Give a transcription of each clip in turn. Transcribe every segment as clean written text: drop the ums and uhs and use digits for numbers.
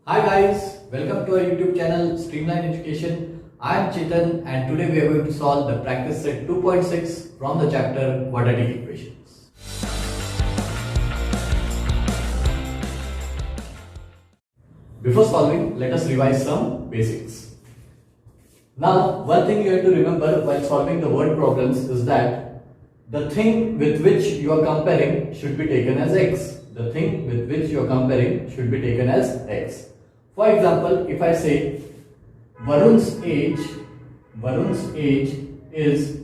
Hi guys, welcome to our YouTube channel Streamline Education. I am Chetan and today we are going to solve the practice set 2.6 from the chapter Quadratic Equations. Before solving, let us revise some basics. Now, one thing you have to remember while solving the word problems is that the thing with which you are comparing should be taken as x. The thing with which you are comparing should be taken as x. For example, if I say Varun's age is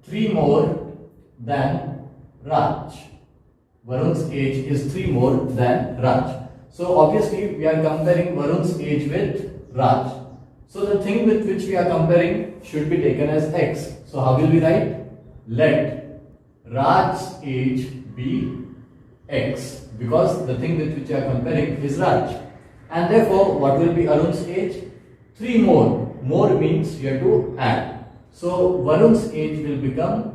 3 more than Raj. Varun's age is 3 more than Raj. So obviously we are comparing Varun's age with Raj. So the thing with which we are comparing should be taken as x. So how will we write? Let Raj's age be x, because the thing with which we are comparing is Raj. And therefore, what will be Arun's age? 3 more. More means you have to add. So, Varun's age will become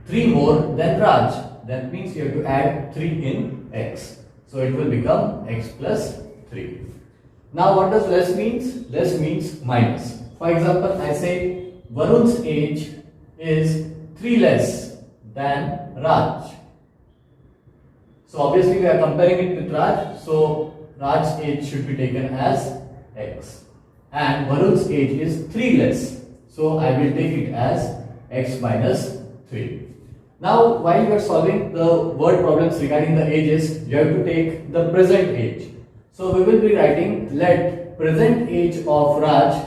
3 more than Raj. That means you have to add 3 in x. So, it will become x plus 3. Now, what does less means? Less means minus. For example, I say Varun's age is 3 less than Raj. So, obviously, we are comparing it with Raj. So, Raj's age should be taken as x and Varun's age is 3 less. So I will take it as x minus 3. Now while you are solving the word problems regarding the ages, you have to take the present age. So we will be writing let present age of Raj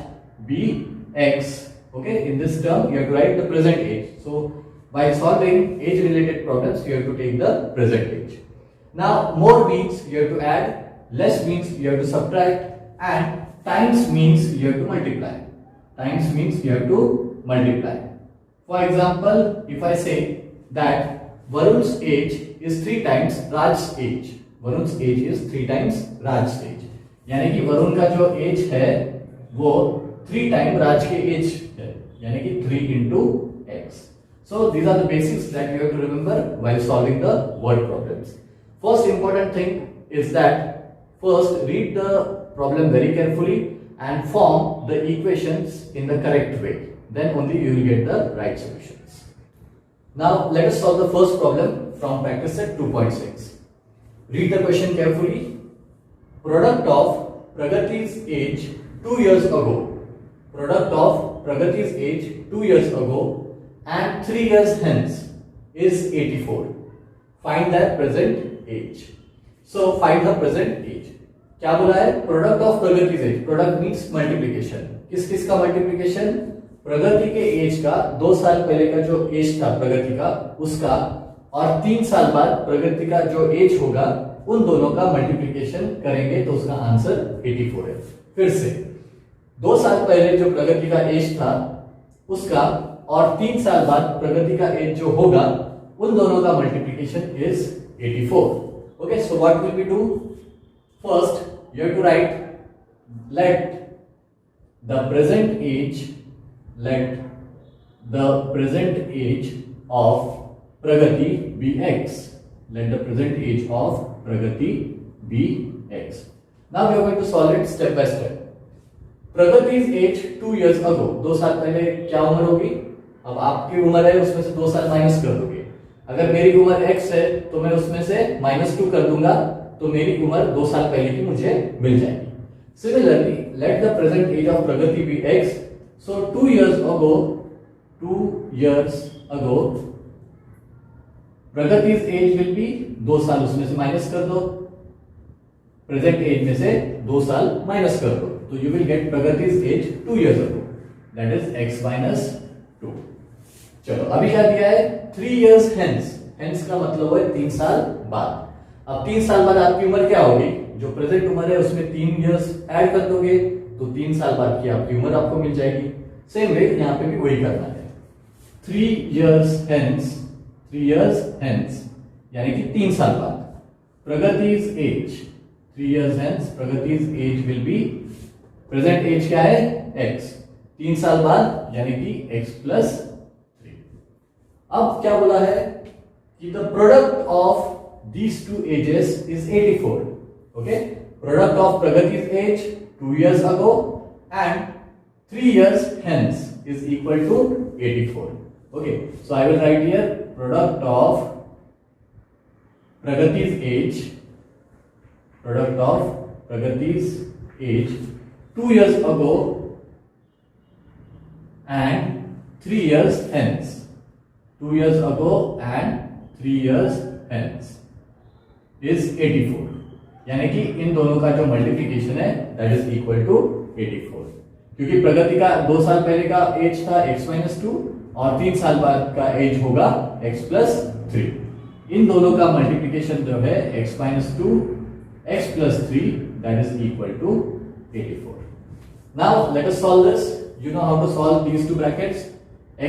be x. Okay, in this term you have to write the present age. So by solving age related problems, you have to take the present age. Now more means you have to add, less means you have to subtract, and times means you have to multiply. Times means you have to multiply. For example, if I say that Varun's age is 3 times Raj's age. Varun's age is 3 times Raj's age. यानी कि वरुण का जो as है वो 3 time राज के as है, यानी कि 3 into x. So these are the basics that you have to remember while solving the word problems. First important thing is that first, read the problem very carefully and form the equations in the correct way. Then only you will get the right solutions. Now, let us solve the first problem from practice set 2.6. Read the question carefully. Product of Pragati's age 2 years ago. Product of Pragati's age 2 years ago and 3 years hence is 84. Find their present age. So, find the present age. क्या बोला है? Product of Pragati age. Product means multiplication. किस किस का multiplication? प्रगति के as का 2 साल पहले का जो एज था प्रगति का उसका और 3 साल बाद प्रगति का जो एज होगा उन दोनों का मल्टीप्लिकेशन करेंगे तो उसका आंसर 84 है. फिर से 2 साल पहले जो प्रगति का एज था उसका और 3 साल बाद प्रगति का एज जो होगा उन दोनों का multiplication is 84. Okay, so what will we do? First, you have to write let the present age of Pragati be x. Let the present age of Pragati be x. Now we are going to solve it step by step. Pragati's age 2 years ago. 2 साल पहले क्या उम्र होगी? अब आपकी उम्र है उसमें से 2 साल माइनस कर दोगे. अगर मेरी उम्र x है तो मैं उसमें से -2 कर दूंगा तो मेरी उम्र 2 साल पहले की मुझे मिल जाएगी. Similarly, let the present age of Pragati be x. So 2 years ago, Pragati's age will be 2 साल उसमें से माइनस कर दो, प्रेजेंट एज में से 2 साल माइनस कर दो, तो you will get Pragati's age 2 years ago. That is x minus 2. चलो अभी क्या दिया है? 3 years hence. Hence का मतलब है 3 साल बाद. अब 3 साल बाद आपकी उम्र क्या होगी? जो प्रेजेंट उम्र है उसमें 3 इयर्स ऐड कर दोगे तो 3 साल बाद की आपकी उम्र आपको मिल जाएगी. सेम वे यहाँ पे भी वही करना है. 3 years hence यानी कि 3 साल बाद Pragati's age 3 years hence Pragati's age will be present age क्या है? x. 3 साल बाद यानी कि x plus 3. अब क्या बोला है कि the product of these two ages is 84. Okay, product of Pragati's age 2 years ago and 3 years hence is equal to 84. Okay, so I will write here product of Pragati's age 2 years ago and 3 years hence. 2 years ago and 3 years hence is 84. यानी कि इन दोनों का जो multiplication है that is equal to 84, क्योंकि प्रगति का 2 साल पहले का एज था x-2 और 3 साल बाद का एज होगा x+3। इन दोनों का मल्टीप्लिकेशन जो है x-2 x+3 that is equal to 84। Now let us solve this. You know how to solve these two brackets.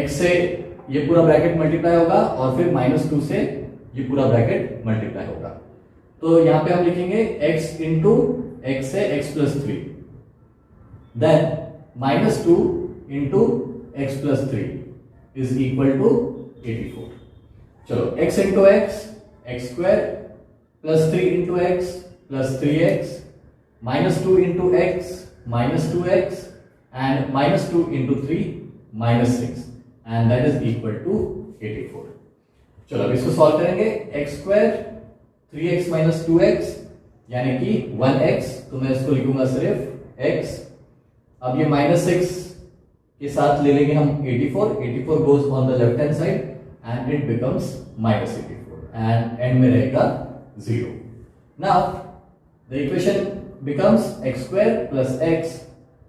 x से ये पूरा ब्रैकेट मल्टीप्लाई होगा और फिर -2 से ये पूरा ब्रैकेट मल्टीप्लाई होगा। तो यहां पे हम लिखेंगे x इंटू x से x+3, then -2 into x+3 is equal to 84। चलो x into x x² +3 into x +3x -2 into x -2x and -2 into 3 -6 and that is equal to 84। चलो अब इसको सॉल्व करेंगे। x² 3x - 2x यानी कि 1x, तो मैं इसको लिखूंगा सिर्फ x। अब ये -6 के साथ ले लेंगे हम 84 goes on the left hand side and it becomes -84 and and में रहेगा 0। Now the equation becomes x² + x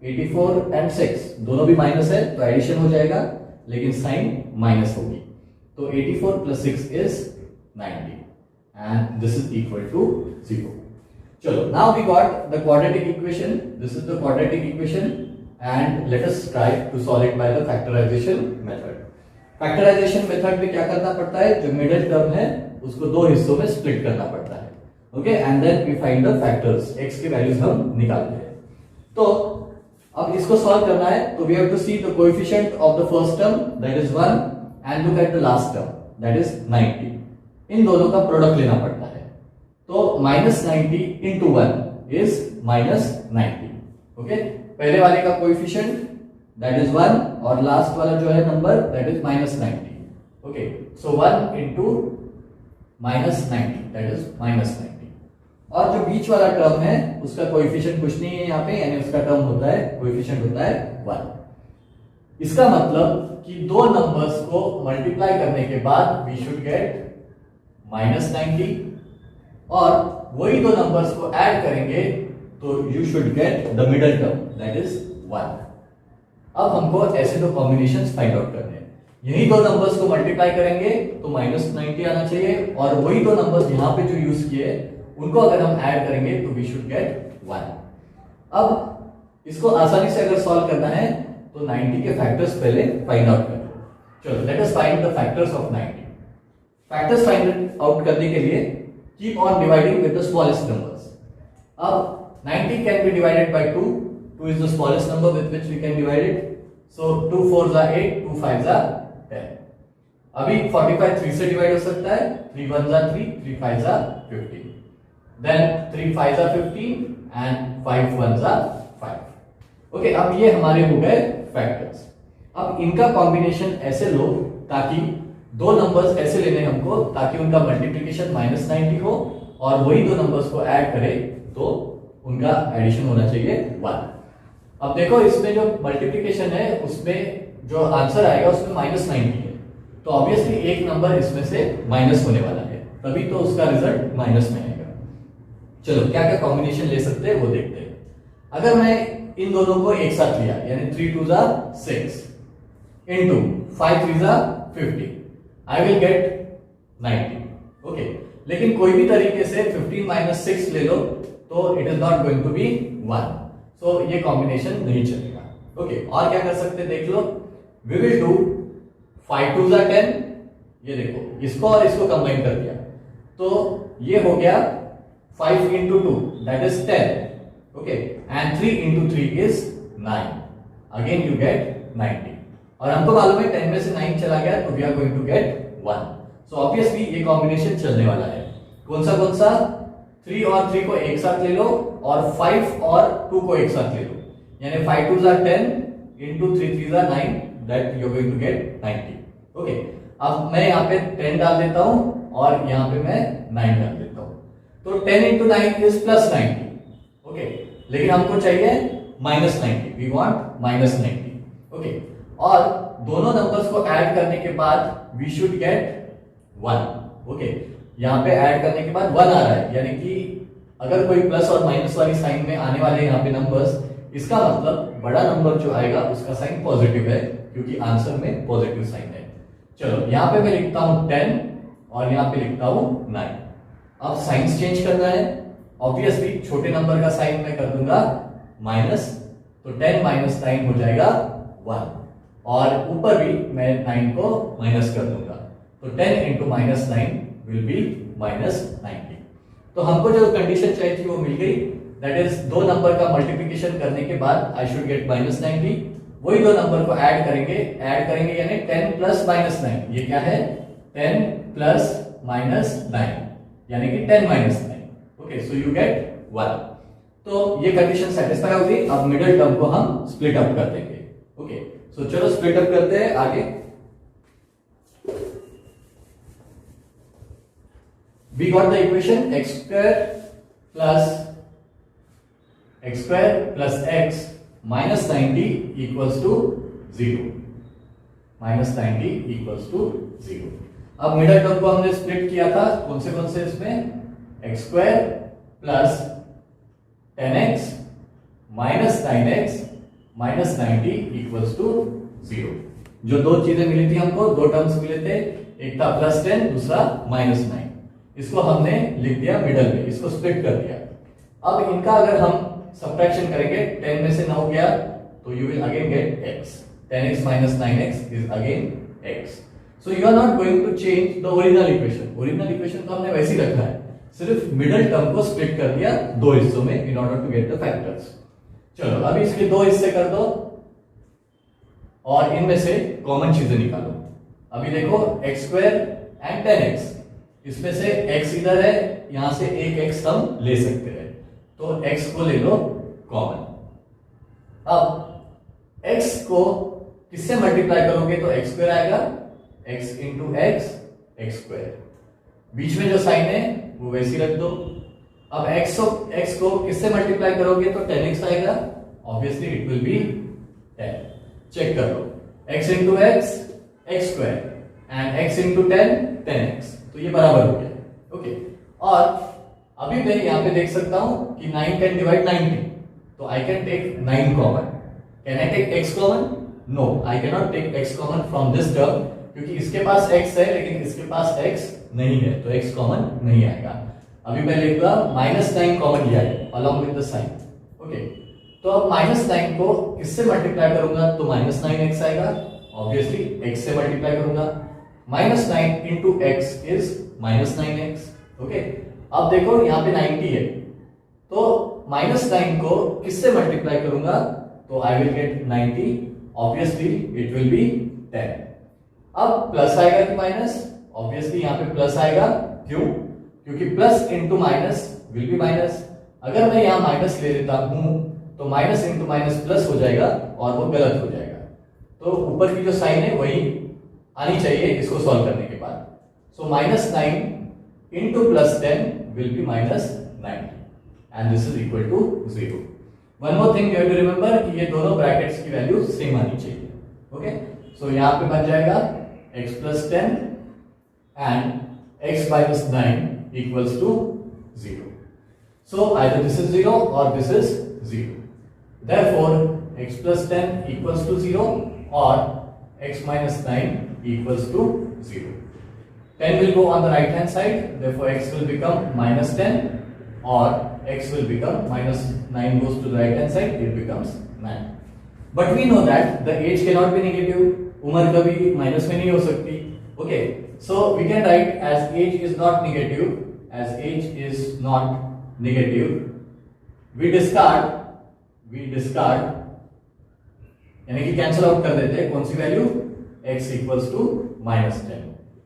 84 and 6 दोनों भी माइनस है तो एडिशन हो जाएगा, लेकिन साइन माइनस होगी। तो 84 + 6 is 90 and this is equal to 0. Chalo, now we got the quadratic equation. This is the quadratic equation and let us try to solve it by the factorization method. Factorization method में क्या करना पड़ता है, जो middle term है उसको दो हिस्सों में स्प्लिट करना पड़ता है। Okay, and then we find the factors. x के वैल्यूज हम निकालते हैं। तो अब इसको सॉल्व करना है तो we have to see the coefficient of the first term that is 1 and look at the last term that is 90। इन दोनों का प्रोडक्ट लेना पड़ता है। तो -90 इंटू 1 इज -90। ओके, पहले वाले का कोएफिशिएंट दैट इज 1 और लास्ट वाला जो है number that is -90। Okay, so 1 into -90 that is -90 और जो बीच वाला टर्म है उसका कोएफिशिएंट कुछ नहीं है यहाँ पे, यानी उसका टर्म होता है कोएफिशिएंट होता है 1। इसका मतलब कि दो नंबर्स को मल्टीप्लाई करने के बाद वी शुड गेट -90 और वही दो नंबर्स को ऐड करेंगे तो you should get the middle term that is 1। अब हमको ऐसे दो कॉम्बिनेशंस फाइंड आउट करने हैं। यही दो नंबर्स को मल्टीप्लाई करेंगे तो -90 आना चाहिए और वही दो नंबर्स यहां पे जो यूज किए उनको अगर हम ऐड करेंगे तो वी शुड गेट 1। अब इसको आसानी से अगर सॉल्व करना है तो 90 के फैक्टर्स पहले फाइंड आउट करें। चलो let us find the factors of 90। Factors find out करने के लिए keep on dividing with the smallest numbers. अब 90 can be divided by 2 is the smallest number with which we can divide it. So 2 4s are 8, 2 5s are 10। अभी 45 3 से divide हो सकता है, 3 1s are 3, 3 5s are 15, then 3 5s are 15 and 5 1s are 5। Okay, अब ये हमारे हो गए फैक्टर्स। अब इनका कॉम्बिनेशन ऐसे लो ताकि दो नंबर्स ऐसे लेने हमको ताकि उनका मल्टीप्लिकेशन -90 हो और वही दो नंबर्स को ऐड करे तो उनका एडिशन होना चाहिए 1। अब देखो इसमें जो मल्टीप्लिकेशन है उसमें जो आंसर आएगा उसमें -90 है, तो ऑब्वियसली एक नंबर इसमें से माइनस होने वाला है, तभी तो उसका रिजल्ट माइनस में आएगा। चलो क्या क्या कॉम्बिनेशन ले सकते हैं वो देखते हैं। अगर मैं इन दोनों को एक साथ लिया यानी 3 2s are 6 into 5 3s are 50, I will get 90। Okay, लेकिन कोई भी तरीके से 15 - 6 ले लो तो it is not going to be 1, so ये कॉम्बिनेशन नहीं चलेगा। ओके, और क्या कर सकते हैं देख लो। We will do 5 2s are 10, ये देखो इसको और इसको कंबाइन कर दिया तो ये हो गया 5 into 2 that is 10। Okay, and 3 into 3 is 9, again you get 90 और हमको मालूम है 10 में से 9 चला गया तो we are going to get 1। So obviously ये कॉम्बिनेशन चलने वाला है। कौन सा 3 3 और 3 को एक साथ ले लो और 5 और 2 को एक साथ ले लो, यानी 5 2s are 10 into 3 3s are 9, that you are going to get 90. Okay, अब मैं यहाँ पे 10 डाल देता हूँ और यहाँ पे मैं 9 डाल देता हूँ, तो 10 into 9 is plus 90. ओके, लेकिन हमको चाहिए minus 90, we want minus 90. Okay, और दोनों नंबर्स को ऐड करने के बाद we should get 1. ओके, यहाँ पे ऐड करने के बाद 1 आ रहा है, यानी कि अगर कोई प्लस और माइनस वाली साइन में आने वाले यहाँ पे नंबर्स, इसका मतलब बड़ा नंबर जो आएगा उसका साइन पॉजिटिव है, क्योंकि आंसर में पॉजिटिव साइन है. चलो, यहाँ पे मैं लिखता हूँ 10 और यहाँ पे लिखता हूँ 9. अब साइंस चेंज करना है, ऑब्वियसली छोटे नंबर का साइन मैं कर दूंगा माइनस, तो 10 माइनस 9 हो जाएगा 1, और ऊपर भी मैं 9 को माइनस कर दूंगा, तो 10 into minus 9 will be minus 90. तो हमको जो कंडीशन चाहिए थी वो मिल गई, दैट इज दो नंबर का मल्टीप्लिकेशन करने के बाद आई शुड गेट माइनस 90. वही दो नंबर को ऐड करेंगे यानी 10 प्लस माइनस 9. ये क्या है? 10 प्लस माइनस 9 यानी कि 10 minus 9. Okay, so you get 1. तो ये कंडीशन सेटिस्फाई होगी. अब मिडिल टर्म को हम स्प्लिट अप कर देंगे. ओके, सो चलो स्प्लिट अप करते हैं आगे. We got the equation x square plus x minus 90 equals to 0. Minus 90 equals to 0. अब मिडिल टर्म को हमने स्प्लिट किया था कौन से इसमें? x square plus 10x minus 9x minus 90 equals to 0. जो दो चीजें मिली थी हमको, दो टर्म्स मिले थे, एक था प्लस 10, दूसरा माइनस 9. इसको हमने लिख दिया मिडल में, इसको स्प्लिट कर दिया. अब इनका अगर हम सब्ट्रैक्शन करेंगे, 10 में से 9 गया तो you will again gate x. 10x minus 9x is again x. So you are not going to change the original equation. Original equation तो हमने वैसे ही रखा है, सिर्फ मिडल टर्म को स्प्लिट कर दिया दो हिस्सों में in order to get the factors. चलो, अभी इसके दो हिस्से कर दो और इनमें से कॉमन चीजें निकालो. अभी देखो x square and 10x, इसमें से x इधर है, यहां से एक x हम ले सकते हैं, तो x को ले लो कॉमन. अब x को किससे मल्टीप्लाई करोगे तो x स्क्वायर आएगा, x इंटू एक्स स्क्वायर. बीच में जो साइन है वो वैसे ही रख दो. अब x को किससे मल्टीप्लाई करोगे तो 10x आएगा, obviously it will be 10. Check कर लो, x into x square and x into 10x, तो ये बराबर हो गया. ओके, और अभी मैं यहां पे देख सकता हूं कि 9 कैन डिवाइड 90, तो I can take 9 common. Can I take x common? No, I can not take x common from this term, क्योंकि इसके पास x है लेकिन इसके पास x नहीं है, तो x कॉमन नहीं आएगा. अभी मैं लिखूंगा माइनस 9 कॉमन लिया है along with the sign. Okay, तो अब माइनस 9 को किससे मल्टीप्लाई करूंगा तो माइनस 9x आएगा, ऑब्वियसली x से मल्टीप्लाई करूंगा. Minus 9 into x is minus 9x. Okay, अब देखो यहाँ पे 90 है, तो माइनस 9 को किससे मल्टीप्लाई करूंगा तो I will get 90, obviously it will be 10. अब प्लस आएगा कि माइनस? ऑब्वियसली यहाँ पे प्लस आएगा. क्यों? क्योंकि plus into minus will be minus. अगर मैं यहाँ माइनस ले लेता हूं तो माइनस इंटू माइनस प्लस हो जाएगा और वो गलत हो जाएगा. तो ऊपर की जो साइन है वही आनी चाहिए इसको सॉल्व करने के बाद. So minus 9 into plus 10 will be minus 90 and this is equal to 0. One more thing you have to remember कि ये दोनों ब्रैकेट्स की वैल्यू सेम आनी चाहिए. ओके, सो यहाँ पे बन जाएगा x plus 10 and x minus 9 equals to 0. So either this is 0 और this is 0. Therefore x plus 10 equals to 0 or x minus 9 equals to 0. 10 will go on the right hand side, therefore x will become minus 10, or x will become minus 9 goes to the right hand side, it becomes 9. But we know that the age cannot be negative. उम्र कभी minus में नहीं हो सकती. Okay, so we can write as age is not negative, as age is not negative, we discard यानी कि cancel out कर देते हैं कौन सी value, x equals to minus 10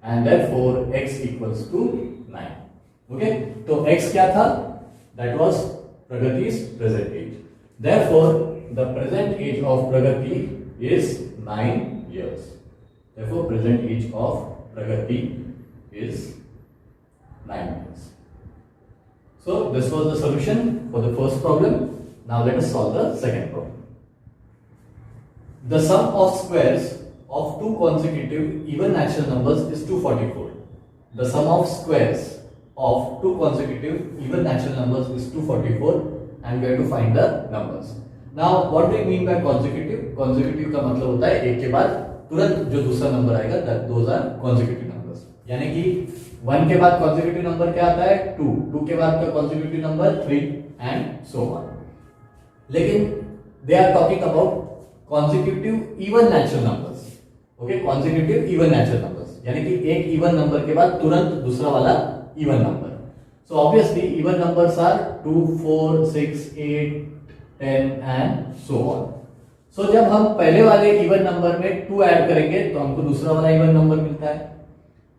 and therefore x equals to 9. Okay, तो x क्या था That was Pragati's present age. Therefore, the present age of Pragati is 9 years. Therefore, present age of Pragati is 9 years. So, this was the solution for the first problem. Now, let us solve the second problem. The sum of squares of two consecutive even natural numbers is 244. The sum of squares of two consecutive even natural numbers is 244 and we have to find the numbers. Now what do you mean by consecutive? Consecutive का मतलब होता है एक के बाद तुरंत जो दूसरा नंबर आएगा that those are consecutive numbers. यानी कि 1 के बाद consecutive नंबर क्या आता है 2, 2 के बाद का consecutive number 3 and so on. लेकिन they are talking about consecutive even natural numbers. Okay, consecutive even natural numbers. यानी कि एक इवन नंबर के बाद तुरंत दूसरा वाला even number. So obviously even numbers are 2, 4, 6, 8, 10 and so on. So जब हम पहले वाले इवन नंबर में 2 ऐड करेंगे तो हमको दूसरा वाला इवन नंबर मिलता है.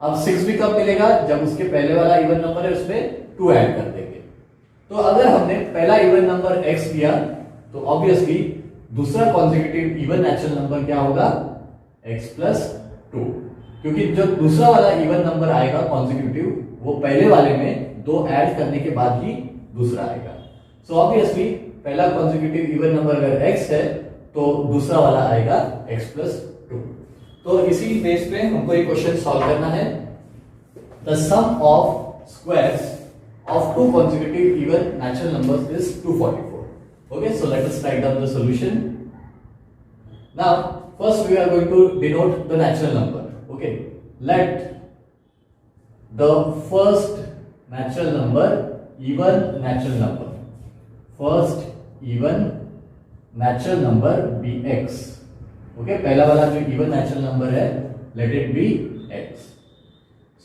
अब 6 भी कब मिलेगा? जब उसके पहले वाला इवन नंबर है उसमें 2 ऐड कर देंगे. तो अगर हमने पहला इवन नंबर x लिया तो ऑब्वियसली दूसरा कॉन्सेक्यूटिव इवन नेचुरल नंबर क्या होगा? x + 2. क्योंकि जो दूसरा वाला इवन नंबर आएगा कॉन्सेक्यूटिव वो पहले वाले में 2 ऐड करने के बाद ही दूसरा आएगा. सो ऑब्वियसली पहला कॉन्सेक्यूटिव इवन नंबर अगर x है तो दूसरा वाला आएगा x + 2. तो इसी बेस पे हमको एक क्वेश्चन सॉल्व करना है. The sum of squares of two consecutive even natural numbers is 244. Okay, so let us write down the solution. Now first we are going to denote the natural number. Okay, let the first natural number even natural number, first even natural number be x. Okay, पहला वाला जो even natural number है let it be x.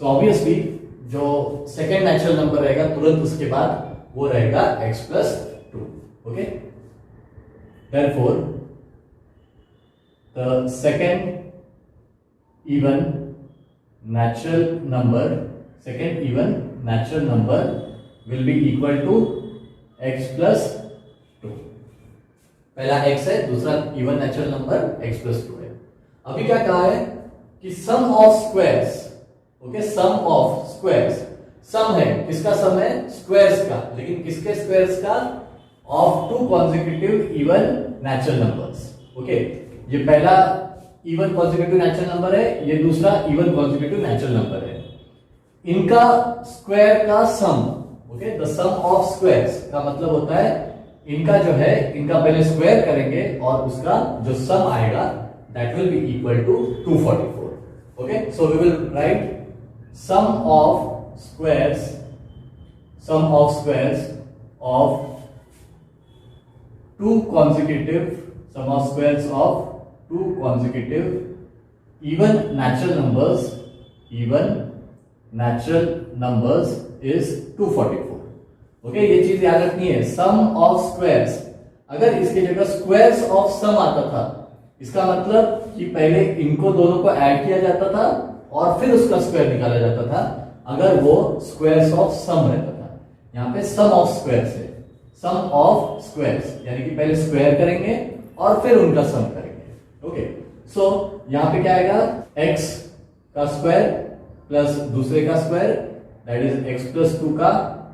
So obviously जो second natural number रहेगा तुरंत उसके बाद वो रहेगा x + 2. Okay, therefore the second even natural number will be equal to x + 2. पहला x है, दूसरा इवन नेचुरल नंबर x + 2 है. अभी क्या कहा है कि sum of squares. Okay, sum of squares, sum है किसका? सम है स्क्वायर्स का, लेकिन किसके स्क्वायर्स का? Of two consecutive even natural numbers. Okay, ये पहला इवन कॉन्सेक्यूटिव नेचुरल नंबर है, ये दूसरा इवन कॉन्सेक्यूटिव नेचुरल नंबर है. इनका स्क्वायर का sum. Okay, the sum of squares का मतलब होता है इनका जो है इनका पहले स्क्वायर करेंगे और उसका जो सम आएगा that will be equal to 244. Okay, so we will write sum of squares of two consecutive even natural numbers is 244. Okay, ये चीज याद रखनी है. सम ऑफ स्क्वायर्स, अगर इसके जगह स्क्वायर्स ऑफ सम आता था इसका मतलब कि पहले इनको दोनों को ऐड किया जाता था और फिर उसका स्क्वायर निकाला जाता था अगर वो स्क्वायर्स ऑफ सम रहता था. यहाँ पे सम ऑफ स्क्वायर्स है, सम ऑफ स्क्वायर्स यानी कि पहले स्क्वायर करेंगे और फिर उनका सम करेंगे. ओके, सो यहाँ पे क्या आएगा? x का स्क्वायर प्लस दूसरे का स्क्वायर दैट इज x + 2 का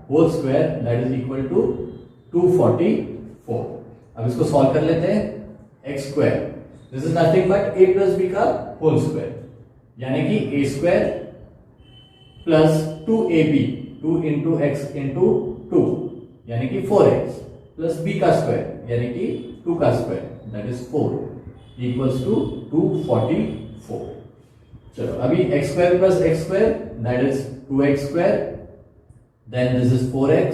whole square that is equal to 244. अब इसको सॉल्व कर लेते हैं. x², this is nothing but a + b का होल स्क्वायर यानी कि a² plus 2ab, 2 into x into 2 यानी कि 4x प्लस b का स्क्वायर यानी कि 2 का square that is 4 equals to 244. चलो अभी x² plus x² that is 2x², then this is 4x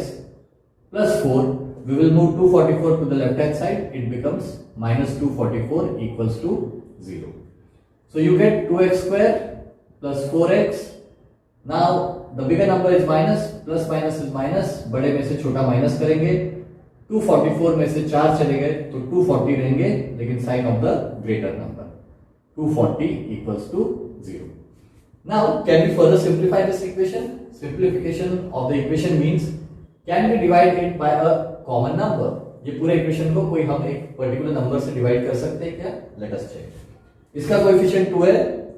plus 4. we will move 244 to the left hand side, it becomes minus 244 equals to 0. So you get 2x² plus 4x. Now the bigger number is minus, plus minus is minus, बड़े में से छोटा minus करेंगे. 244 में से 4 चले गए तो 240 रहेंगे, लेकिन sign of the greater number 240 equals to 0. Now can we further simplify this equation? Simplification of the equation means can be divide it by a common number. ये पूरे इक्वेशन को कोई हम एक पर्टिकुलर नंबर से डिवाइड कर सकते हैं क्या? Let us check. इसका कोएफिशिएंट 2 है,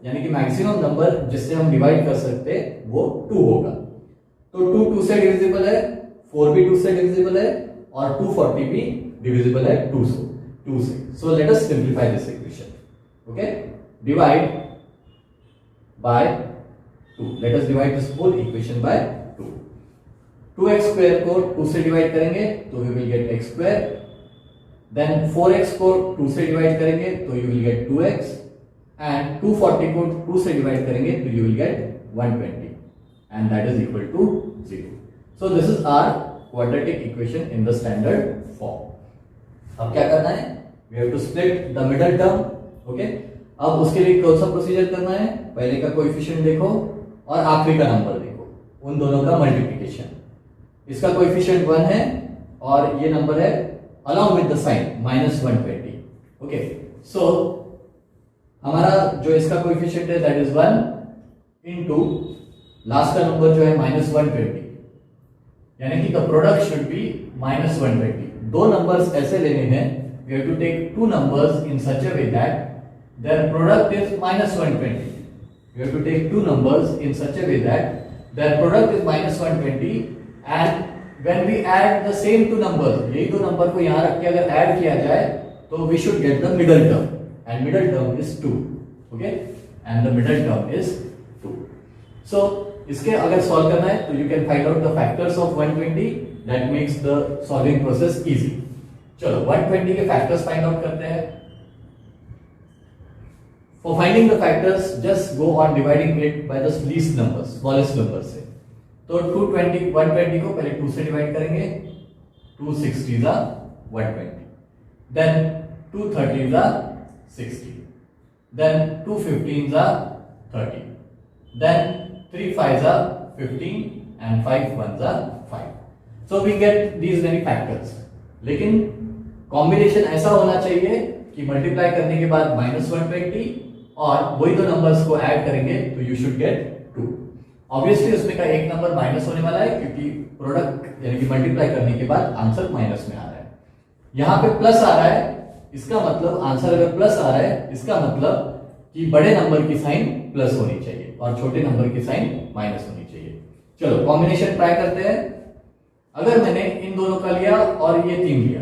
यानी कि मैक्सिमम नंबर जिससे हम डिवाइड कर सकते हैं वो 2 होगा। तो 2 से डिविजिबल है, 4 भी 2 से डिविजिबल है और 240 भी डिविजिबल है 2 से। So let us simplify this equation. Okay, divide by 2। Let us divide this whole equation by 2। 2x square को 2 से डिवाइड करेंगे तो we will get x square. Then 4x को 2 से डिवाइड करेंगे तो you will gate 2x, and 240 को 2 से डिवाइड करेंगे तो you will get 120, and that is equal to 0। So this is our quadratic equation in the standard form. अब क्या करना है? We have to split the middle term. Okay, अब उसके लिए कौन सा प्रोसीजर करना है? पहले का कोएफिशिएंट देखो और आखिरी का नंबर देखो, उन दोनों का मल्टीप्लिकेशन। इसका कोएफिशिएंट 1 है और ये नंबर है along with the sign -120। Okay, सो हमारा जो इसका कोएफिशिएंट है दैट इज 1 इनटू लास्ट का नंबर जो है -120, यानी कि द प्रोडक्ट शुड बी -120। दो नंबर्स ऐसे लेने हैं, we have to take two numbers in such a way that their product is -120. We have to take two numbers in such a way that their product is -120, and when we add the same two numbers, यही दो number को यहाँ रख के अगर add किया जाए तो we should get the middle term, and middle term is 2. Okay, and the middle term is 2. So इसके अगर सॉल्व करना है तो you can find out the factors of 120, that makes the solving process easy. चलो 120 के factors find out करते हैं। For finding the factors, just go on dividing it by the least numbers, smallest number से। तो 120 को पहले 2 से divide करेंगे, 2 60 is 120, then 230 is 60, then 215 is 30, then 3 5 is 15, and 5 1 is 5. So we get these many factors। लेकिन combination ऐसा होना चाहिए कि मल्टीप्लाई करने के बाद -120 और वही दो नंबर्स को ऐड करेंगे तो यू शुड गेट 2। ऑब्वियसली उसमें का एक नंबर माइनस होने वाला है क्योंकि प्रोडक्ट यानी कि मल्टीप्लाई करने के बाद आंसर माइनस में आ रहा है। यहाँ पे प्लस आ रहा है, इसका मतलब आंसर अगर प्लस आ रहा है इसका मतलब कि बड़े नंबर की साइन प्लस होनी चाहिए और छोटे नंबर की साइन माइनस होनी चाहिए। चलो कॉम्बिनेशन ट्राई करते हैं। अगर मैंने इन दोनों का लिया और ये 3 लिया,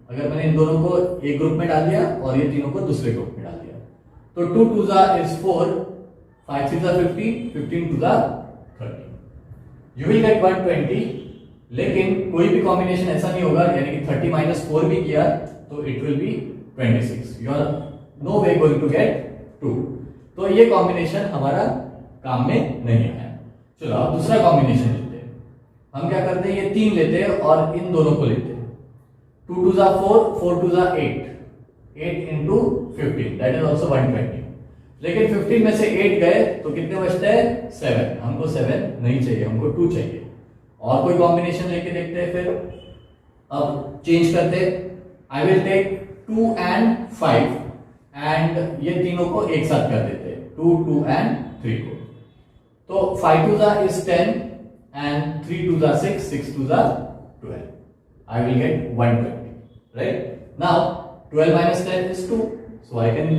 अगर मैंने इन दोनों को एक ग्रुप में डाल दिया और ये तीनों को दूसरे ग्रुप में डाल दिया, तो 2 2 is 4, 5 3 15, 15 2 30, you will get 120। लेकिन कोई भी कॉम्बिनेशन ऐसा नहीं होगा, यानी कि 30 - 4 भी किया तो it will be 26। You are no way going to get 2। तो ये कॉम्बिनेशन हमारा काम में नहीं आया। चलो अब दूसरा कॉम्बिनेशन लेते हैं। हम क्या करते हैं, ये 3 लेते हैं और इन दोनों को लेते हैं। 2 2 4, 4 2 8, 8 into 15, that is also 120। लेकिन 15 में से 8 गए तो कितने बचते हैं? 7। हमको 7 नहीं चाहिए, हमको 2 चाहिए। और कोई कॉम्बिनेशन लेके देखते हैं। फिर अब चेंज करते, I will take 2 and 5, and ये तीनों को एक साथ कर देते हैं, 2 2 and 3 को। तो 5 2 is 10 and 3 2 6, 6 2 12। I will get 120, right? Now 12 minus 10 is 2, so I can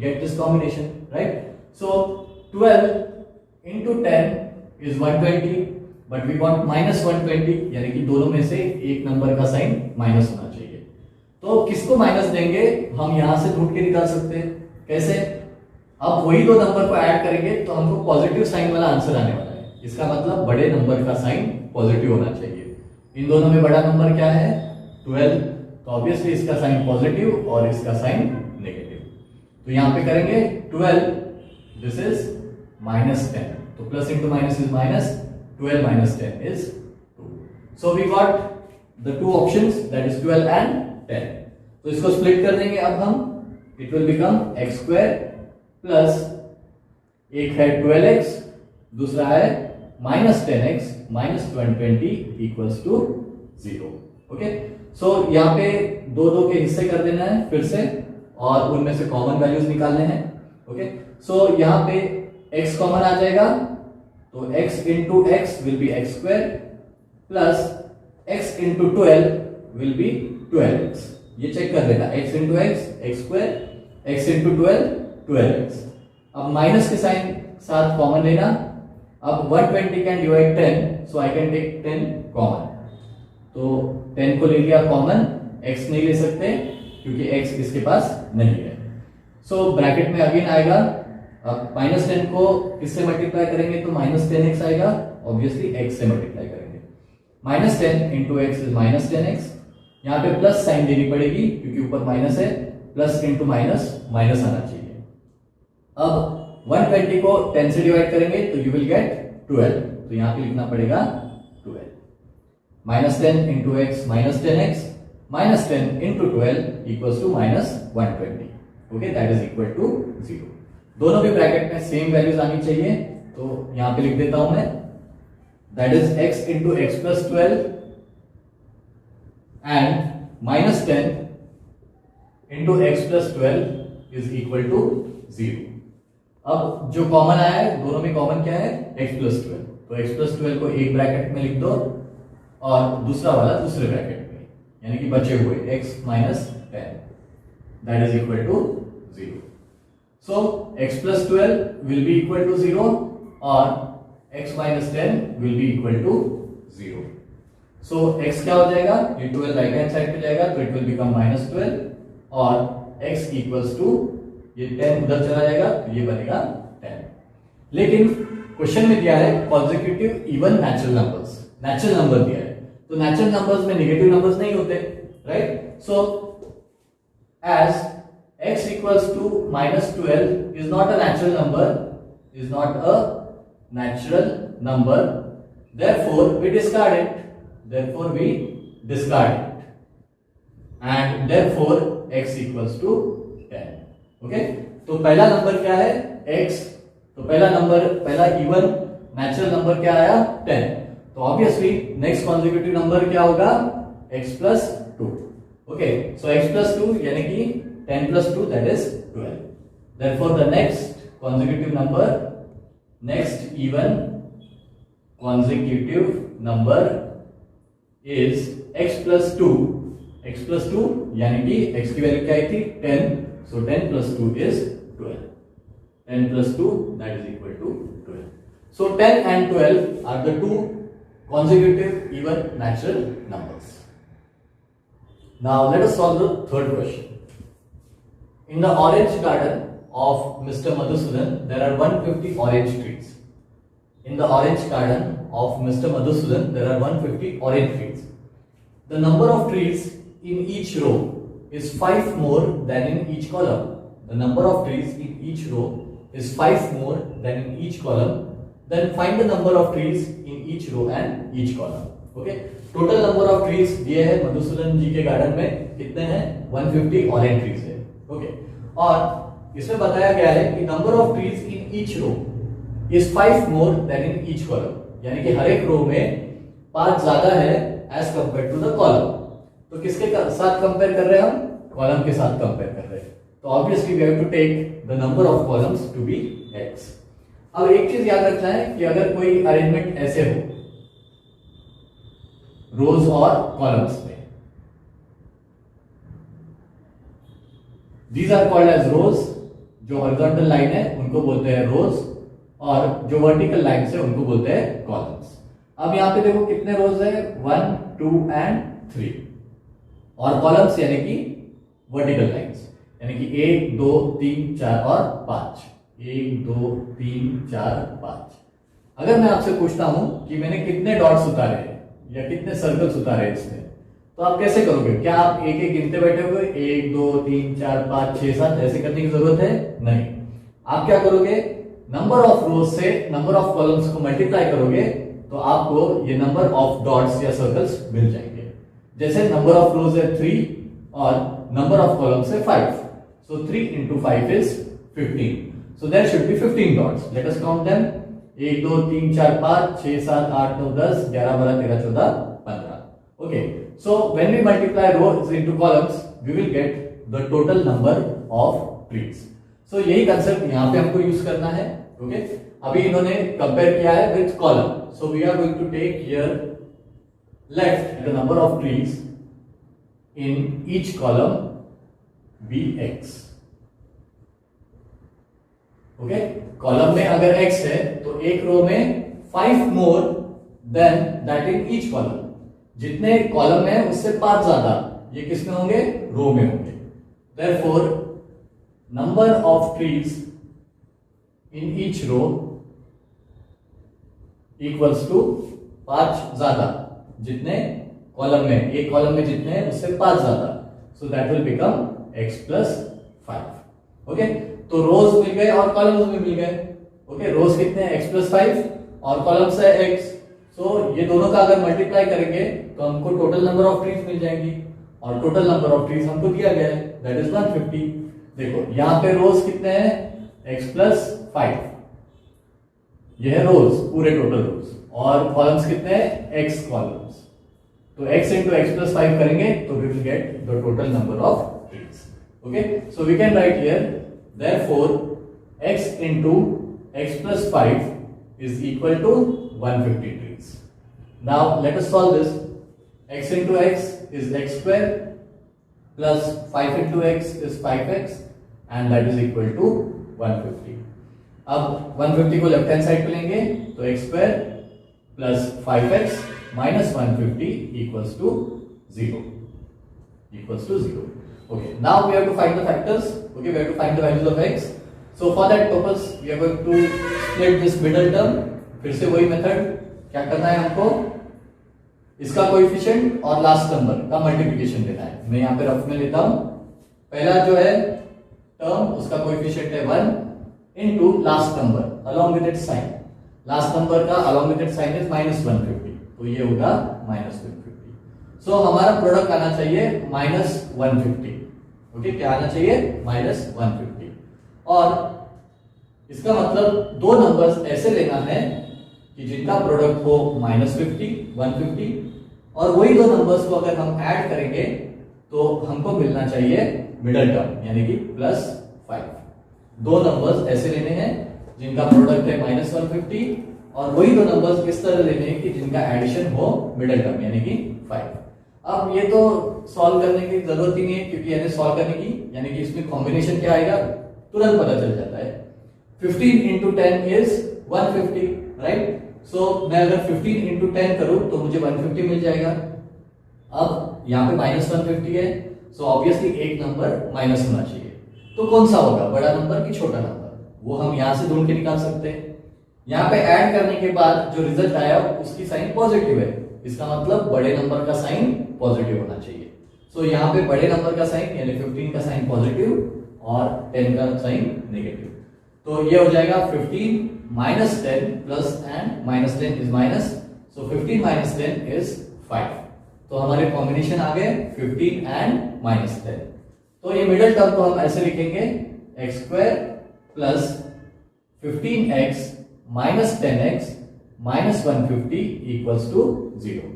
get this combination, right? So 12 into 10 is 120, but we want -120, यानी कि दोनों में से एक नंबर का साइन माइनस होना चाहिए। तो किसको माइनस देंगे हम यहां से ढूंढ के निकाल सकते हैं। कैसे? अब वही दो नंबर को ऐड करेंगे तो हमको पॉजिटिव साइन वाला आंसर आने वाला है। इसका मतलब बड़े नंबर का साइन पॉजिटिव होना चाहिए। इन दोनों में बड़ा नंबर क्या है? 12, तो ऑब्वियसली इसका साइन पॉजिटिव और इसका साइन नेगेटिव। तो यहां पे करेंगे 12, दिस इज -10, तो plus into minus is minus, 12 minus 10 is 2। So we got the two options, that is 12 and 10। तो इसको स्प्लिट कर देंगे अब हम, it will become x square plus एक है 12x, दूसरा है -10x minus 120 equals to 0। Okay, so यहाँ पे दो दो के हिस्से कर देना है फिर से और उनमें से कॉमन वैल्यूज निकालने हैं। ओके, सो यहाँ पे x कॉमन आ जाएगा तो x into x will be x square plus x into 12 will be 12x. ये चेक कर लेना, x into x x square, x into 12 12x. अब माइनस के साइन साथ कॉमन लेना. अब 120 can divide 10, so I can take 10 common. तो 10 को ले लिया कॉमन, x नहीं ले सकते क्योंकि x इसके पास नहीं है. सो ब्रैकेट में अगेन आएगा. अब -10 को किससे मल्टीप्लाई करेंगे तो -10x आएगा. ऑब्वियसली x से मल्टीप्लाई करेंगे. -10 into x इज -10x. यहाँ पे प्लस साइन देनी पड़ेगी क्योंकि ऊपर माइनस है. प्लस इंटू माइनस माइनस आना चाहिए. अब 120 को 10 से डिवाइड करेंगे तो यू विल गेट 12. तो यहाँ पे लिखना पड़ेगा 12. -10 into x -10x -10 into 12 equals to -120. Okay, that is equal to 0. दोनों भी ब्रैकेट में सेम वैल्यूज आनी चाहिए. तो यहां पे लिख देता हूं मैं, that is x into x plus 12 and -10 into x plus 12 is equal to 0. अब जो कॉमन आया है, दोनों में कॉमन क्या है, x plus 12. तो x plus 12 को एक ब्रैकेट में लिख दो और दूसरा वाला दूसरे ब्रैकेट में, यानी कि बचे हुए x minus 10, that is equal to 0. So x plus 12 will be equal to 0 or x minus 10 will be equal to 0. So x क्या हो जाएगा, ये 12 राइट हैंड साइड पे जाएगा तो it will become -12 और x equals to ये 10 उधर चला जाएगा तो ये बनेगा 10. लेकिन क्वेश्चन में दिया है consecutive even natural numbers. Natural number दिया है तो नेचुरल नंबर्स में नेगेटिव नंबर्स नहीं होते, right. So as x equals to -12 is not a natural number, is not a natural number, therefore we discard it, and therefore x equals to 10. Okay, तो पहला number क्या है, x. तो पहला even natural number क्या आया, 10. तो obviously next consecutive number क्या होगा, x plus 2. Okay, so x plus 2 यानी कि 10 plus 2 that is 12. Therefore the next consecutive number, next even consecutive number is x plus 2. x plus 2 यानी कि x की वैल्यू क्या आई थी, 10. So 10 plus 2 is 12. 10 plus 2 that is equal to 12. So 10 and 12 are the two consecutive even natural numbers. Now let us solve the third question. In the orange garden of Mr. Madhusudan, there are 150 orange trees. In the orange garden of Mr. Madhusudan, there are 150 orange trees. The number of trees in each row is 5 more than in each column. The number of trees in each row is 5 more than in each column. Then find the number of trees in each row and each column. Okay? Total number of trees दिए हैं मधुसूदन जी के garden में, कितने हैं, 150 orange trees है. Okay, और इसमें बताया गया है कि number of trees in each row is 5 more than in each column, यानी कि हर एक रो में 5 ज्यादा है as compare to the column. तो किसके साथ कंपेयर कर रहे हैं हम, कॉलम के साथ कंपेयर कर रहे हैं. तो obviously we have to take the number of columns to be x. अब एक चीज याद रखना है कि अगर कोई अरेंजमेंट ऐसे हो रोज और कॉलम्स में, दीज आर कॉल्ड एज रोज. जो हॉरिजॉन्टल लाइन है उनको बोलते हैं रोज और जो वर्टिकल लाइन है उनको बोलते हैं कॉलम्स. अब यहां पे देखो कितने रोज है, 1 2 एंड 3 और कॉलम्स यानी कि वर्टिकल लाइंस यानी कि 1 2 3 4 और 5. 1 2 3 4 5. अगर मैं आपसे पूछता हूं कि मैंने कितने डॉट्स उतारे हैं या कितने सर्कल्स उतारे इसमें, तो आप कैसे करोगे, क्या आप एक एक गिनते बैठे हुए 1 2 3 4 5 6 7 ऐसे करने की जरूरत है, नहीं. आप क्या करोगे, नंबर ऑफ रोज से नंबर ऑफ कॉलम्स को मल्टीप्लाई करोगे तो आपको ये नंबर ऑफ डॉट्स या सर्कल्स मिल जाएंगे. जैसे नंबर ऑफ रोज है 3 और नंबर ऑफ कॉलम्स है 5. सो 3 into 5 is 15. So there should be 15 dots. Let us count them. 1 2 3 4 5 6 7 8 9 10 11 12 13 14 15. Okay. So when we multiply rows into columns, we will get the total number of trees. So यही concept यहाँ पे हमको use करना है. Okay, अभी इन्होंने compare किया है with column. So we are going to take here let the number of trees in each column be x. Okay, column में अगर x है तो एक रो में 5 more then that in each column, जितने कॉलम में उससे 5 ज्यादा ये किसमें होंगे, रो में होंगे. Therefore number of trees in each row equals to 5 ज्यादा, जितने कॉलम में, एक कॉलम में जितने हैं उससे 5 ज्यादा, सो that will become x plus 5. Okay, तो रोज मिल गए और कॉलम्स भी मिल गए. ओके, रोज कितने हैं, x प्लस 5 और कॉलम्स है x. सो ये दोनों का अगर मल्टीप्लाई करेंगे तो हमको टोटल नंबर ऑफ ट्रीज मिल जाएंगी, और टोटल नंबर ऑफ ट्रीज हमको दिया गया है, दैट इज 150. देखो यहाँ पे रोज कितने हैं, x प्लस 5, ये है रोज, पूरे टोटल रोज, और कॉलम्स कितने हैं, x कॉलम्स. तो x into x plus 5 करेंगे तो we will get the total number of trees. Okay, so we can write here, therefore x into x plus 5 is equal to 150 trees. Now let us solve this. X into x is x square plus 5 into x is 5x and that is equal to 150. अब 150 को left hand side पे लेंगे तो x square plus 5x minus 150 equals to 0. Okay, now we have to find the factors. Okay, we have to find the values of x. So for that purpose we are going to split this middle term. फिर से वही method, क्या करना है हमको, इसका coefficient और last number का मल्टीप्लिकेशन देना है. मैं यहाँ पे रफ में लेता हूँ. पहला जो है टर्म, उसका कोएफिशिएंट है 1 into last number along with its sign. Last number का along with its sign is -150, तो ये होगा -150. सो हमारा प्रोडक्ट आना चाहिए -150. ओके, क्या आना चाहिए, -150. और इसका मतलब दो नंबर्स ऐसे लेना है कि जिनका प्रोडक्ट हो -50, 150, और वही दो नंबर्स को अगर हम ऐड करेंगे तो हमको मिलना चाहिए मिडल टर्म, यानी कि +5. दो नंबर्स ऐसे लेने हैं जिनका प्रोडक्ट है -150, और वही दो नंबर्स इस तरह लेने हैं कि जिनका एडिशन हो मिडिल टर्म, यानी कि 5. अब ये तो सॉल्व करने की जरूरत ही नहीं है, क्योंकि यानी सॉल्व करने की, यानी कि इसमें कॉम्बिनेशन क्या आएगा तुरंत पता चल जाता है. 15 into 10 is 150, राइट. सो मैं अगर 15 into 10 करूं तो मुझे 150 मिल जाएगा. अब यहाँ पे -150 है, सो ऑब्वियसली एक नंबर माइनस होना चाहिए. तो कौन सा होगा, बड़ा नंबर कि छोटा नंबर, वो हम यहाँ से ढूंढ के निकाल सकते हैं. यहाँ पे ऐड करने के बाद जो रिजल्ट आया उसकी साइन पॉजिटिव है, इसका मतलब बड़े नंबर का साइन पॉजिटिव होना चाहिए. सो यहाँ पे बड़े नंबर का साइन यानी 15 का साइन पॉजिटिव और 10 का साइन नेगेटिव. तो ये हो जाएगा 15 minus 10 plus and minus 10 is minus, so 15 minus 10 is 5. तो हमारे कॉम्बिनेशन आ गए 15 and -10. तो ये मिडिल टर्म को हम ऐसे लिखेंगे, x square plus 15x minus 10x minus 150 equals to 0.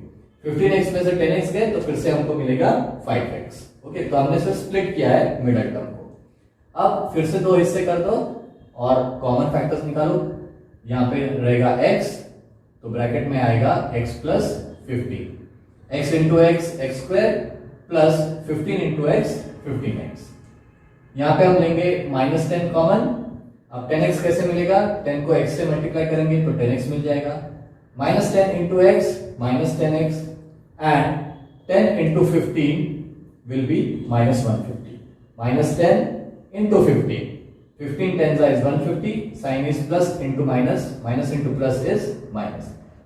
15x में से 10x गए तो फिर से हमको मिलेगा 5x. ओके, तो हमने इसे स्प्लिट किया है मिडिल टर्म को. अब फिर से दो हिस्से कर दो और कॉमन फैक्टर्स निकालो. यहाँ पे रहेगा x, तो ब्रैकेट में आएगा x plus 15, x into x x square plus 15 into x 15x. यहाँ पे हम लेंगे -10 कॉमन. अब 10x कैसे मिलेगा, 10 को x से मल्टीप्लाई करेंगे तो 10x मिल जाएगा. -10 into x -10x and 10 into 15 will be -150. -10 into 15, 15 10s is 150, sign is plus into minus, minus into plus is minus.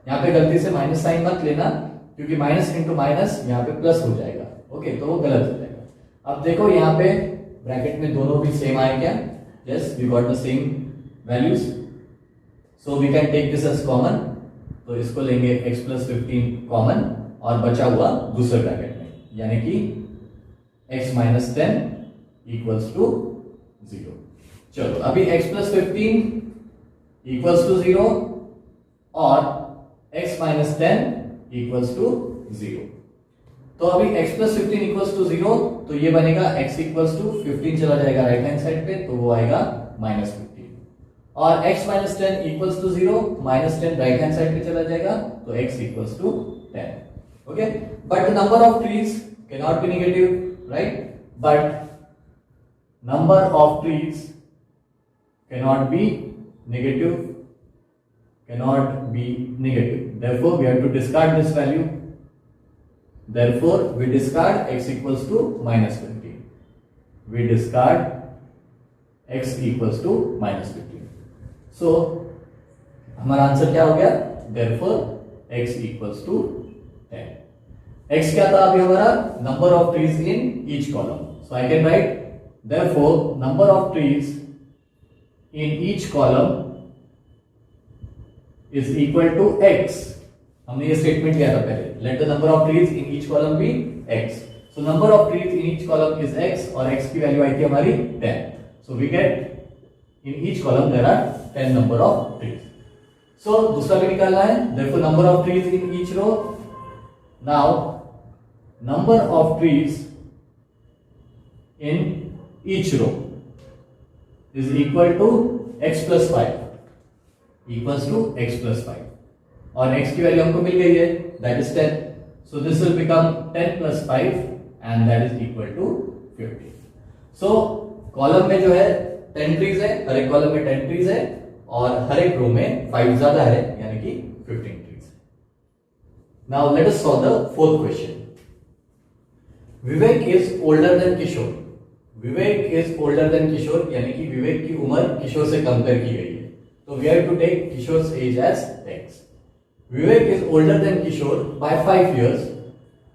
यहाँ पे गलती से माइनस साइन मत लेना, क्योंकि माइनस इंटू माइनस यहाँ पे प्लस हो जाएगा. ओके, तो वो गलत हो जाएगा. अब देखो यहाँ पे ब्रैकेट में दोनों भी सेम आए क्या, yes we got the same values, so we can take this as common. तो इसको लेंगे x प्लस 15 कॉमन और बचा हुआ दूसरे ब्रैकेट में, यानी कि x माइनस 10 इक्वल्स टू 0. चलो अभी x प्लस 15 इक्वल्स टू 0 और x माइनस 10 इक्वल्स टू 0. तो अभी x प्लस 15 इक्वल्स टू 0, तो ये बनेगा x इक्वल्स टू 15 चला जाएगा राइट हैंड साइड पे, तो वो आएगा -15. और x minus 10 equals to 0, -10 right hand side पे चला जाएगा, तो x equals to 10. Okay, but the number of trees cannot be negative, right? But number of trees cannot be negative, therefore we have to discard this value. Therefore we discard x equals to minus 15. We discard x equals to minus 15. So हमारा answer क्या हो गया? Therefore x equals to 10. x क्या था अभी हमारा? Number of trees in each column. So I can write therefore number of trees in each column is equal to x. हमने ये स्टेटमेंट किया था पहले. Let the number of trees in each column be x. So number of trees in each column is x और x की value आई थी हमारी 10. So we get in each column there are 10 number of trees. So दूसरा भी निकालना है. Therefore number of trees in each row. Now number of trees in each row is equal to x plus 5 equals to x plus 5 और x की value हमको मिल गई है, that is 10. So this will become 10 plus 5 and that is equal to 50. So column में जो है 10 trees है, हर एक कॉलम में 10 ट्रीज है और हर एक रो में 5 ज्यादा है यानी कि 15 ट्रीज है. Now let us solve the fourth question. Vivek is older than Kishore. Vivek is older than Kishore यानी कि विवेक की उम्र किशोर से कंपेयर की गई है. तो we have to take Kishore's age as x. Vivek is older than Kishore by 5 years.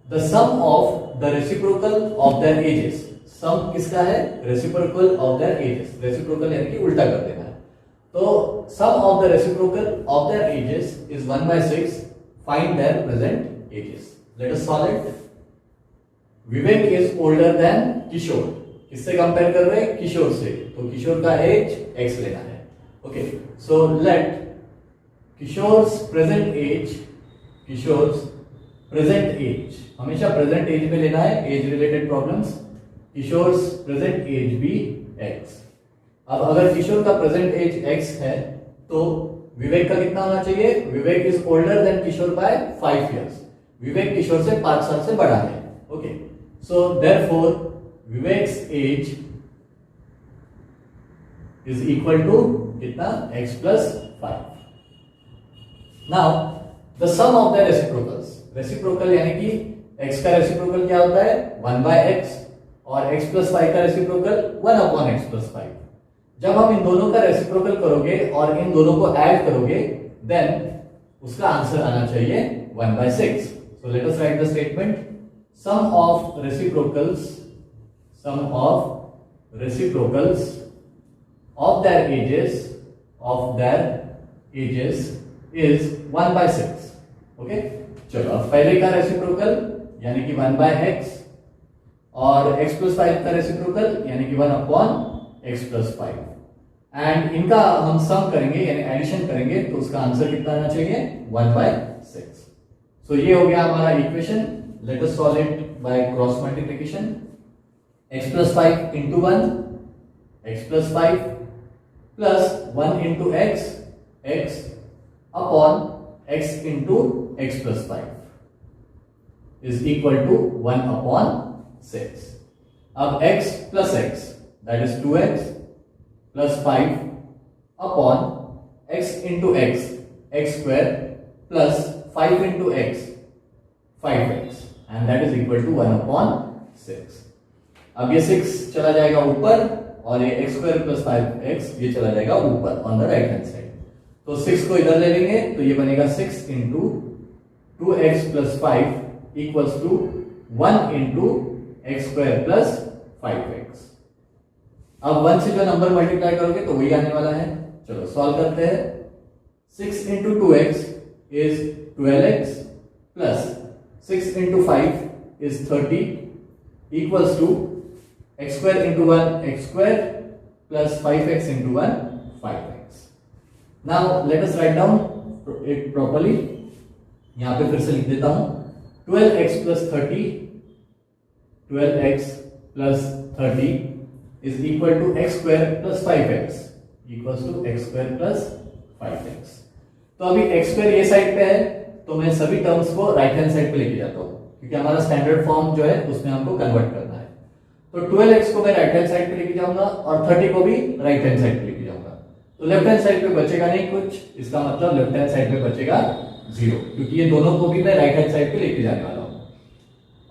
The sum of the reciprocal of their ages. Sum किसका है? Reciprocal of their ages. Reciprocal यानी कि उल्टा कर देना है. तो sum of the reciprocal of their ages is 1/6. Find their present ages. Let us solve it. Vivek is older than Kishore. किससे कंपेयर कर रहे हैं? किशोर से. तो किशोर का एज x लेना है. Okay, so let Kishore's present age हमेशा प्रेजेंट एज में लेना है. Age related problems. Kishore's present age भी x. अब अगर किशोर का प्रेजेंट एज x है तो विवेक का कितना होना चाहिए? Vivek is older than Kishore by 5 years. Vivek Kishore से 5 साल से बड़ा है. Okay, so therefore Vivek's age is equal to कितना? x plus 5. Now the sum of the reciprocals. Reciprocal यानी कि x का रेसिप्रोकल क्या होता है? 1/x और x प्लस 5 का रेसिप्रोकल 1/x प्लस 5. जब हम इन दोनों का रेसिप्रोकल करोगे और इन दोनों को ऐड करोगे देन उसका आंसर आना चाहिए 1/6. So let us write the statement. Sum of reciprocals of their ages is 1/6. Okay, चलो अब पहले का रेसिप्रोकल यानी कि 1/x और x प्लस 5 का रेसिप्रोकल यानी कि 1/x प्लस 5 एंड इनका हम सम करेंगे यानी एडिशन करेंगे तो उसका आंसर कितना आना चाहिए? 1/6. सो ये हो गया हमारा equation. Late us solve it by cross multiplication. x plus 5 into 1 x plus 5 plus 1 into x upon x into x plus 5 is equal to 1/6. अब x plus x that is 2x plus 5 upon x into x square plus 5 into x 5x and that is equal to 1/6. अब ये 6 चला जाएगा ऊपर और ये x square plus 5x ये चला जाएगा ऊपर on the right hand side. तो 6 को इधर ले लेंगे तो ये बनेगा 6 into 2x plus 5 equals to 1 into x square plus 5x. अब 1 से जो नंबर मल्टीप्लाई करोगे तो वही आने वाला है. चलो सॉल्व करते हैं. 6 into 2x is 12x plus 6 into 5 is 30 equals to x square into 1 x square plus 5x into 1 5x. Now let us write down it properly. यहाँ पे फिर से लिख देता हूँ. 12x plus 30 is equal to x square plus 5x equals to x square plus 5x. तो अभी x square ये साइड पे है तो मैं सभी टर्म्स को राइट हैंड साइड पे लेके जाता हूँ, क्योंकि हमारा स्टैंडर्ड फॉर्म जो है उसमें हमको कन्वर्ट करना है। तो 12x को मैं राइट हैंड साइड पे लेके जाऊंगा और 30 को भी राइट हैंड साइड पे लेके जाऊंगा। तो लेफ्ट हैंड साइड पे बचेगा नहीं कुछ, इसका मतलब लेफ्ट हैंड साइड पे बचेगा 0, क्योंकि ये दोनों को भी मैं राइट हैंड साइड पे लेके जाने वाला हूँ।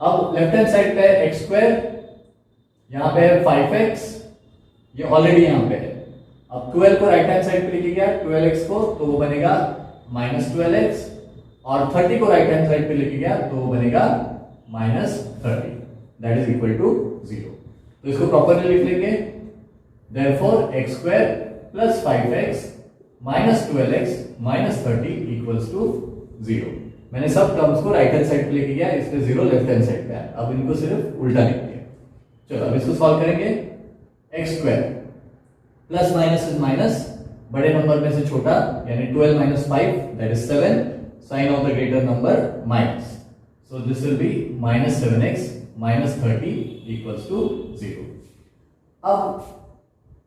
अब लेफ्ट हैंड साइड पे एक्स स्क्वायर, यहाँ पे है 5x, ये ऑलरेडी यहाँ पे है। अब 12 को राइट हैंड साइड पे लेके गया 12x को, तो वो बनेगा -12x, और 30 को राइट हैंड साइड पे लेके गया तो वो बनेगा -30, दैट इज इक्वल टू 0। तो इसको प्रॉपर्ली लिख लेंगे, therefore x square plus 5x minus 12x minus 30 equals to 0। मैंने सब टर्म्स को राइट हैंड साइड पे लेके गया, इसलिए 0 लेफ्ट हैंड साइड पे आया। अब इनको सिर्फ उल्टा लिख दिया। चलो अब इसको सॉल्व करेंगे। x square plus minus is minus, बड़े नंबर में से छोटा, यानी 12 minus 5 that is 7, sign of the greater number minus, so this will be -7x minus 30 equals to 0। अब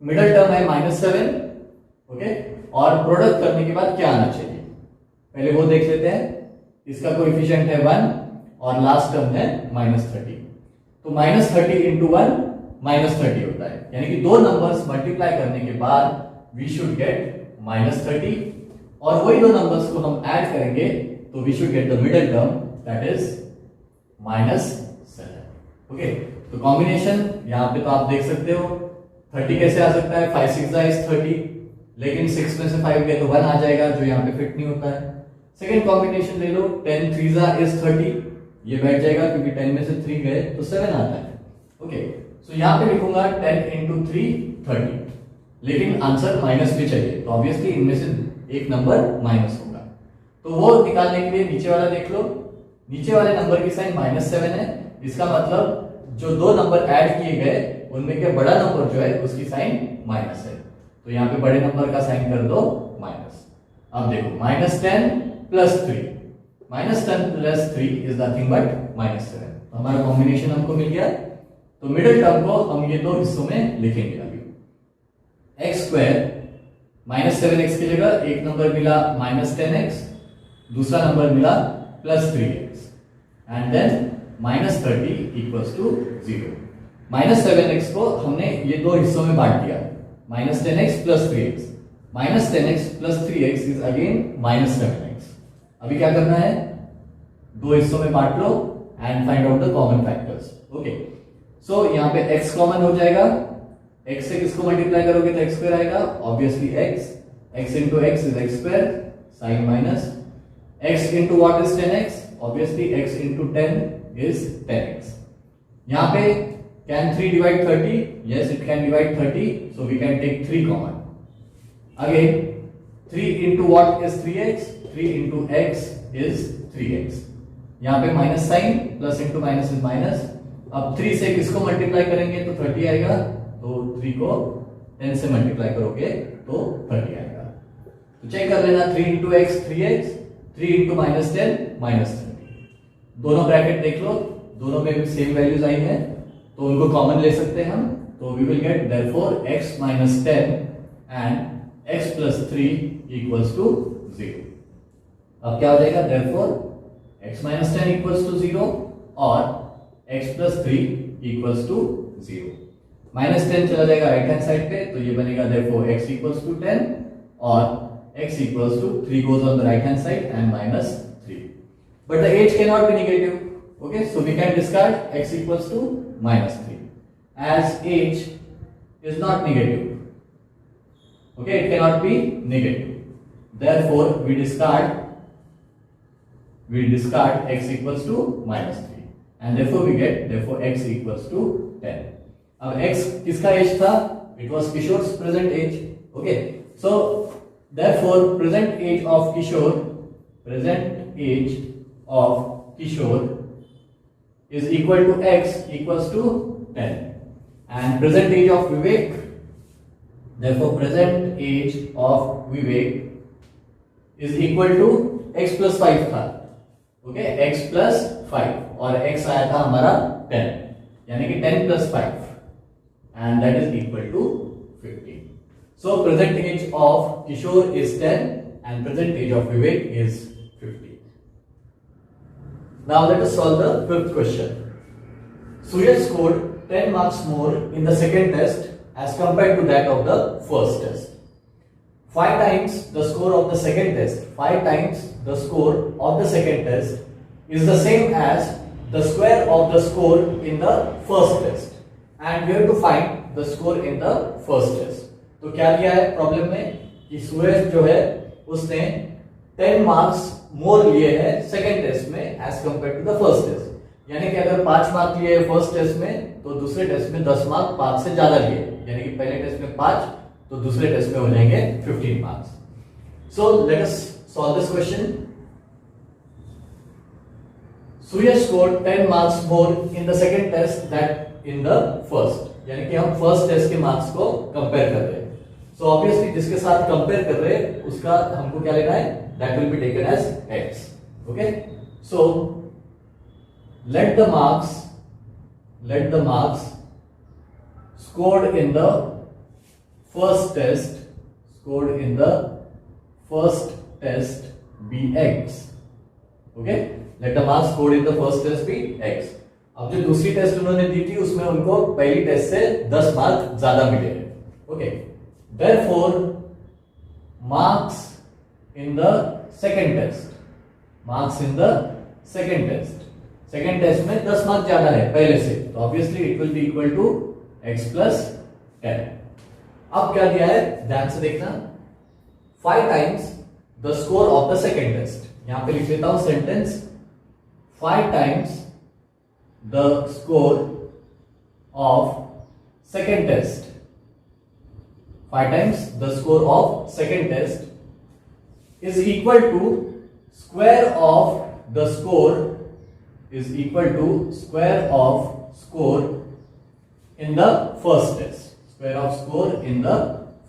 मिडल टर्म है -7, ओके, और प्रोडक्ट करने के बाद क्या आना चाहिए पहले वो देख लेते हैं। इसका कोएफिशिएंट है 1 और लास्ट टर्म है -30, तो -30 इंटू 1 -30 होता है, यानी कि दो नंबर्स मल्टीप्लाई करने के बाद वी शुड गेट -30, और वही दो नंबर्स को हम ऐड करेंगे तो we should get the middle term that is -7। Okay, तो कॉम्बिनेशन यहाँ पे तो आप देख सकते हो 30 कैसे आ सकता है, 5 6 इज 30, लेकिन 6 में से 5 गए तो 1 आ जाएगा जो यहाँ पे फिट नहीं होता है। सेकंड कॉम्बिनेशन ले लो, 10 3 इज 30, ये बैठ जाएगा क्योंकि 10 में से 3 गए तो 7 आता है। ओके, सो यहाँ पे लिखूंगा 10 इंटू 3 30, लेकिन आंसर माइनस भी चाहिए, तो ऑब्वियसली इनमें से एक नंबर माइनस होगा। तो वो निकालने के लिए नीचे वाला देख लो, नीचे वाले नंबर की साइन -7 है, इसका मतलब जो दो नंबर ऐड किए गए उनमें के बड़ा नंबर जो है उसकी साइन माइनस है, तो यहाँ पे बड़े नंबर का साइन कर दो माइनस। अब देखो -10 plus 3, -10 plus 3 is nothing but -7, तो हमारा कॉम्बिनेशन हमको मिल गया। तो मिडिल टर्म को हम ये दो हिस्सों में लिखेंगे अभी। x स्क्वायर -7x की जगह एक नंबर मिला -10x, दूसरा नंबर मिला +3x, and then -30 equals to 0। -7x को हमने ये दो हिस्सों में बांट दिया, -10x plus 3x, -10x plus 3x is again -7x। अभी क्या करना है, दो हिस्सों में बांट लो and find out the common factors. Okay, so यहाँ पे x कॉमन हो जाएगा, x से किसको मल्टीप्लाई करोगे तो x स्क्वायर आएगा, obviously x into x is x square sine minus, x into what is 10x, obviously x into 10 is 10x। यहाँ पे can 3 divide 30? Yes, it can divide 30, so we can take 3 common. Again 3 into what is 3x, 3 into x is 3x। यहाँ पे minus sign, plus into minus is minus. अब 3 से किसको multiply करेंगे तो 30 आएगा, तो 3 को 10 से मल्टीप्लाई करोगे तो 30 आएगा। तो चेक कर लेना, 3 इंटू x 3x, 3 इंटू -10 -30। दोनों ब्रैकेट देख लो, दोनों में भी सेम वैल्यूज आई है, तो उनको कॉमन ले सकते हैं हम, तो we will get therefore x minus 10 and x plus 3 equals to 0। अब क्या हो जाएगा, therefore x minus 10 equals to 0 और x plus 3 equals to 0। -10 चला जाएगा राइट हैंड साइड पे, तो ये बनेगा देयरफॉर x equals to 10 और x equals to 3 goes on the right hand side and -3, but the h cannot be negative। Okay, so we can discard x equals to -3 as h is not negative। Okay, it cannot be negative, therefore we discard x equals to -3 and therefore we get x equals to 10। अब x किसका age था, it was Kishore's present age। Okay, so therefore present age of Kishore is equal to x equals to 10 and present age of Vivek, therefore present age of Vivek is equal to x plus 5 था। Okay, x plus 5 और x आया था हमारा 10, यानी कि 10 plus 5 and that is equal to 15। So present age of Kishore is 10 and present age of Vivek is 15। Now let us solve the fifth question. Surya scored 10 marks more in the second test as compared to that of the first test. 5 times the score of the second test, 5 times the score of the second test is the same as the square of the score in the first test, and we have to find the score in the first test. तो क्या दिया है problem में कि सूरज जो है उसने 10 marks more लिए हैं सेकंड टेस्ट में as compare to the first test, यानी कि अगर 5 मार्क लिए फर्स्ट टेस्ट में तो दूसरे टेस्ट में 10 मार्क 5 से ज्यादा लिए, यानी कि पहले टेस्ट में 5 तो दूसरे टेस्ट में हो जाएंगे 15 marks. So let us solve this question. Surya scored 10 marks more in the second test that in the first, यानी कि हम फर्स्ट टेस्ट के मार्क्स को कंपेयर कर रहे हैं. सो ऑब्वियसली जिसके साथ कंपेयर कर रहे हैं उसका हमको क्या लेना है, that will be taken as x. Okay, so let the marks scored in the first test be x. Okay, let the marks scored in the first test be x. अब जो दूसरी टेस्ट उन्होंने दी थी उसमें उनको पहली टेस्ट से 10 mark ज्यादा मिले हैं. Okay, therefore marks in the second test second test में 10 मार्क ज्यादा है पहले से, तो obviously it will be equal to x plus 10. अब क्या दिया है ध्यान से देखना. 5 times the score of the second test, यहां पे लिख लेता हूं sentence. 5 times the score of second test, 5 times the score of second test is equal to square of the score is equal to square of score in the first test. Square of score in the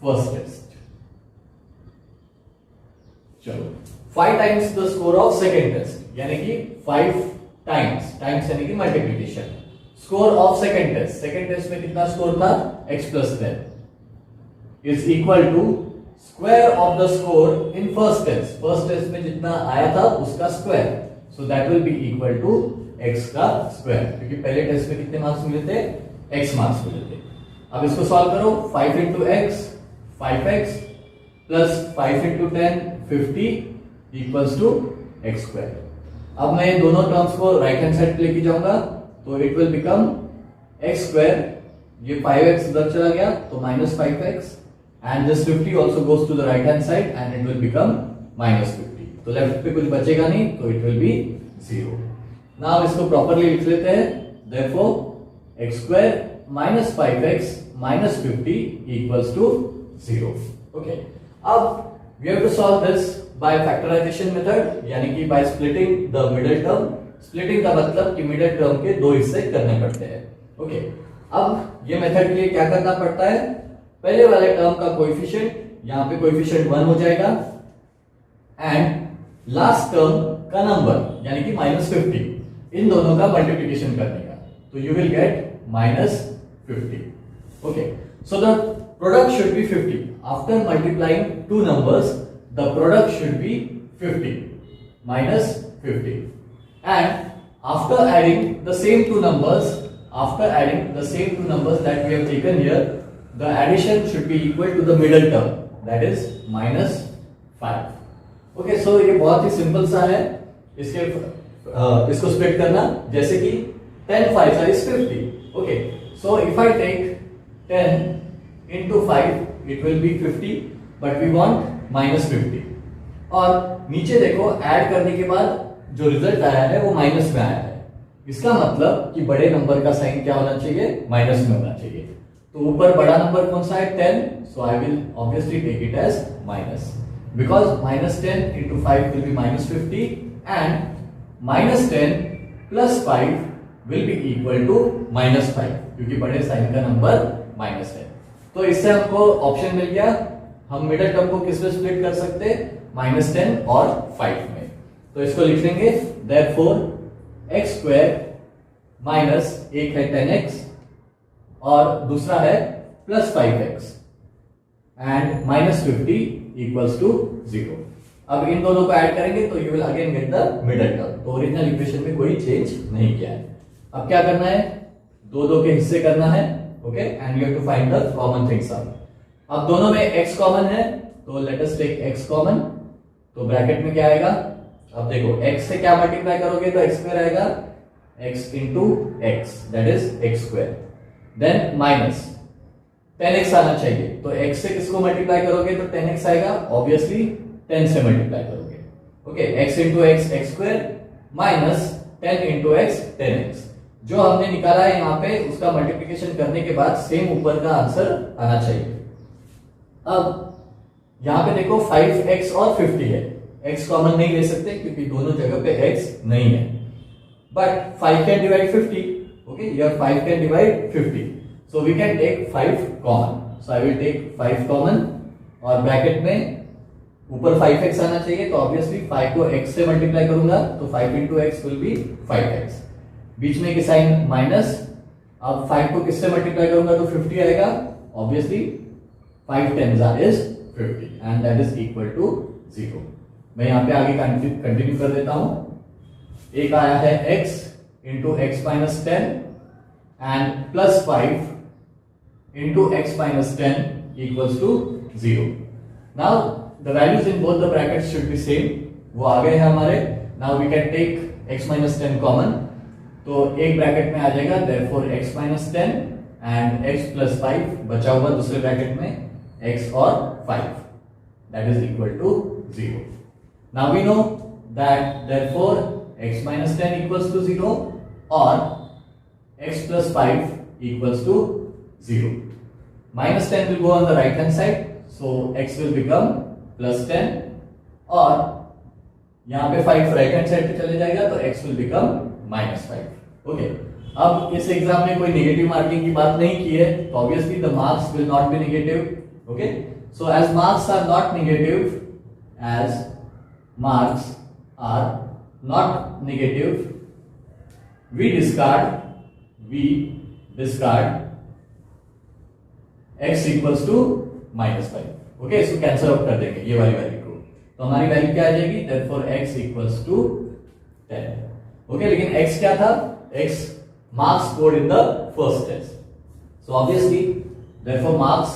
first test. चलो 5 times the score of second test, यानी कि 5 times यानी कि multiplication. Score of second test में कितना score था x plus 10 is equal to square of the score in first test में जितना आया था उसका square. So that will be equal to x का स्क्वायर, क्योंकि पहले टेस्ट में कितने मार्क्स मिले थे, x मार्क्स मिले थे. अब इसको सॉल्व करो. 5 into x 5x plus 5 into 10 50 equals to x square. अब मैं दोनों टर्म्स को राइट हैंड साइड पे लेके जाऊंगा तो it will become x square. ये 5x उधर चला गया तो minus 5x and this 50 also goes to the right hand side and it will become minus 50. तो लेफ्ट पे कुछ बचेगा नहीं तो इट विल बी 0. नाउ इसको प्रॉपर्ली लिख लेते हैं. Therefore x square minus 5x minus 50 equals to 0. Okay, अब we have to solve this by factorization method, यानी कि by splitting the middle term. Splitting का मतलब कि मिडिल टर्म के दो हिस्से करने पड़ते हैं. ओके, अब ये मेथड के लिए क्या करना पड़ता है, पहले वाले टर्म का कोएफिशिएंट, यहां पे कोएफिशिएंट 1 हो जाएगा एंड लास्ट टर्म का नंबर यानी कि माइनस 50, इन दोनों का मल्टीप्लिकेशन करने का, तो you will get minus 50. Okay, so the product should be 50. After multiplying two numbers the product should be 50 minus 50 and after adding the same two numbers that we have taken here, the addition should be equal to the middle term, that is minus 5. Okay, सो ये बहुत ही simple सा है. इसको split करना, जैसे कि 10 5 is 50. Okay, so if I take 10 into 5 it will be 50, but we want minus 50. और नीचे देखो ऐड करने के बाद जो रिजल्ट आया है वो माइनस में आया है. इसका मतलब कि बड़े नंबर का साइन क्या होना चाहिए, माइनस में होना चाहिए. तो ऊपर बड़ा नंबर कौन सा है 10, so I will obviously take it as minus. Because minus 10 into 5 will be minus 50 and minus 10 plus 5 will be equal to minus 5, क्योंकि बड़े साइन का नंबर माइनस है. तो इससे हमको ऑप्शन मिल गया, हम मिडिल टर्म को किस में स्प्लिट कर सकते हैं, माइनस 10 और 5 में. तो इसको लिख लेंगे. देयरफॉर x स्क्वायर माइनस एक है 10x और दूसरा है plus 5x and minus 50 equals to 0. अब इन दोनों को ऐड करेंगे तो you will again get the middle term. तो ओरिजिनल इक्वेशन में कोई चेंज नहीं किया है। अब क्या करना है, दो दो के हिस्से करना है, okay, and you have to find the common things out. अब दोनों में x कॉमन है तो let us take x common. तो ब्रैकेट में क्या आएगा, अब देखो x से क्या मल्टीप्लाई करोगे तो x स्क्वायर आएगा, x into x that is x square, then minus 10x आना चाहिए। तो x से किसको मल्टीप्लाई करोगे तो 10x आएगा, ऑब्वियसली 10 से मल्टीप्लाई करोगे, okay, x into x x square minus 10 into x 10x। जो हमने निकाला है यहाँ पे उसका मल्टीप्लिकेशन करने के बाद सेम ऊपर का आंसर आना चाहिए। अब यहाँ पे देखो 5x और 50 है, x कॉमन नहीं ले सकते क्योंकि दोनों जगह पे x नहीं है, but 5 can divide 50, okay, here 5 can divide 50, so we can take 5 common. So I will take 5 common और ब्रैकेट में ऊपर 5x आना चाहिए तो ऑब्वियसली 5 को x से मल्टीप्लाई करूंगा तो 5 into x will be 5x, बीच में की साइन माइनस। अब 5 को किससे मल्टीप्लाई करूंगा तो 50 आएगा, obviously 5 10s is 50 and that is equal to 0। मैं यहाँ पे आगे कंटिन्यू कर देता हूं। एक आया है x into x minus 10 and plus 5 into x minus 10 equals to 0। Now the values in both the brackets should be same, वो आ गए हैं हमारे। now we can take x minus 10 common, तो एक ब्रैकेट में आ जाएगा therefore x minus 10 and x plus 5 बचा हुआ दूसरे ब्रैकेट में x और 5 that is equal to 0। now we know that therefore x minus 10 equals to 0 or x plus 5 equals to 0। minus 10 will go on the right hand side, so x will become plus 10 और यहां पे 5 right hand side पे चले जाएगा तो x will become minus 5, okay. अब इस exam में कोई नेगेटिव मार्किंग की बात नहीं की है तो obviously the marks will not be negative, okay. So as marks are not negative, as marks are not negative, we discard x equals to minus 5, okay. इसको कैंसिल आउट कर देंगे ये वाली वैल्यू को, तो हमारी वैल्यू क्या आ जाएगी, therefore x equals to 10, okay. लेकिन x क्या था, x marks scored in the first test, so obviously therefore marks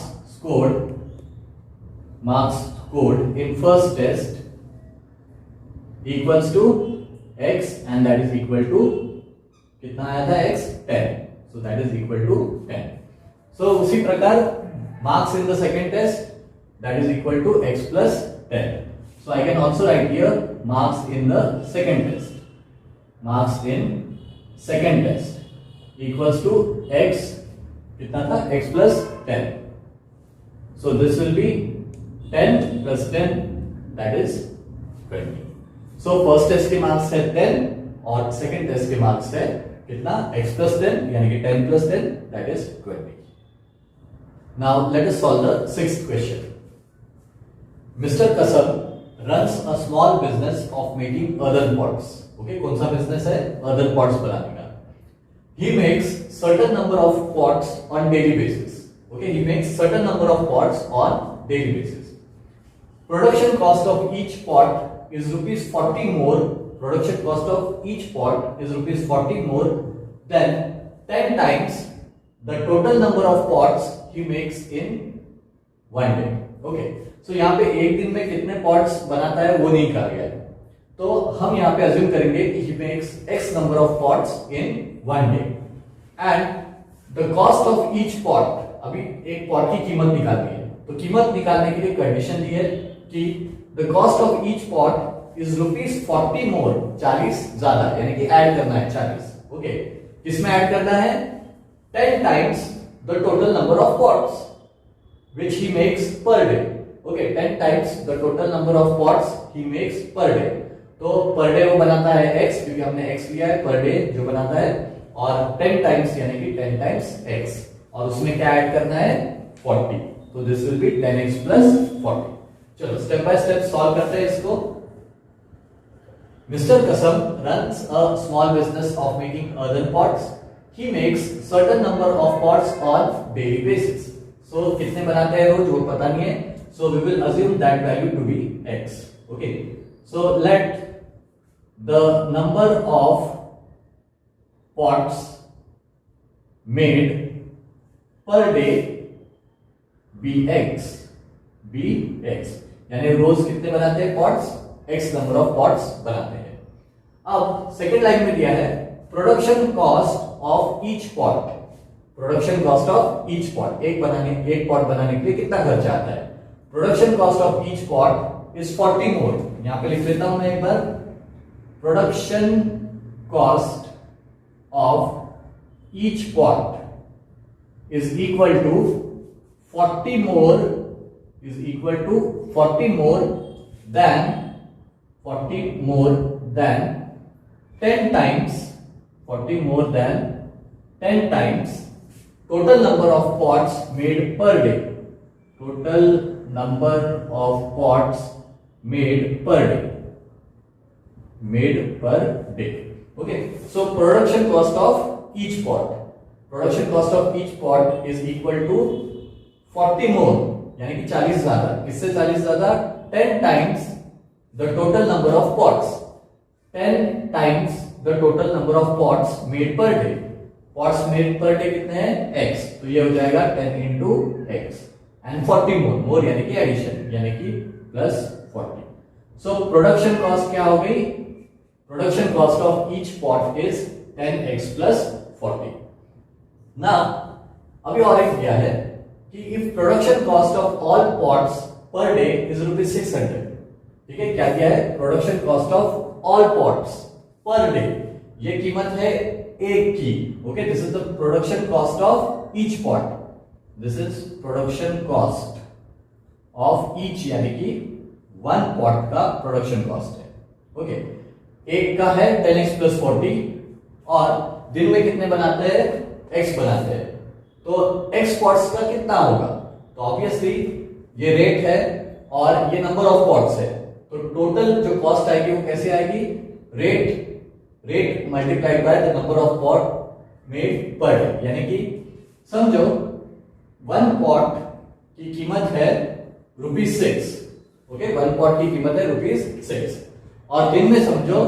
scored in first test equals to x and that is equal to कितना आया था x 10, so that is equal to 10। सो उसी प्रकार marks in the second test that is equal to x plus 10. So I can also write here marks in the second test. Marks in second test equals to x कितना था x plus 10. So this will be 10 plus 10 that is 20. So first test के marks है 10 और second test के marks है कितना x plus 10 यानी कि 10 plus 10 that is 20. Now let us solve the sixth question. Mr. Kasam runs a small business of making earthen pots. Okay, कौन सा business है? earthen pots बनाने का. He makes certain number of pots on daily basis. Okay, he makes certain number of pots on daily basis. Production cost of each pot is rupees 40 more. Production cost of each pot is rupees 40 more than 10 times the total number of pots he makes in one day. Okay. तो यहाँ पे एक दिन में कितने pots बनाता है वो नहीं कहा गया है, तो हम यहाँ पे अज्यूम करेंगे कि he makes x number of pots in one day and the cost of each pot, अभी एक पॉट की कीमत निकालनी है तो कीमत निकालने के लिए कंडीशन दी है कि the cost of each pot is rupees 40 more, 40 ज्यादा, यानी कि ऐड करना है 40, ओके। किसमें ऐड करना है, 10 times the total number of pots which he makes per day, okay, 10 times the total number of pots he makes per day। तो per day वो बनाता है x क्योंकि हमने x लिया है, per day जो बनाता है, और 10 times यानी कि 10 times x, और उसमें क्या ऐड करना है 40, तो this will B 10x plus 40। चलो स्टेप बाय स्टेप सॉल्व करते हैं इसको। Mr. Kasam runs a small business of making earthen pots. He makes certain number of pots on daily basis. So कितने बनाते हैं रोज वो पता नहीं है, so we will assume that value to be x. Okay, so let the number of pots made per day be x, यानी रोज कितने बनाते हैं pots, x number of pots बनाते हैं। अब सेकेंड लाइन में दिया है production cost of each pot, production cost of each pot, एक पॉट बनाने के लिए कितना खर्चा आता है। Production cost of each pot is 40 more, यहां पे लिख लेता हूं मैं एक बार, production cost of each pot is equal to 40 more than 10 times total number of pots made per day, total number of pots made per day. Okay, so production cost of each pot is equal to 40 more, यानी कि 40 ज्यादा, किससे 40 ज्यादा, 10 times the total number of pots, 10 times the total number of pots made per day. Pots made per day कितने हैं, x, तो ये हो जाएगा 10 into x and 40 more यानी कि एडिशन, यानी कि प्लस 40. So production cost क्या हो गई, production cost of each pot is 10x plus 40. Now अभी और एक दिया है कि if production cost of all pots per day is rupees 600, ठीक है, क्या दिया है, production cost of all pots per day, ये कीमत है एक की। Okay, this is the production cost of each pot, this is production cost of each, यानी कि वन पॉट का प्रोडक्शन कॉस्ट है। ओके, एक का है 10x plus 40 और दिन में कितने बनाते हैं, x बनाते हैं, तो x पॉट्स का कितना होगा, तो ऑब्वियसली ये रेट है और ये नंबर ऑफ पॉट्स है, तो टोटल जो कॉस्ट आएगी वो कैसे आएगी, rate multiplied by the number of pot made per day, यानी कि समझो वन पॉट की कीमत है ₹6, ओके, वन पॉट की कीमत है ₹6 और दिन में समझो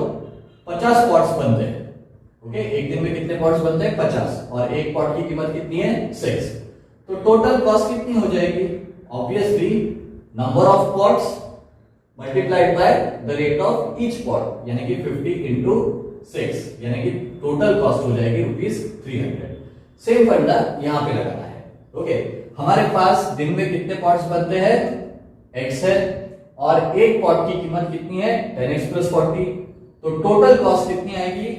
50 पॉट्स बनते हैं। ओके, एक दिन में कितने पॉट्स बनते हैं, 50, और एक पॉट की कीमत कितनी है, 6, तो टोटल कॉस्ट कितनी हो जाएगी, obviously number of pots multiplied by the rate of each pot, यानी कि 50 into 6, यानी कि टोटल कॉस्ट हो जाएगी ₹300। सेम फंडा यहां पे लगाना है। ओके, हमारे पास दिन में कितने पॉट्स बनते हैं, x है, और एक पॉट की कीमत कितनी है, 10x plus 40, तो टोटल कॉस्ट कितनी आएगी,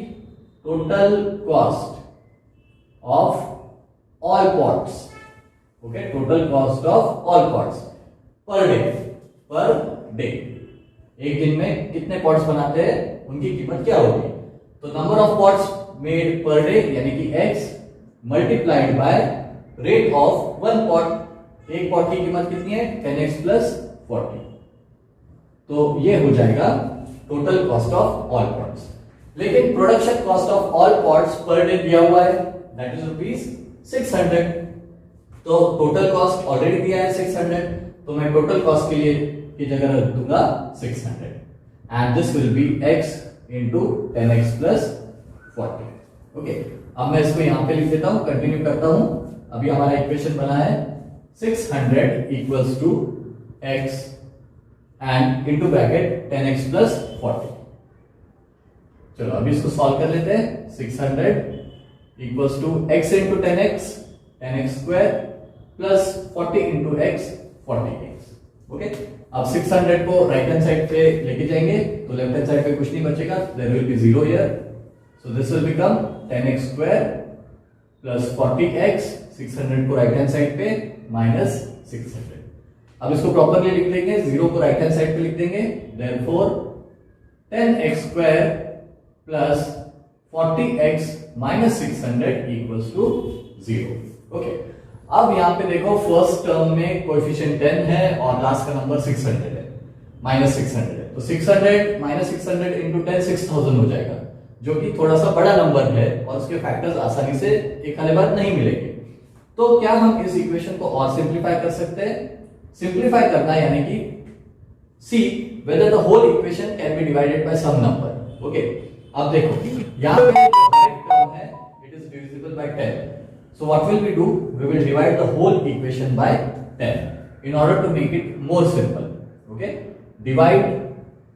total cost of all pots, okay, total cost of all pots per day, एक दिन में कितने पॉट्स बनाते हैं उनकी कीमत क्या होगी, तो number of pots made per day यानी कि x multiplied by rate of one pot, एक पॉट की कीमत कितनी है, 10x plus 40, तो ये हो जाएगा total cost of all pots. लेकिन production cost of all pots per day दिया हुआ है, दैट इज ₹600, तो टोटल कॉस्ट ऑलरेडी दिया है 600, तो मैं टोटल कॉस्ट के लिए की जगह रख दूंगा 600 and this will B x into 10x plus 40। Okay, अब मैं इसको यहां पे लिख देता हूं, कंटिन्यू करता हूं। अभी हमारा इक्वेशन बना है 600 equals to x and into bracket 10x plus 40। चलो अभी इसको सॉल्व कर लेते हैं। 600 equals to x into 10x, 10x square plus 40 into x, 40x। Okay, अब 600 को राइट हैंड साइड पे लेके जाएंगे तो लेफ्ट हैंड साइड पे कुछ नहीं बचेगा, there will be 0 here, so this will become 10x square plus 40x, 600 को राइट हैंड साइड पे माइनस 600। अब इसको प्रॉपर्ली लिख देंगे, 0 को राइट हैंड साइड पे लिख देंगे, therefore 10x square plus 40x minus 600 equals to 0। Okay, अब यहां पे देखो फर्स्ट टर्म में कोएफिशिएंट 10 है और लास्ट का नंबर 600 है, माइनस 600 है, तो 600 माइनस 600 इंटू 10 6000 हो जाएगा, जो कि थोड़ा सा बड़ा नंबर है और उसके फैक्टर्स आसानी से एक आने बाद नहीं मिलेंगे। तो क्या हम इस इक्वेशन को और सिंप्लीफाई कर सकते हैं? सिंप्लीफाई करना यानी कि सी whether the whole equation can be divided by some number. Okay, अब देखो यहाँ पे टर्म है, it is divisible by 10. So what will we do? We will divide the whole equation by 10 in order to make it more simple. Okay, divide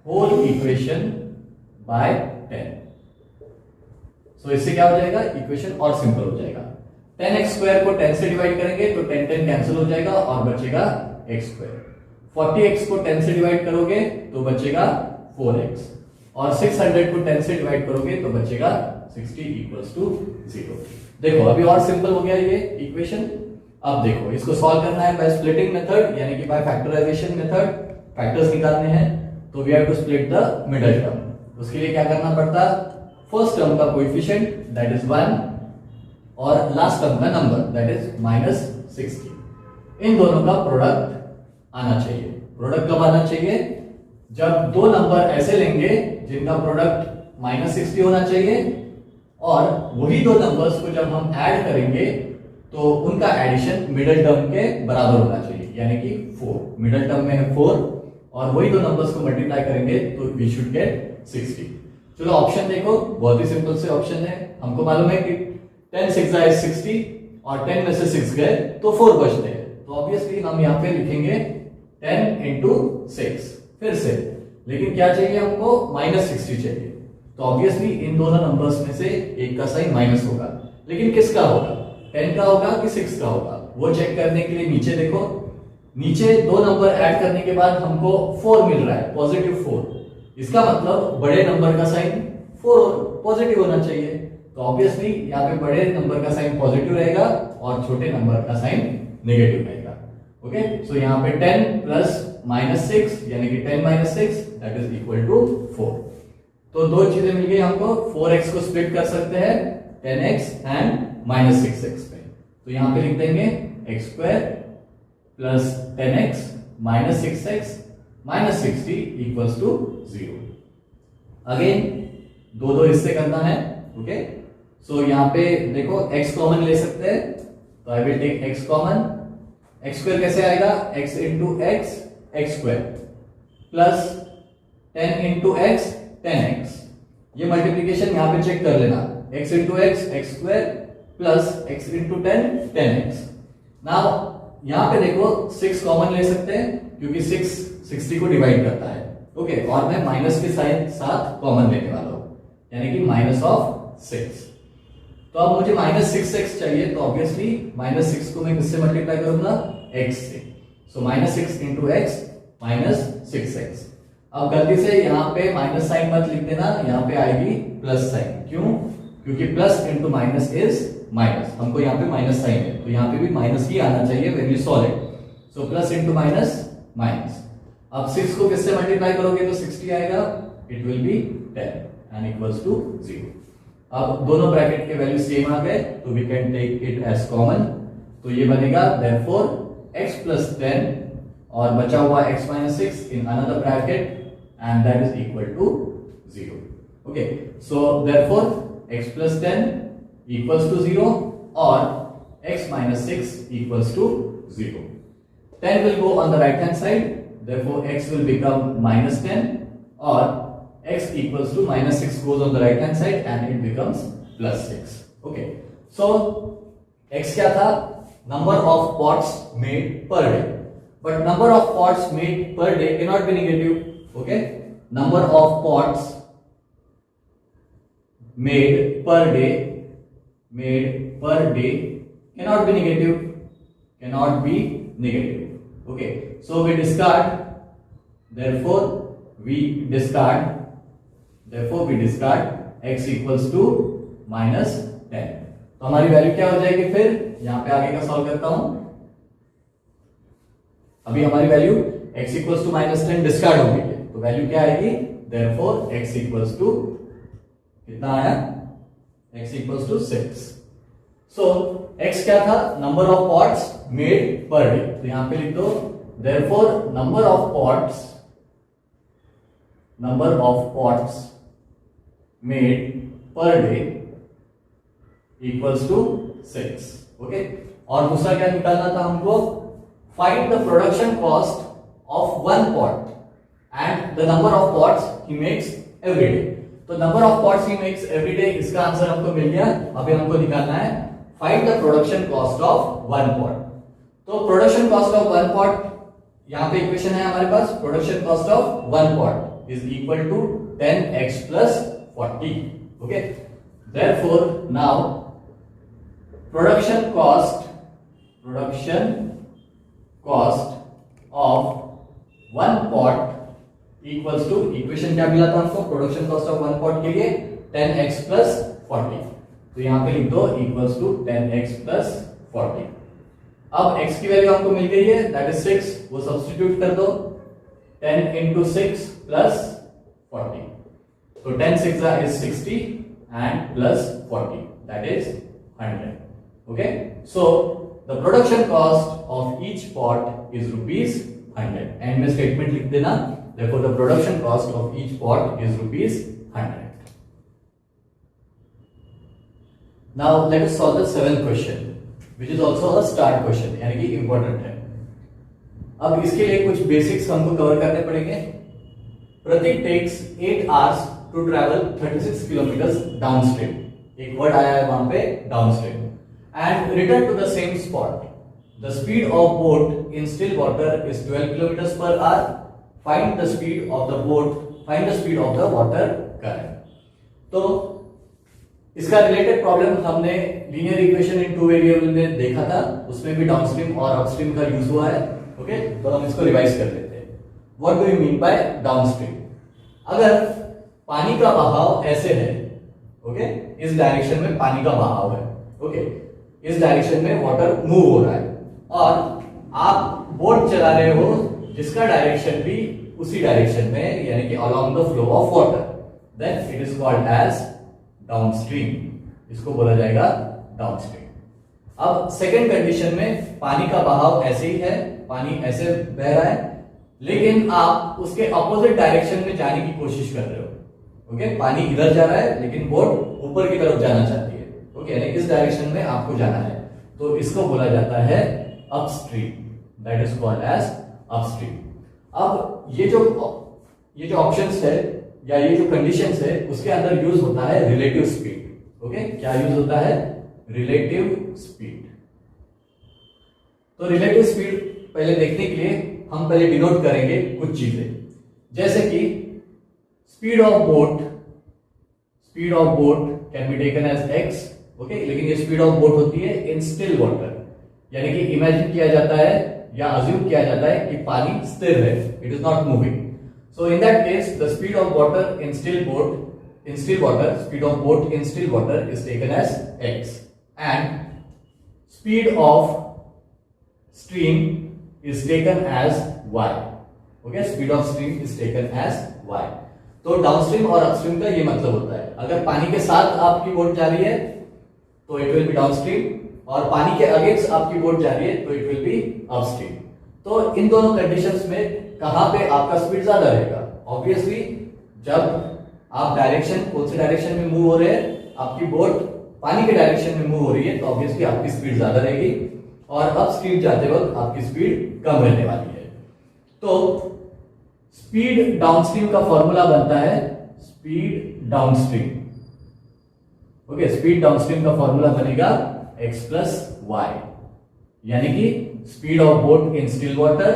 whole equation by 10. So इससे क्या हो जाएगा, equation और simple हो जाएगा. 10x square को 10 से divide करेंगे तो 10 10 कैंसिल हो जाएगा और बचेगा x स्क्वायर. 40x को 10 से डिवाइड करोगे तो बचेगा 4x और 600 को 10 से डिवाइड करोगे तो बचेगा 60 इक्वल्स टू 0. देखो अभी और सिंपल हो गया ये इक्वेशन. अब देखो इसको सॉल्व करना है बाय स्प्लिटिंग मेथड यानी कि बाय फैक्टराइजेशन मेथड. फैक्टर्स निकालने हैं तो we have to split the middle term. उसके लिए क्या करना पड़ता, फर्स्ट टर्म का कोएफिशिएंट दैट इज 1 और लास्ट टर्म का नंबर दैट इज -60. इन दोनों का प्रोडक्ट आना चाहिए. प्रोडक्ट कब आना चाहिए, जब दो नंबर ऐसे लेंगे जिनका प्रोडक्ट -60 होना चाहिए और वही दो नंबर्स को जब हम ऐड करेंगे तो उनका एडिशन मिडिल टर्म के बराबर होना चाहिए यानी कि 4. मिडिल टर्म में है 4 और वही दो नंबर्स को मल्टीप्लाई करेंगे तो वी शुड गेट 60. चलो ऑप्शन देखो, बहुत ही सिंपल से ऑप्शन है. हमको मालूम है कि 10 6 is 60 और 10 में से 6 गए तो 4 बचते हैं. तो ऑब्वियसली हम यहाँ पे लिखेंगे 10 into 6 फिर से. लेकिन क्या चाहिए हमको, -60 चाहिए. तो ऑब्वियसली इन दोनों नंबर्स में से एक का साइन माइनस होगा. लेकिन किसका होगा, 10 का होगा कि 6 का होगा, वो चेक करने के लिए नीचे देखो. नीचे दो नंबर ऐड करने के बाद हमको 4 मिल रहा है, +4. इसका मतलब बड़े नंबर का साइन 4 पॉजिटिव होना चाहिए. तो ऑब्वियसली यहाँ पे बड़े नंबर का साइन पॉजिटिव रहेगा और छोटे नंबर का साइन नेगेटिव रहेगा. ओके, सो यहाँ पे 10 प्लस -6 यानी कि 10 - 6 दैट इज इक्वल टू 4. तो दो चीजें मिल गई हमको. 4x को स्प्लिट कर सकते हैं 10x एंड -6x पे. तो यहाँ पे लिख देंगे x square plus 10x -6x -60 equals to 0. Again दो हिस्से करना है. ओके, सो यहाँ पे देखो x कॉमन ले सकते हैं तो I will take x common. x square कैसे आएगा, x into x x square plus 10 into x 10x. ये मल्टीप्लीकेशन यहाँ पे चेक कर लेना. x into x x square plus x into 10 10x. Now यहाँ पे देखो 6 कॉमन ले सकते हैं क्योंकि 6 60 को डिवाइड करता है. ओके, और मैं माइनस के साइन साथ कॉमन लेने वाला हूं यानी कि -6. तो अब मुझे -6x चाहिए तो ऑब्वियसली -6 को मैं किससे मल्टीप्लाई करूंगा, x से. सो -6 इंटू x -6x. अब गलती से यहाँ पे माइनस साइन मत लिख देना, यहाँ पे आएगी प्लस साइन. क्यों, क्योंकि plus into minus is minus. हमको यहाँ पे माइनस साइन है तो यहाँ पे भी माइनस ही आना चाहिए when you solve it. So plus into minus minus. अब 6 को किससे मल्टीप्लाई करोगे तो 60 आएगा. It will be 10 and equals to 0. अब दोनों ब्रैकेट के वैल्यू सेम आ गए तो we can take it as common. तो ये बनेगा देयरफॉर x प्लस 10 और बचा हुआ x minus 6 in another bracket and that is equal to 0. Okay, so therefore x plus 10 equals to 0 or x minus 6 equals to 0. 10 will go on the right hand side, therefore x will become -10 or x equals to -6 goes on the right hand side and it becomes +6. Okay, so x क्या था, number of pots made per day, but number of pots made per day cannot be negative. Okay, number of pots made per day cannot be negative. Okay, so we discard. Therefore we discard x equals to -10. तो हमारी value क्या हो जाएगी, फिर यहां पे आगे का सॉल्व करता हूं. अभी हमारी value x equals to -10 discard हो गई है तो वैल्यू क्या आएगी, therefore x equals to कितना आया, x equals to 6. so x क्या था, number of pots made per day. तो यहां पे लिख दो therefore number of pots made per day equals to 6. Okay, और दूसरा क्या निकालना था हमको, find the production cost of one pot and the number of pots he makes every day. तो नंबर ऑफ पॉट्स ही मेक्स एवरी डे, इसका answer हमको मिल गया. अभी हमको निकालना है find the production cost of one pot. तो production cost of one pot, यहां पे इक्वेशन है हमारे पास. Production cost of one pot is equal to 10x plus 40. Okay, therefore now production cost of one pot equals to, equation क्या मिला था हमको production cost of one pot के लिए, 10x plus 40. तो यहां पे लिख दो इक्वल्स टू 10x plus 40. अब x की वैल्यू हमको मिल गई है, दैट इज 6. वो सब्स्टिट्यूट कर दो. 10 into 6 plus 40. तो 10 6 is 60 and plus 40, that is 100. Okay, so the production cost of each pot is rupees 100. And में स्टेटमेंट लिख देना. Therefore, the production cost of each pot is rupees 100. Now, let us solve the seventh question, which is also a start question, यानी कि important है. अब इसके लिए कुछ basics हमको cover करने पड़ेंगे. प्रतीक takes 8 hours to travel 36 kilometers downstream. एक word आया है वहां पे downstream. And return to the same spot. The speed of boat in still water is 12 kilometers per hour. Find the speed of the boat, find the speed of the water current. तो इसका related problem हमने linear equation in two variable में देखा था, उसमें भी downstream और upstream का यूज हुआ है. ओके, तो हम इसको रिवाइज कर लेते हैं. What do you mean by downstream? अगर पानी का बहाव ऐसे है, ओके, इस डायरेक्शन में पानी का बहाव है, ओके, इस डायरेक्शन में वाटर मूव हो रहा है और आप बोट चला रहे हो जिसका डायरेक्शन भी उसी डायरेक्शन में, यानी कि along the flow of water, then it is called as downstream. इसको बोला जाएगा डाउनस्ट्रीम. अब सेकंड कंडीशन में पानी का बहाव ऐसे ही है, पानी ऐसे बह रहा है, लेकिन आप उसके अपोजिट डायरेक्शन में जाने की कोशिश कर रहे हो. ओके, पानी इधर जा रहा है लेकिन बोट ऊपर की तरफ जाना चाहती है. ओके, यानी इस डायरेक्शन में आपको जाना है, तो इसको बोला जाता है upstream. That is called as upstream. अब ये जो ऑप्शंस है या ये जो कंडीशंस है उसके अंदर यूज होता है रिलेटिव स्पीड. ओके, क्या यूज होता है? Relative speed. तो रिलेटिव स्पीड पहले देखने के लिए हम पहले डिनोट करेंगे कुछ चीजें, जैसे कि speed of boat can be taken as x. Okay, लेकिन ये स्पीड ऑफ बोट होती है इन स्टिल वाटर, यानी कि इमेजिन किया जाता है या अज्यूम किया जाता है कि पानी स्थिर है, it is not moving. So in that case the speed of water in still water, speed of boat in still water is taken as x, and speed of stream is taken as y. Okay, speed of stream is taken as y. तो downstream और upstream का ये मतलब होता है, अगर पानी के साथ आपकी बोट जा रही है तो इट विल बी डाउनस्ट्रीम, और पानी के अगेंस्ट आपकी बोट जा रही है तो इट विल बी अपस्ट्रीम. तो इन दोनों कंडीशंस में कहां पे आपका स्पीड ज्यादा रहेगा? ऑब्वियसली जब आप कौन से डायरेक्शन में मूव हो रहे हैं, आपकी बोट पानी के डायरेक्शन में मूव हो रही है, तो ऑब्वियसली आपकी स्पीड ज्यादा रहेगी, और अपस्ट्रीम जाते वक्त आपकी स्पीड कम रहने वाली है. तो स्पीड डाउनस्ट्रीम का फॉर्मूला बनता है speed downstream. Okay, speed downstream का फॉर्मूला बनेगा x plus y, यानी कि speed of boat in still water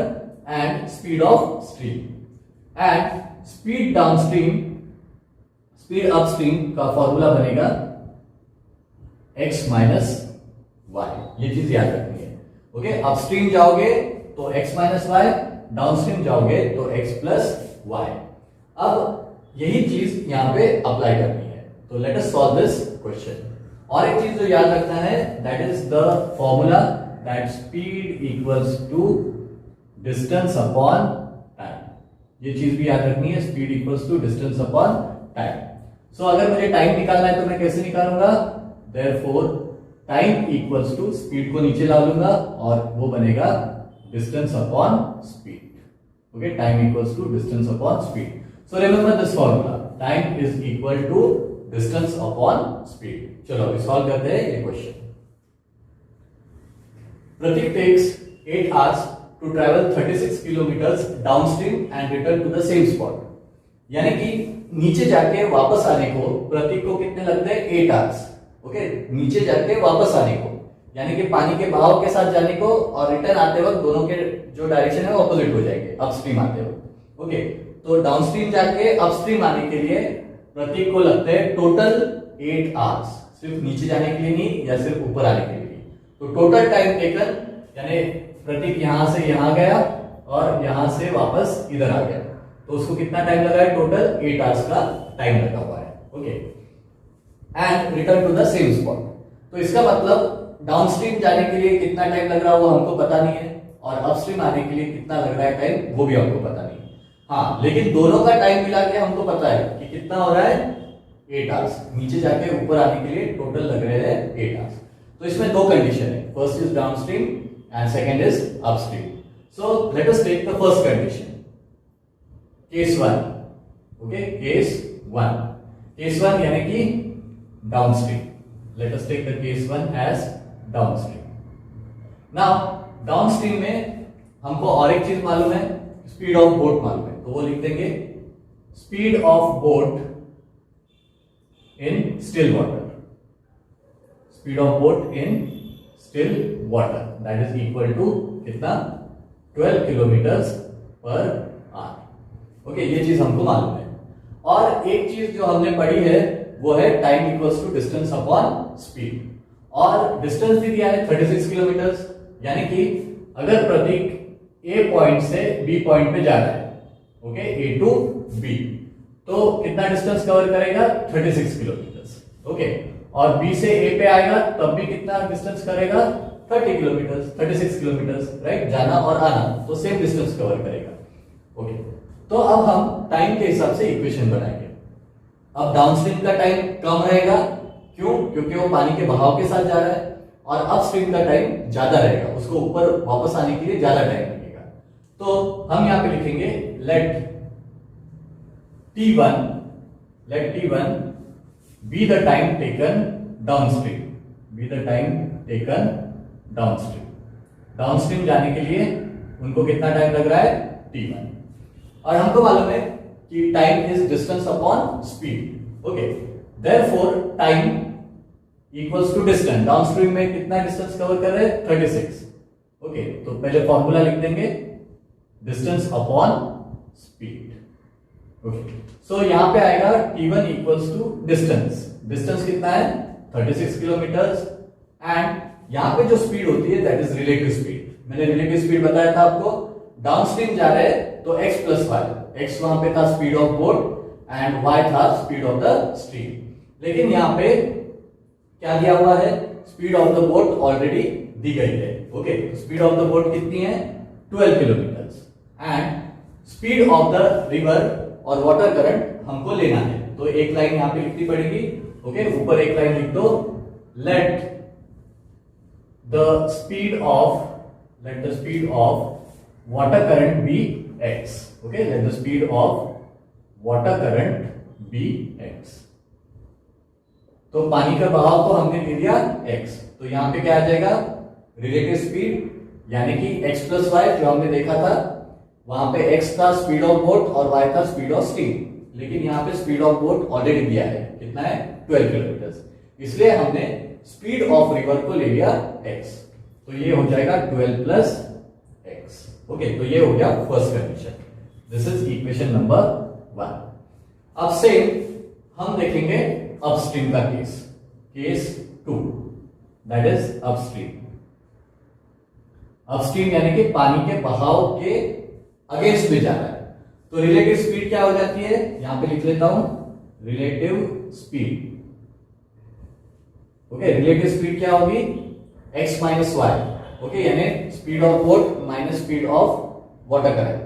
and speed of stream. And speed upstream का फॉर्मूला बनेगा x minus y. ये चीज याद रखनी है. ओके, अपस्ट्रीम जाओगे तो x minus y, डाउनस्ट्रीम जाओगे तो x plus y. अब यही चीज यहां पे अप्लाई करनी है. तो let us solve this question. और एक चीज जो याद रखना है, that is the formula that speed equals to distance upon time. ये चीज भी याद रखनी है, speed equals to distance upon time. So अगर मुझे टाइम निकालना है तो मैं कैसे निकालूंगा? Therefore time equals to, speed को नीचे ला लूंगा और वो बनेगा distance upon speed. Okay, time equals to distance upon speed. So remember this formula, time is equal to distance upon speed. चलो अभी सॉल्व करते हैं ये question. Prateek takes 8 hours to travel 36 kilometers downstream and return to the same spot. यानी कि नीचे जाके वापस आने को प्रतीक को कितने लगते हैं 8 आवर्स। ओके, नीचे जाके वापस आने को यानी कि पानी के बहाव के साथ जाने को और रिटर्न आते वक्त दोनों के जो डायरेक्शन है वो अपोजिट हो जाएंगे अपस्ट्रीम आते वक्त। ओके, तो डाउनस्ट्रीम जाके अपस्ट्रीम आने के लिए प्रतीक को लगते हैं टोटल 8 आवर्स, सिर्फ नीचे जाने के लिए नहीं या सिर्फ ऊपर आने के लिए। तो टोटल टाइम टेकन यानी प्रतीक यहां से यहां गया और यहां से वापस इधर आ गया, तो उसको कितना टाइम लगा है? टोटल 8 आवर्स का टाइम लगा हुआ है। Okay, and return to the same spot. तो इसका मतलब डाउनस्ट्रीम जाने के लिए कितना टाइम लग रहा है वो हमको पता नहीं है, और अपस्ट्रीम आने के लिए कितना लग रहा है टाइम वो भी हमको पता नहीं है। हाँ, लेकिन दोनों का टाइम मिला के हमको पता है कि कितना हो रहा है 8 आवर्स। नीचे जाके ऊपर आने के लिए टोटल लग रहे हैं 8 आवर्स। तो इसमें दो कंडीशन है, first is downstream and second is upstream. So let us take the first condition, case 1। ओके, केस 1, केस 1 यानी कि downstream. Let us take the case 1 as downstream. Now downstream में हमको और एक चीज मालूम है, स्पीड ऑफ बोट मालूम है, तो वो लिख देंगे speed of boat in still water. Speed of boat in still water that is equal to कितना? 12 किलोमीटर्स पर आवर। ओके, ये चीज हमको मालूम है। और एक चीज जो हमने पढ़ी है वो है time equals to distance upon speed, और डिस्टेंस भी दिया है 36 किलोमीटर्स। यानी कि अगर प्रतीक ए पॉइंट से बी पॉइंट पे जा रहा है, ओके, ए टू बी, तो कितना डिस्टेंस कवर करेगा? 36 किलोमीटर्स। ओके, और बी से ए पे आएगा तब भी कितना डिस्टेंस करेगा? 30 किलोमीटर्स, 36 किलोमीटर्स, राइट? जाना और आना तो सेम डिस्टेंस कवर करेगा। ओके, तो अब हम टाइम के हिसाब से इक्वेशन बनाएंगे। अब डाउनस्ट्रीम का टाइम कम रहेगा, क्यों? क्योंकि वो पानी के बहाव के साथ जा रहा है, और अपस्ट्रीम का टाइम ज्यादा रहेगा, उसको ऊपर वापस आने के लिए ज्यादा टाइम लगेगा। तो हम यहां पे लिखेंगे late T1 be the time taken downstream, be the time taken downstream। Downstream जाने के लिए उनको कितना टाइम लग रहा है? T1। और हमको मालूम है कि time is distance upon speed. Okay, therefore time equals to distance. Downstream में कितना डिस्टेंस कवर कर रहे हैं? 36। ओके, तो पहले फॉर्मूला लिख देंगे डिस्टेंस अपॉन स्पीड। ओके, सो यहां पे आएगा T1 equals to distance. Distance कितना है? 36 किलोमीटर्स, एंड यहां पे जो स्पीड होती है दैट इज रिलेटिव स्पीड। मैंने रिलेटिव स्पीड बताया था आपको, डाउनस्ट्रीम जा रहे हैं तो x प्लस वाई। एक्स वहां पे था speed of boat and y था स्पीड ऑफ द स्ट्रीम। लेकिन यहां पे क्या दिया हुआ है? Speed of the boat already दी गई है। Okay, speed of the boat कितनी है? 12 kilometres, and speed of the river और वाटर करंट हमको लेना है, तो एक लाइन यहां पे लिखनी पड़ेगी। ओके, ऊपर एक लाइन लिख दो, let the speed of water current be x। okay, let the speed of water current be x। तो पानी का बहाव को हमने ले लिया x, तो यहां पे क्या आ जाएगा? रिलेटिव स्पीड यानी कि x प्लस वाई, जो हमने देखा था वहां पे x था स्पीड ऑफ बोट और y था स्पीड ऑफ स्टीम। लेकिन यहाँ पे स्पीड ऑफ बोट ऑलरेडी दिया है, कितना है? 12 किलोमीटर, इसलिए हमने स्पीड ऑफ रिवर को ले लिया x। तो ये हो जाएगा 12 प्लस x। ओके, तो ये हो गया first condition. This is equation number 1। अब से हम देखेंगे अपस्ट्रीम का case 2, that is upstream. Upstream यानी कि पानी के बहाव के अगेंस्ट में जाना है, तो रिलेटिव स्पीड क्या हो जाती है? यहां पे लिख लेता हूं, relative speed. Okay, relative speed क्या होगी? x minus y. ओके, यानी speed of boat minus speed of water current.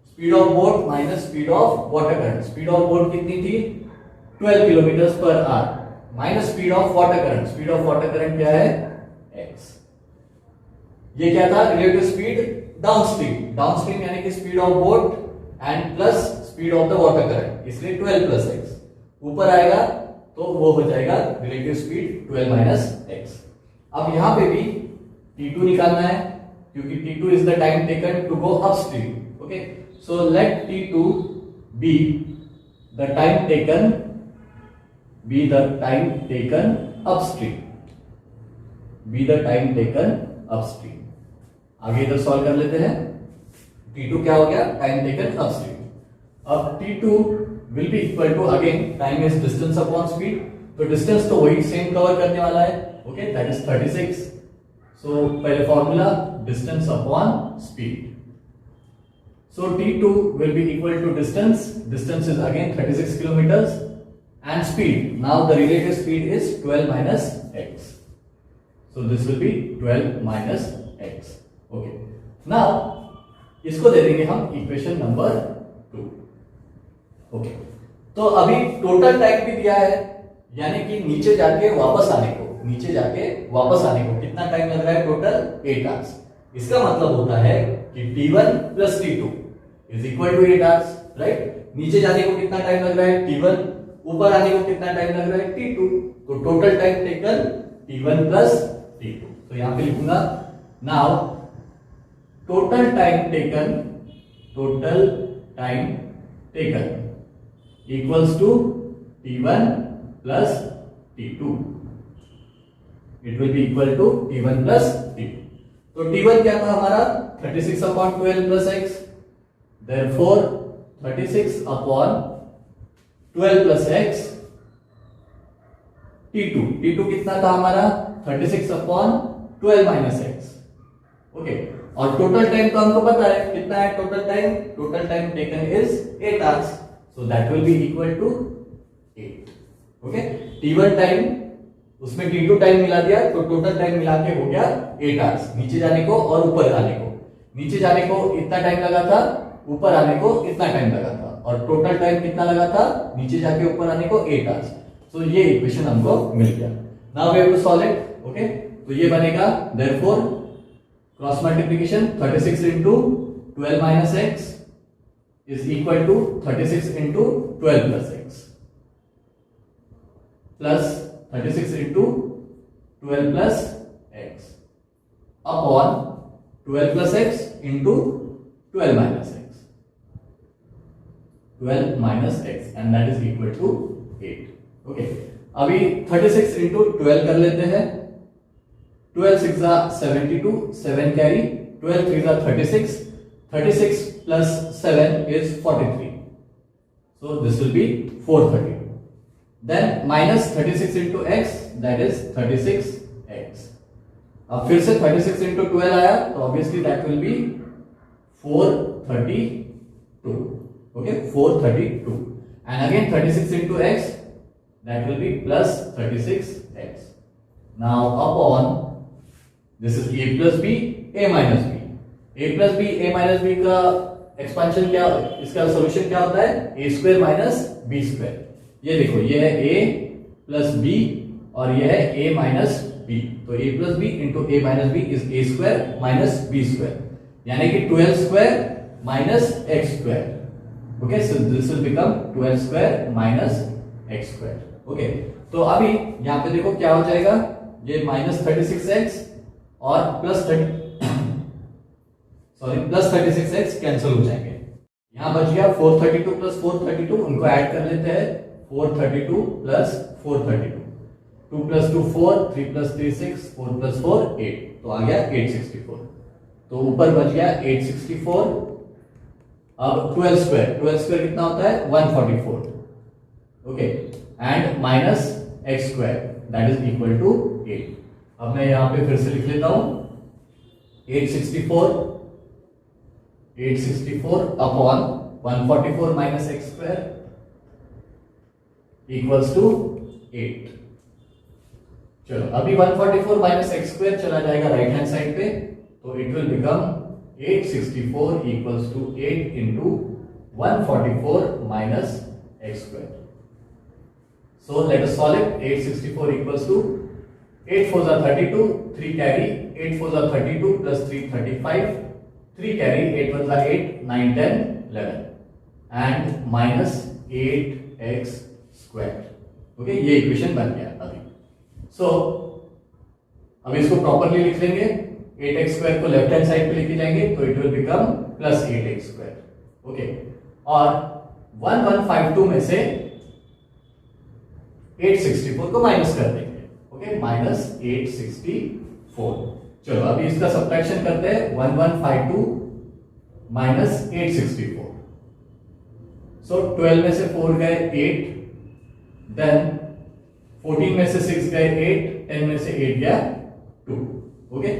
Speed of boat minus speed of water current. Speed of boat कितनी थी? 12 kilometer per hour minus speed of water current. Speed of water current क्या है? x। ये क्या था? Relative speed downstream. Downstream यानी कि speed of boat and plus speed of the water current, इसलिए 12 प्लस x। ऊपर आएगा तो वो हो जाएगा रिलेटिव स्पीड 12 माइनस x। अब यहां पे भी T2 निकालना है, क्योंकि T2 is the time taken to go upstream. Okay, so let T2 be the time taken upstream. Be the time taken upstream. आगे इधर सॉल्व कर लेते हैं. T2 क्या हो गया? Time taken upstream. अब T2 will be equal to, again time is distance upon speed, तो डिस्टेंस तो वही सेम कवर करने वाला है. Okay, that is 36. सो पहले formula distance upon speed. So T2 will be equal to distance. Distance is again 36 kilometers, and speed. Now the relative speed is 12 minus x. So this will be 12 minus x. Okay. Now इसको दे देंगे हम equation number 2. Okay, तो अभी total time भी दिया है, यानी कि नीचे जाके वापस आने को कितना टाइम लग रहा है? Total 8 hours. इसका मतलब होता है कि T1 plus T2 is equal to 8 hours, right? नीचे जाने को कितना टाइम लग रहा है? T1. ऊपर आने को कितना टाइम लग रहा है? T2. तो total time taken T1 plus T2. तो यहां पे लिखूंगा now total time taken equals to T1 plus T2. It will be equal to T1 plus T2. तो T1 क्या था हमारा? 36 upon 12 plus x. Therefore 36 upon 12 plus x. T2 कितना था हमारा? 36 अपॉन 12 माइनस x. ओके, और टोटल टाइम तो हमको पता है कितना है total time. Total time taken is 8 hours. So that will be equal to 8. Okay, T1 time उसमें T2 टाइम मिला दिया, तो टोटल टाइम मिला के हो गया 8 आवर्स. नीचे जाने को और ऊपर आने को. नीचे जाने को इतना टाइम लगा था, ऊपर आने को इतना टाइम लगा था, और टोटल टाइम कितना लगा था? नीचे जाके ऊपर आने को 8 आवर्स. सो ये इक्वेशन हमको मिल गया. Now we have to solve it. Okay, तो ये बनेगा therefore cross multiplication 36 into 12 minus x is equal to 36 into 12 plus x plus 36 into 12 plus x upon 12 plus x into 12 minus x. 12 minus x and that is equal to 8. Okay, अभी 36 into 12 कर लेते हैं. 12 6 are 72, 7 carry, 12 3 are 36, 36 plus 7 is 43. So this will be 432. Then minus 36 into x, that is 36x. अब फिर से 36 into 12 आया, तो obviously that will be 432. Okay, 432. And again 36 into x, that will be plus 36x. Now upon this is a plus b, a minus b. a plus b, a minus b का expansion क्या, इसका solution क्या होता है? a square minus b square. ये देखो, ये है a प्लस b और ये है a माइनस b. तो a plus b into a minus b is a square minus b square, यानी कि 12 square minus x square. Okay, so this will become 12 square minus x square. Okay, तो अभी यहाँ पे देखो क्या हो जाएगा, ये माइनस 36x और प्लस 36x कैंसिल हो जाएंगे. यहां बच गया 432 प्लस 432, उनको ऐड कर लेते हैं. 432 प्लस 432, 2 प्लस 2 4, 3 प्लस 3 6, 4 प्लस 4 8, तो आ गया 864. तो ऊपर बच गया 864. अब 12 स्क्वायर कितना होता है? 144. Okay, and minus x square that is equal to 8. अब मैं यहां पे फिर से लिख लेता हूं 864 upon 144 minus x square equals to 8. चलो, अभी 144 माइनस एक्स स्क्वायर चला जाएगा राइट हैंड साइड पे, तो it will become 864 equals to 8 into 144 minus x square. So let us solve it. 864 equals to 8 4s are 32, 3 carry, 8 4s are 32 plus 3 35, 3 carry, 8 1s are 8, 9 10 11 and minus 8x square. Okay, ये equation बन गया अभी. So अब इसको properly लिख लेंगे. 8x square को left hand side पे लेके जाएंगे तो it will become plus 8x square. Okay, और 1152 में से 864 को माइनस कर देंगे। Okay, minus 864। चलो अभी इसका सब्ट्रैक्शन करते हैं। 1152 माइनस 864। सो 12 में से 4 गए 8, देन 14 में से 6 गए 8, 10 में से 8 गया 2। ओके,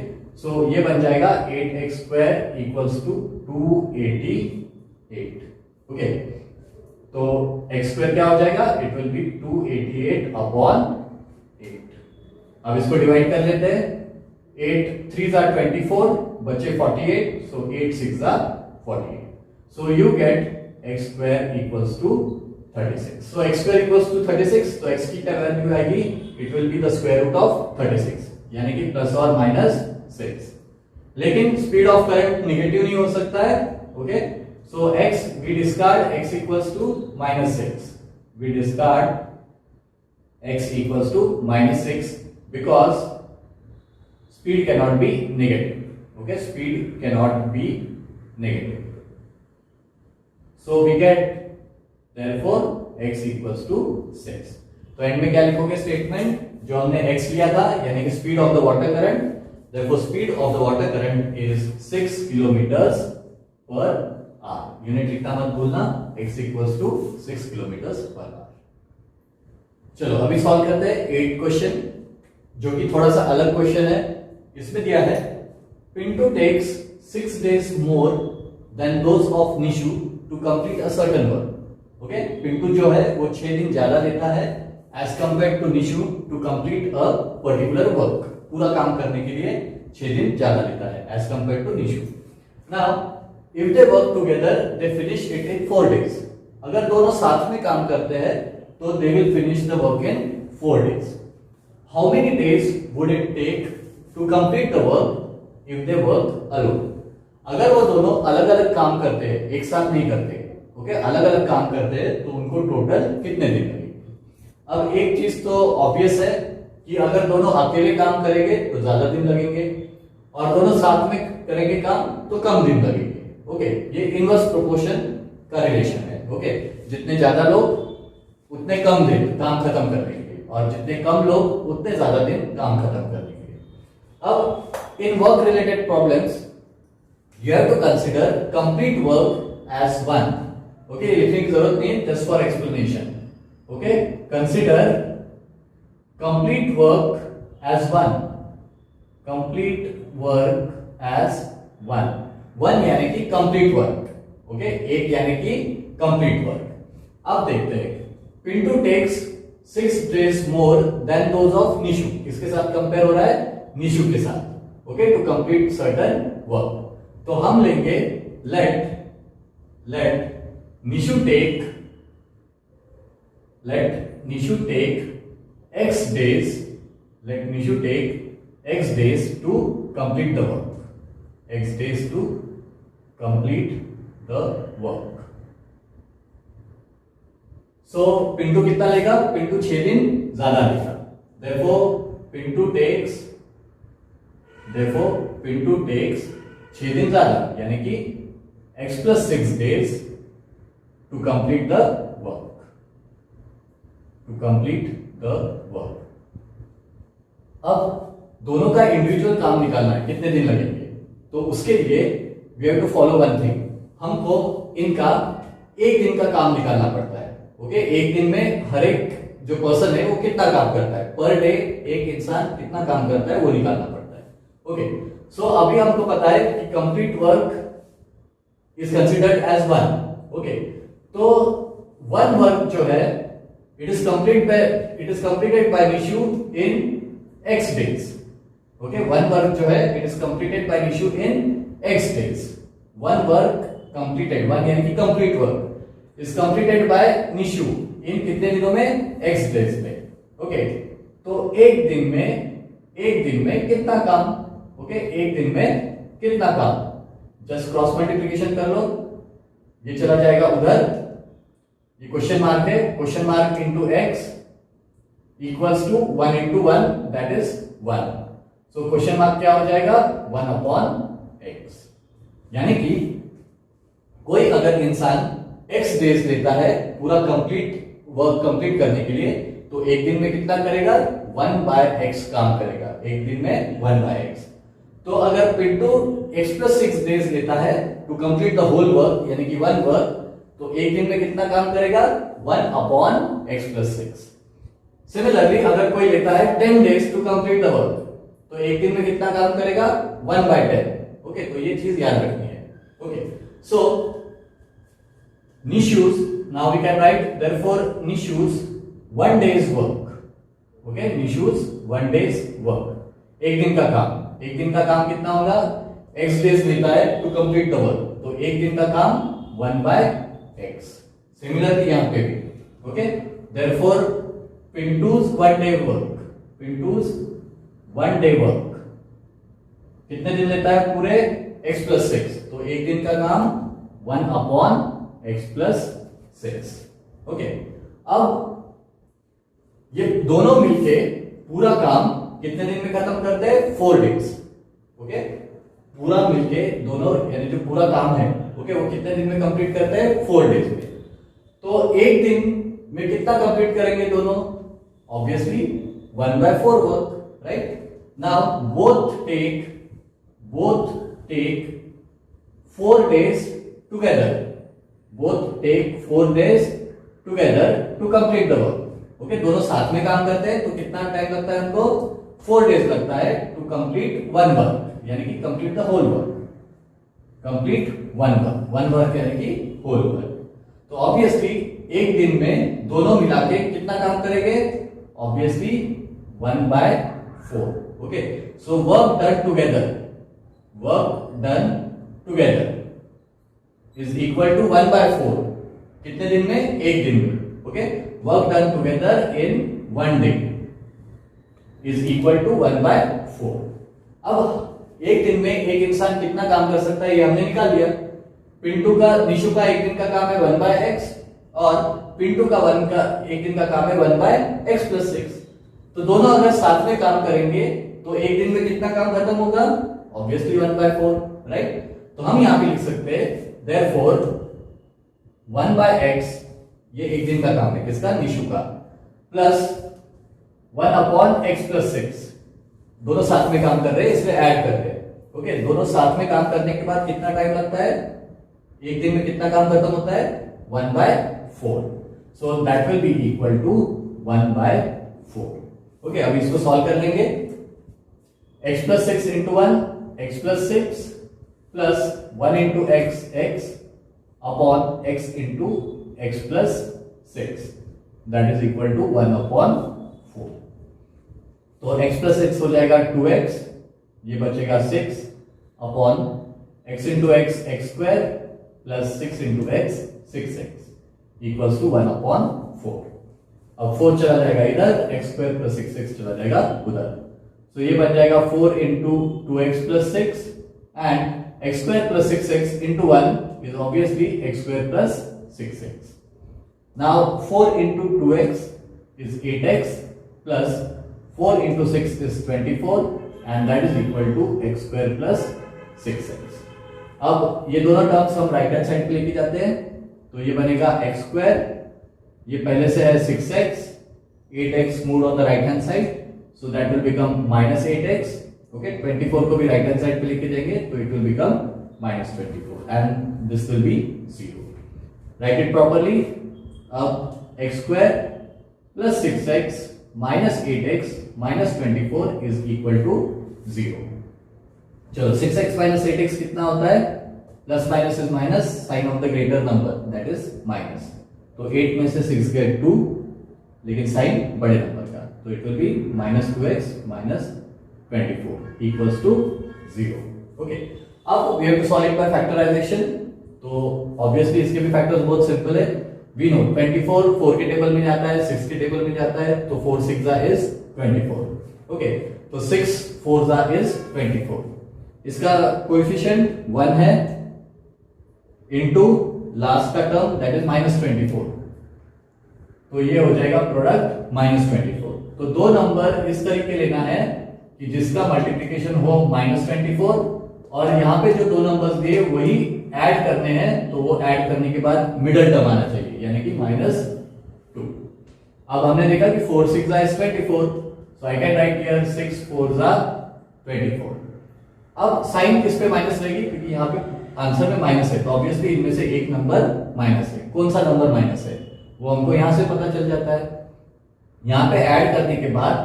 सो ये बन जाएगा 8x square equals to 288। Okay, तो x स्क्वायर क्या हो जाएगा? It will be 288 upon 8। अब इसको डिवाइड कर लेते हैं। 8 3 are 24, बचे 48, so 8 6 are 48. So you get x square equals to 36. So x square equals to 36, तो x की क्या वैल्यू आएगी? It will be the square root of 36, यानी कि प्लस और माइनस 6। लेकिन स्पीड ऑफ करंट निगेटिव नहीं हो सकता है। Okay, so x we discard x equals to minus 6. We discard x equals to minus 6 because speed cannot be negative. Okay, speed cannot be negative. So we get therefore x equals to 6. तो and में क्या लिखोगे statement? जो हमने x लिया था यानी कि speed of the water current, therefore speed of the water current is 6 kilometers per hour. Unit लिखना मत भूलना, x equals to 6 kilometers per hour. चलो अभी सॉल्व करते हैं 8 क्वेश्चन, जो कि थोड़ा सा अलग क्वेश्चन है। इसमें दिया है Pintu takes 6 days more than those of Nishu to complete a certain work। Okay, Pintu जो है वो 6 दिन ज्यादा लेता है as compared to Nishu to complete a particular work। पूरा काम करने के लिए 6 दिन ज्यादा लेता है as compared to Nishu। Now if they work together they finish it in 4 days। अगर दोनों साथ में काम करते हैं तो they will finish the work in 4 days। How many days would it take to complete the work if they work alone? अगर वो दोनों अलग अलग काम करते हैं, एक साथ नहीं करते, ओके, अलग अलग काम करते हैं, तो उनको टोटल कितने दिन लगेंगे? अब एक चीज तो ऑब्वियस है कि अगर दोनों अकेले काम करेंगे तो ज्यादा दिन लगेंगे, और दोनों साथ में करेंगे काम तो कम दिन लगेंगे। ओके, ये इनवर्स प्रोपोर्शन का रिलेशन है। ओके, जितने ज्यादा लोग उतने कम दिन काम खत्म कर देंगे, और जितने कम लोग उतने ज्यादा दिन काम खत्म कर देंगे। अब in work related problems you have to consider complete work as one। Okay, लिखने की जरूरत नहीं है, just for explanation। Okay, consider complete work as one। complete work as one। one यानी कि complete work। ओके, एक यानी कि complete work। अब देखते हैं, Pintu takes 6 days more than those of Nishu। किसके साथ कंपेयर हो रहा है? निशु के साथ। Okay, to complete certain work. तो हम लेंगे let Nishu take x days, let Nishu take x days to complete the work, x days to complete the work। so Pintu कितना लेगा? पिंटू 6 दिन ज्यादा लेगा, therefore पिंटू takes 6 दिन ज्यादा, यानी कि x plus 6 days to complete the work। अब दोनों का इंडिविजुअल काम निकालना है, कितने दिन लगेंगे? तो उसके लिए we have to follow one thing। हमको इनका एक दिन का काम निकालना पड़ता है। ओके, एक दिन में हर एक जो पर्सन है वो कितना काम करता है, पर डे एक इंसान कितना काम करता है वो निकालना पड़ता है। ओके, सो अभी हमको पता है कि complete work is considered as one. Okay, तो वन वर्क जो है it is completed by Nishu in x days। Okay, one work जो है it is completed by Nishu in x days। One work completed, one यानी कि complete work is completed by Nishu इन कितने दिनों में? x days में। ओके, तो एक दिन में कितना काम? ओके, एक दिन में कितना काम? जस्ट क्रॉस मल्टीप्लिकेशन कर लो, ये चला जाएगा उधर, ये क्वेश्चन मार्क है, question mark into x equals to 1 into 1 that is 1। So question mark क्या हो जाएगा 1/x। यानी कि कोई अगर इंसान x डेज लेता है पूरा वर्क कंप्लीट करने के लिए, तो एक दिन में कितना करेगा 1/x काम करेगा, एक दिन में 1/x। तो अगर पिंटू x+6 डेज लेता है to complete the whole work यानी कि वन वर्क, तो एक दिन में कितना काम करेगा 1/x+6। सिमिलरली अगर कोई लेता है 10 days to complete the work, तो एक दिन में कितना काम करेगा 1/10। ओके, तो ये चीज याद रखनी है। Okay, so Nishu's, now we can write therefore Nishu's 1 day's work. Okay, Nishu's 1 day's work. एक दिन का काम, एक दिन का काम कितना होगा x days लेता है टू कंप्लीट द वर्क, तो एक दिन का काम 1/x। सिमिलरली यहां पे भी okay, therefore Pintu's 1 day work, Pintu's 1 day work कितने दिन लेता है पूरे x+6, तो एक दिन का काम 1/x+6। ओके, अब ये दोनों मिलके पूरा काम कितने दिन में खत्म करते हैं 4 डेज। ओके, पूरा मिलके दोनों यानी जो पूरा काम है ओके वो कितने दिन में कंप्लीट करते हैं 4 डेज में। तो एक दिन में कितना कंप्लीट करेंगे दोनों, obviously 1/4 work, right. Now both take 4 days together, both take 4 days together to complete the work. Okay, दोनों साथ में काम करते हैं तो कितना टाइम लगता है उनको 4 days लगता है टू कंप्लीट वन वर्क यानी कि complete the whole work, complete one work यानी कि होल वर्क। तो ऑब्वियसली एक दिन में दोनों मिला के कितना काम करेंगे, obviously 1/4। Okay, so work done together is equal to 1/4 कितने दिन में, एक दिन में। Okay, work done together in 1 day is equal to 1/4। अब एक दिन में एक इंसान कितना काम कर सकता है ये हमने निकाल लिया। निशु का एक दिन का काम है 1/x और पिंटू का एक दिन का काम है 1/x+6। तो दोनों अगर साथ में काम करेंगे तो एक दिन में कितना काम खत्म होगा, ऑब्वियसली 1/4, राइट। तो हम यहां पे लिख सकते हैं therefore 1/x ये एक दिन का काम है किसका, निशु का, प्लस 1/x+6 दोनों साथ में काम कर रहे हैं इसलिए ऐड कर रहे हैं। ओके, दोनों साथ में काम करने के बाद कितना टाइम लगता है, एक दिन में कितना काम खत्म होता है 1/4। So that will be equal to 1/4। Okay, अब इसको सॉल्व कर लेंगे। x+6 into 1 x+6 plus 1 into x upon x into x+6 that is equal to 1/4। तो x+6 हो जाएगा 2x, ये बचेगा 6 upon x into x² plus 6 into x 6x equals to 1/4। अब 4 चला जाएगा इधर, x² plus 6x चला जाएगा उधर, तो ये बन जाएगा 4 into 2x+6 and x² plus 6x into 1 is obviously x² plus 6x. Now 4 into 2x is 8x plus 4 into 6 is 24 and that is equal to x² plus 6x. अब ये दोनों टर्म्स हम राइट हैंड साइड पे लेके जाते हैं तो ये बनेगा x², ये पहले से है 6x, 8x moved on the right hand side so that will become -8x. Okay, 24 को भी राइट हैंड साइड पे लेके जाएंगे तो it will become -24 and this will be 0। Right it properly. अब x² plus 6x minus 8x minus 24 is equal to 0। चलो 6x minus 8x कितना होता है, plus minus is minus, sign of the greater number that is minus. तो 8 में से 6 गए 2, लेकिन साइन बड़े नंबर का, तो it will B -2x minus 24 equals to 0। Okay, अब we have to solve it by factorization। तो ऑब्वियसली इसके भी फैक्टर्स बहुत सिंपल है। we know 24 4 के टेबल में जाता है, 6 के टेबल में जाता है, तो 4 6 is 24। ओके, तो 6 4 is 24। इसका कोएफिशिएंट 1 है इनटू लास्ट का टर्म दैट इज -24, तो ये हो जाएगा प्रोडक्ट -24। तो दो नंबर इस तरीके लेना है कि जिसका मल्टीप्लिकेशन हो -24 और यहाँ पे जो दो नंबर्स दिए वही ऐड करने हैं, तो वो ऐड करने के बाद मिडल टर्म आना चाहिए, यानी कि -2। अब हमने देखा कि 4 6 is 24, so I can write here 6 4s are 24। अब साइन किस पे माइनस रहेगी, क्योंकि यहाँ पे आंसर में माइनस है, तो ऑब्वियसली इनमें से एक नंबर माइनस है। कौन सा नंबर माइनस है वो हमको यहाँ से पता चल जाता है। यहाँ पे ऐड करने के बाद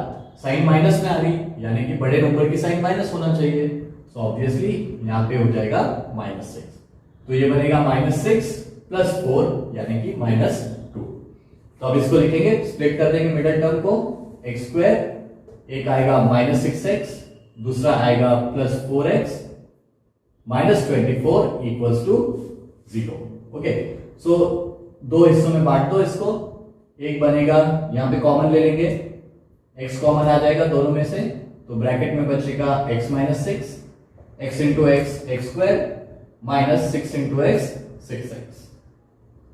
साइन माइनस में आ रही, यानी कि बड़े नंबर की साइन माइनस होना चाहिए, सो ऑब्वियसली यहाँ पे हो जाएगा -6। तो ये बनेगा -6 + 4 यानी कि -2। तो अब इसको लिखेंगे, स्प्लिट कर देंगे मिडिल टर्म को, x², एक आएगा -6x, दूसरा आएगा +4x, -24 = 0। ओके, सो दो हिस्सों में बांट दो इसको, एक बनेगा, यहाँ पे कॉमन ले लेंगे, x कॉमन आ जाएगा दोनों में से, तो ब्रैकेट में बचेगा x - 6, x × x x² -6 × x 6x,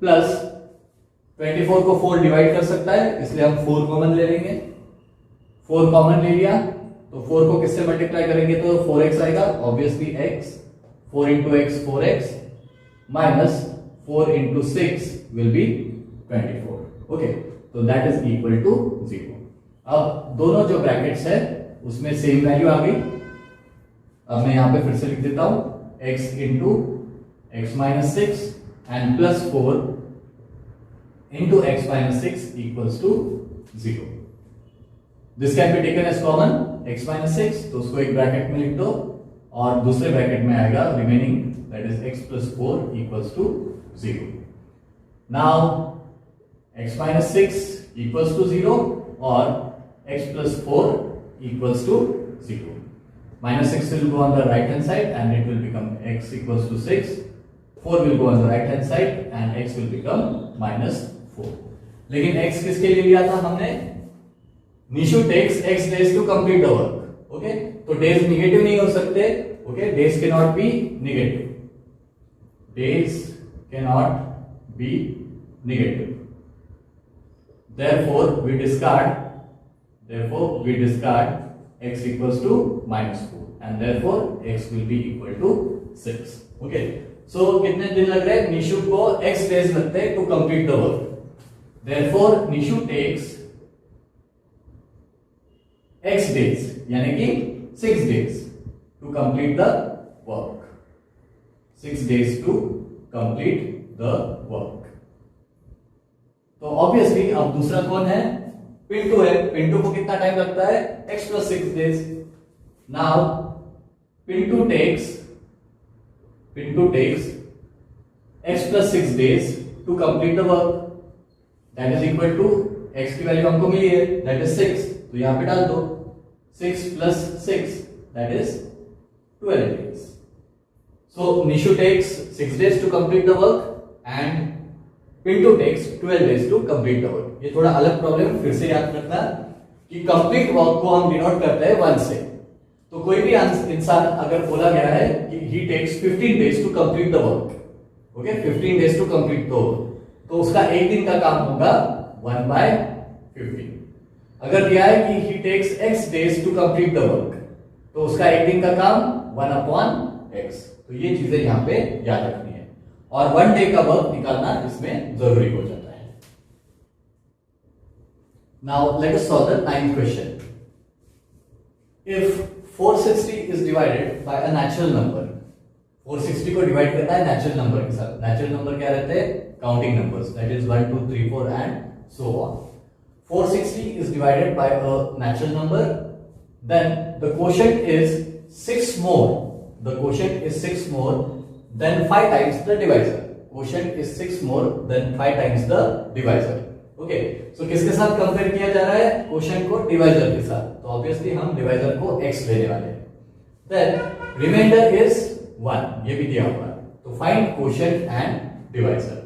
plus 24 को 4 डिवाइड कर सकता है, इसलिए हम 4 कॉमन ले लेंगे। 4 कॉमन ले लिया तो 4 को किससे मल्टीप्लाई करेंगे तो 4x आएगा, obviously x, 4 × x 4x minus 4 × 6 will be 24। Okay, तो दैट इज इक्वल टू 0। अब दोनों जो ब्रैकेट्स है उसमें सेम वैल्यू आ गई। अब मैं यहां पे फिर से लिख देता हूं, x × x - 6 and +4 × x - 6 = 0। This can be taken as common, x - 6, तो उसको एक ब्रैकेट में लिख दो और दूसरे ब्रैकेट में आएगा remaining, that is x + 4 = 0। Now x - 6 = 0 और x + 4 = 0। -6 will go on the right hand side and it will become x = 6, 4 will go on the right hand side and x will become -4। लेकिन x किसके लिए लिया था हमने, Nishu takes x days to complete the work। Okay, तो days negative नहीं हो सकते। Okay, days can not be negative, days can not be negative, therefore we discard x equals to -4 and therefore x will be equal to 6। Okay, सो कितने दिन लग रहे हैं, निशु को x days लगते हैं to complete the work, therefore Nishu takes x days यानी कि 6 days to complete the work, 6 days to complete the work. तो ऑब्वियसली अब दूसरा कौन है, पिंटू है। पिंटू को कितना टाइम लगता है, x + 6 days। Now Pintu takes x + 6 days to complete the work, that is equal to x की वैल्यू हमको मिली है, दैट इज 6, तो यहां पे डाल दो 6 + 6 that is 12 days। So Nishu takes 6 days to complete the work and Pintu takes 12 days to complete the work। ये थोड़ा अलग प्रॉब्लम, फिर से याद रखना कि कंप्लीट वर्क को हम डिनोट करते हैं 1 से। तो कोई भी इंसान अगर बोला गया है कि he takes 15 days to complete the work, okay, 15 days to complete the work, तो उसका एक दिन का काम होगा 1/15। अगर दिया है कि he takes x days to complete the work, तो उसका एक दिन का काम 1/x। तो ये चीजें यहां पे याद रखनी है और 1 डे का वर्क निकालना इसमें जरूरी हो जाता है। Now let us solve the 9th question. If 460 is divided by a natural number, 460 को डिवाइड करना है नेचुरल नंबर के साथ। नेचुरल नंबर क्या रहते हैं, counting numbers, that is 1 2 3 4 and so on. 460 is divided by a natural number, then the quotient is 6 more, the quotient is 6 more than 5 times the divisor, quotient is 6 more than 5 times the divisor। Okay, सो किसके साथ compare किया जा रहा है, quotient को divisor के साथ, तो ऑब्वियसली हम डिवाइजर को x लेने वाले हैं। देन रिमाइंडर इज 1, ये भी दिया हुआ है, तो फाइंड क्वोशिएंट एंड डिवाइजर।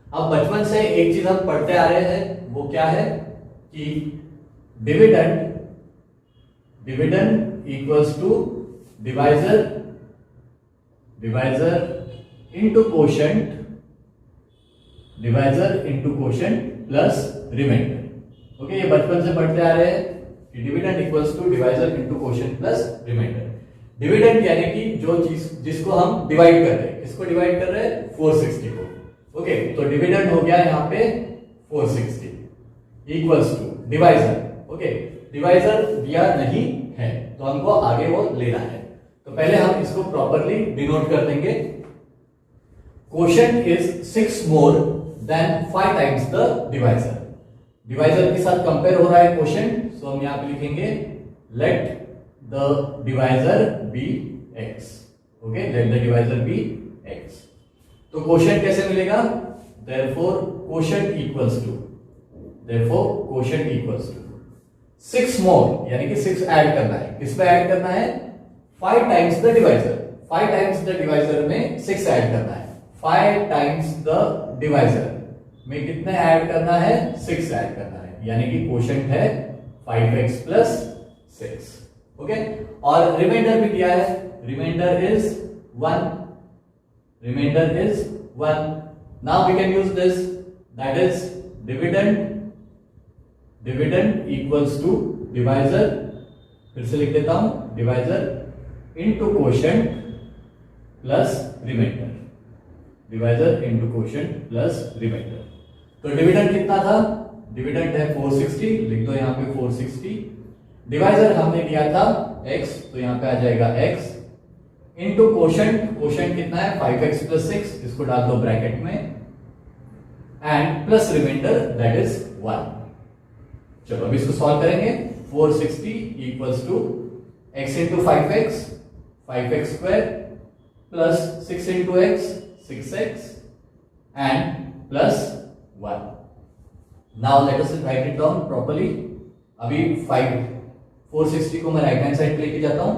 अब बचपन से एक चीज हम पढ़ते आ रहे हैं, वो क्या है कि dividend equals to divisor into quotient plus remainder. Okay, ये बचपन से पढ़ते आ रहे हैं कि dividend equals to divisor into quotient plus remainder. Dividend यानी कि जो चीज जिसको हम डिवाइड कर रहे हैं, किसको डिवाइड कर रहे हैं, 460 को। ओके, तो डिविडेंड हो गया यहाँ पे 460 equals to divisor. Okay, divisor दिया नहीं है तो हमको आगे वो लेना है, तो पहले हम इसको प्रॉपर्ली डिनोट कर देंगे। Quotient is 6 more than 5 times the divisor. Divisor के साथ कंपेयर हो रहा है क्वोशिएंट, सो हम यहां पे लिखेंगे let the divisor be x। Okay, let the divisor be x। तो क्वोशिएंट कैसे मिलेगा, therefore quotient equals to 6 more, यानी कि 6 ऐड करना है। किस पे ऐड करना है, 5 times the divisor. 5 times the divisor में 6 ऐड करना है। 5 टाइम्स द डिवाइजर में कितने ऐड करना है, 6 ऐड करना है, यानी कि क्वोशिएंट है 5x प्लस 6। ओके, और रिमाइंडर भी दिया है, remainder is 1। Remainder is 1। Now we can use this, that is dividend equals to divisor, फिर से लिख देता हूं, divisor into quotient plus remainder. Divisor into quotient plus remainder. तो डिविडेंड कितना था, डिविडेंड है 460, लिख दो यहां पे 460। डिवाइजर हमने लिया था x, तो यहां पे आ जाएगा x इनटू क्वोशिएंट। क्वोशिएंट कितना है, 5x प्लस 6, इसको डाल दो ब्रैकेट में, and plus remainder that is 1। चलो अब इसको सॉल्व करेंगे। 460 equals to x into 5x, 5x square plus 6 into x, 6x and plus 1। Now let us write it down properly. अभी 460 को मैं राइट हैंड साइड पे लेके जाता हूं,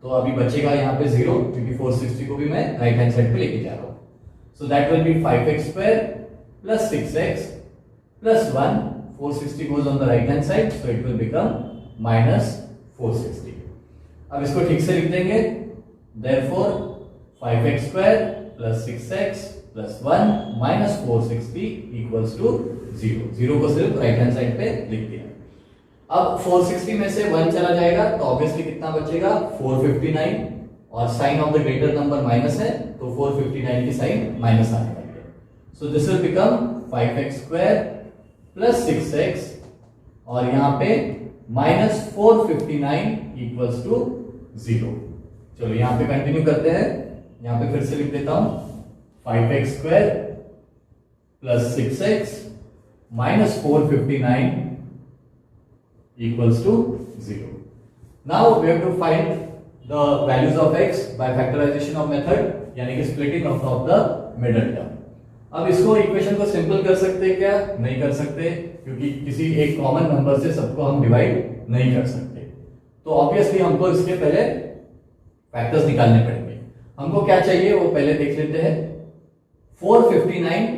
तो अभी बचेगा यहाँ पे 0, क्योंकि 460 को भी मैं राइट हैंड साइड पे लेके जा रहा हूं। सो that will B 5x square plus 6x plus 1। 460 goes on the right hand side, so it will become minus 460. अब इसको ठीक से लिख देंगे, therefore 5x square plus 6x plus 1 minus 460 equals to 0. 0 को सिर्फ right hand side पे लिख दिया। अब 460 में से 1 चला जाएगा तो ऑब्वियसली कितना बचेगा, 459, और sign of the greater number minus है तो 459 की साइन माइनस आने वाली है। So this will become 5x square plus 6x, और यहां पे माइनस 459 इक्वल्स टू 0। चलो यहां पे कंटिन्यू करते हैं, यहां पे फिर से लिख देता हूं 5x square plus 6x minus 459 equals to 0. Now we have to find the values of x by factorization of method, यानी कि splitting of the middle term. अब इसको इक्वेशन को सिंपल कर सकते हैं क्या, नहीं कर सकते, क्योंकि किसी एक कॉमन नंबर से सबको हम डिवाइड नहीं कर सकते। तो ऑब्वियसली हमको इसके पहले फैक्टर्स निकालने पड़ेंगे। हमको क्या चाहिए वो पहले देख लेते हैं। 459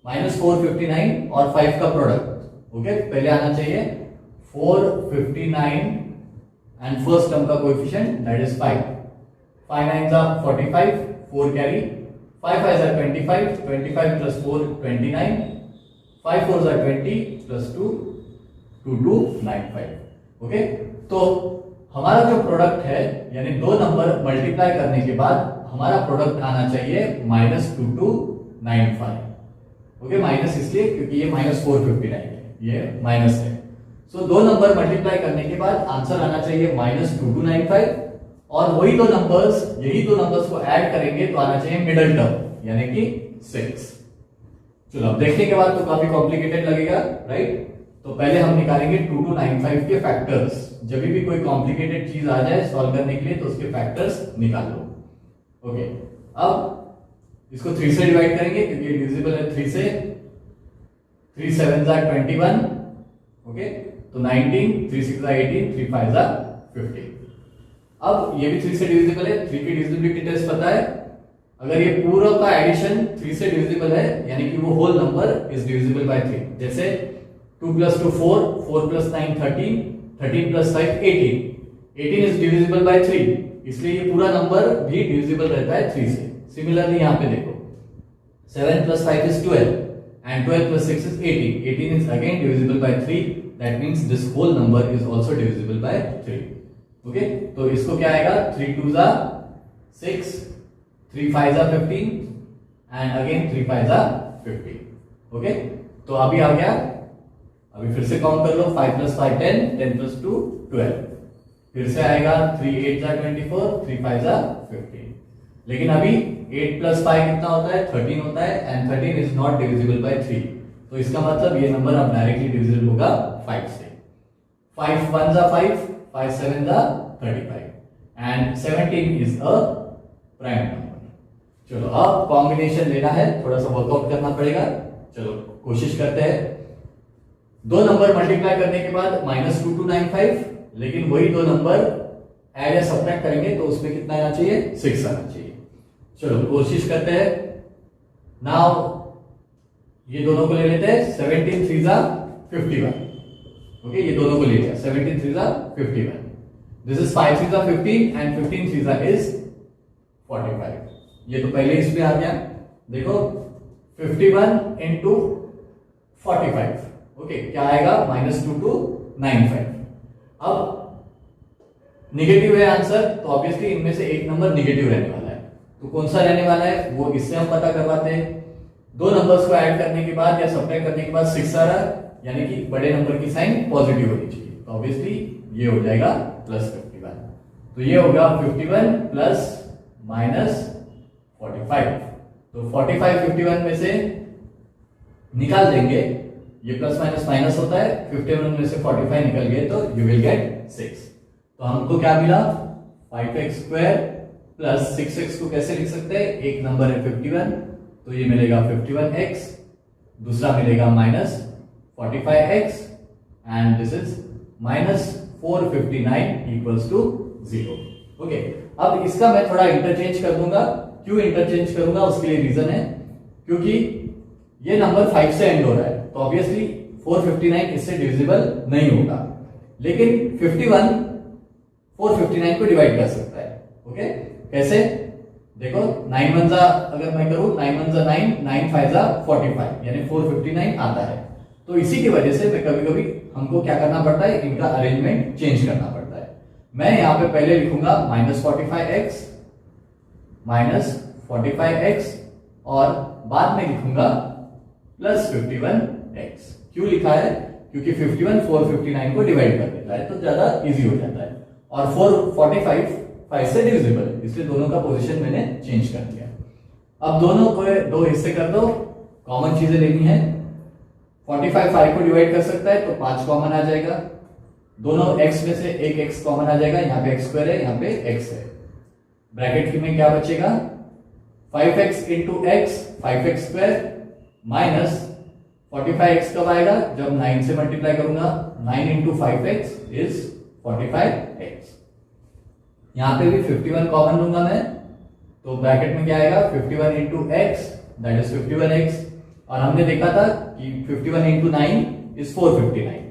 माइनस 459 और 5 का प्रोडक्ट। ओके, पहले आना चाहिए 459 and first term का coefficient that is 5. 5 9s are 45, 4 carry, 5 5s are 25, 25 plus 4 29, 5 4s are 20 plus 2 2 2 95. Okay, तो हमारा जो प्रोडक्ट है यानी दो नंबर मल्टीप्लाई करने के बाद हमारा प्रोडक्ट आना चाहिए -2295। ओके, माइनस इसलिए क्योंकि ये -459 है, ये माइनस है। सो दो नंबर मल्टीप्लाई करने के बाद आंसर आना चाहिए -2295, और वही दो नंबर्स, यही दो नंबर्स को ऐड करेंगे तो आना चाहिए मिडिल टर्म यानी कि 6। चलो अब देखने के बाद तो काफी कॉम्प्लिकेटेड लगेगा, राइट? तो पहले हम निकालेंगे 2295 के फैक्टर्स। जब भी कोई कॉम्प्लिकेटेड चीज आ जाए सॉल्व करने के लिए तो उसके फैक्टर्स निकाल लो। ओके, अब इसको 3 से डिवाइड करेंगे क्योंकि ये डिविजिबल है 3 से। 3 7s are 21, ओके, तो 19, 3 6s are 18, 3 5s are 50। अब ये भी 3 से डिविजिबल है, 3 की डिविजिबिलिटी टेस्ट पता है। अगर ये पूरा का एडिशन 3 से डिविजिबल है यानी कि वो whole number is divisible by 3। जैसे 2 + 2 4, 4 + 9 13, 13 + 5 18, 18 इज डिविजिबल बाय 3, इसलिए ये पूरा नंबर भी डिविजिबल रहता है 3 से। सिमिलरली यहां पे देखो 7 + 5 is 12, and 12 plus 6 is 18. 18 is again divisible by 3. That means this whole number is also divisible by 3. Okay, तो इसको क्या आएगा, 3 2 जा 6, 3 5 जा 15 and again 3 5 जा 15. Okay, तो अभी आ गया, अभी फिर से काउंट कर लो, 5 plus 5 10, 10 plus 2 12. फिर से आएगा 3 8 जा 24, 3 5 जा 15. लेकिन अभी 8 plus 5 कितना होता है, 13 होता है and 13 is not divisible by 3. तो इसका मतलब ये नंबर अब डायरेक्टली डिविजिबल होगा 5 से. 5 1 जा 5, 5 7 जा 35 and 17 is a prime number. चलो अब कॉम्बिनेशन लेना है, थोड़ा सा वर्कआउट करना पड़ेगा. चलो कोशिश करते हैं. दो नंबर मल्टीप्लाई करने के बाद -2 to 95, लेकिन वही दो नंबर ऐड या सब्ट्रैक्ट करेंगे तो उसमें कितना आना चाहिए, 6 आना चाहिए. चलो कोशिश करते हैं. नाउ ये दोनों को ले लेते हैं. 17 3 जा 51. ओके, ये दोनों को ले लिया. 17 3 जा 51. दिस इज 5 3 जा 15 एंड 15 3 जा इज 45. ये तो पहले इसमें आ गया. देखो 51 into 45. ओके, क्या आएगा, -2 to 95. अब निगेटिव है आंसर, तो ऑब्वियसली इनमें से एक नंबर निगेटिव रहने वाला है. तो कौन सा रहने वाला है वो इससे हम पता करवाते हैं. दो नंबर्स को ऐड करने के बाद या सब्ट्रैक्ट करने के बाद 6 आ रहा है, यानी कि बड़े नंबर की साइन पॉजिटिव होनी चाहिए. तो ऑब्वियसली ये हो जाएगा +51. तो ये होगा 51 प्लस -45. तो 45 51 में से निकाल देंगे, ये प्लस माइनस माइनस होता है. 51 में से 45 निकल गए तो यू विल गेट 6. तो हमको क्या मिला, 5x² प्लस 6x को कैसे लिख सकते हैं, एक नंबर है 51, तो ये मिलेगा 51x, दूसरा मिलेगा -45x and this is -459 equals to 0. Okay, अब इसका मैं थोड़ा इंटरचेंज कर दूंगा. क्यों इंटरचेंज करूंगा, उसके लिए रीजन है, क्योंकि ये नंबर 5 से एंड हो रहा है, तो ऑब्वियसली 459 इससे डिविजिबल नहीं होगा. लेकिन 51 459 को डिवाइड कर सकता है. ओके, कैसे, देखो 9 1 जा अगर मैं करूं, 9 1 जा 9, 9 5 जा 45, यानी 459 आता है. तो इसी की वजह से मैं कभी कभी हमको क्या करना पड़ता है, इनका अरेंजमेंट चेंज करना पड़ता है. मैं यहां पे पहले लिखूंगा -45x और बाद में लिखूंगा +51x. क्यों लिखा है, क्योंकि 51 459 को डिवाइड कर देता है तो ज्यादा इजी हो जाता है, और 445 5 से डिविजिबल, इसलिए दोनों का पोजीशन मैंने चेंज कर दिया. अब दोनों को दो हिस्से कर दो, कॉमन चीजें लेनी है. 45 5 को डिवाइड कर सकता है तो 5 कॉमन आ जाएगा. दोनों x में से एक x कॉमन आ जाएगा, यहाँ पे x² है, यहाँ पे x है. ब्रैकेट में क्या बचेगा, 5x into x 5x² minus 45x कब आएगा, जब 9 से मल्टीप्लाई करूंगा. 9 into 5x is 45x. यहां पे भी 51 कॉमन लूंगा मैं, तो ब्रैकेट में क्या आएगा, 51 into x that is 51x. और हमने देखा था कि 51 into 9 is 459,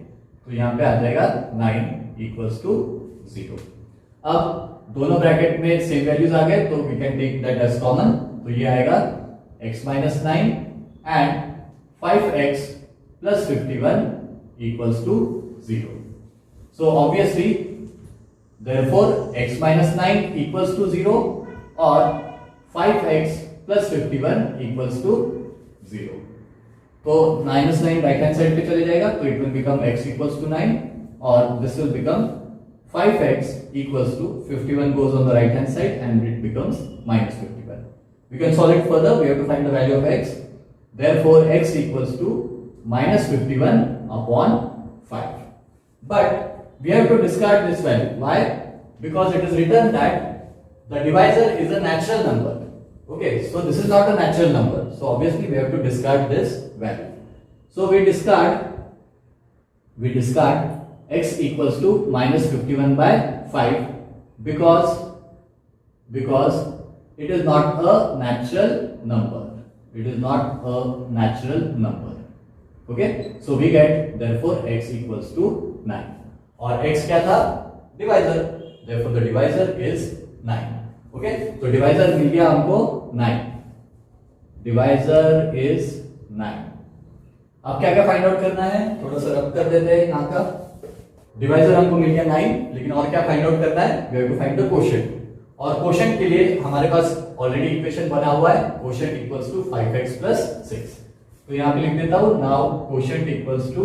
तो यहां पे आ जाएगा 9 equals to 0. अब दोनों ब्रैकेट में सेम वैल्यूज आ गए, तो we can take that as common. तो ये आएगा x minus 9 and 5x plus 51 equals to 0. So obviously, therefore x minus 9 equals to 0 or 5x plus 51 equals to 0. तो -9 राइट हैंड साइड पे चले जाएगा, तो it will become x equals to 9 और this will become 5x equals to 51 goes on the right hand side and it becomes -51. We can solve it further. We have to find the value of x. Therefore, x equals to -51 upon 5. But we have to discard this value. Why? Because it is written that the divisor is a natural number. Okay, so this is not a natural number. So obviously we have to discard this value. So we discard x equals to -51 by 5 because it is not a natural number. It is not a natural number. Okay, so we get therefore x equals to 9. और x क्या था, divisor. Therefore the divisor is 9. Okay, तो divisor मिल गया हमको 9. Divisor is 9. अब क्या क्या find out करना है, थोड़ा सा रब कर देते हैं यहाँ का। डिवाइजर हमको मिल गया 9, लेकिन और क्या फाइंड आउट करना है, we have to find the quotient. और कोशेंट के लिए हमारे पास ऑलरेडी इक्वेशन बना हुआ है, quotient equals to 5x plus 6। तो यहाँ पे लिख देता हूं, now quotient equals to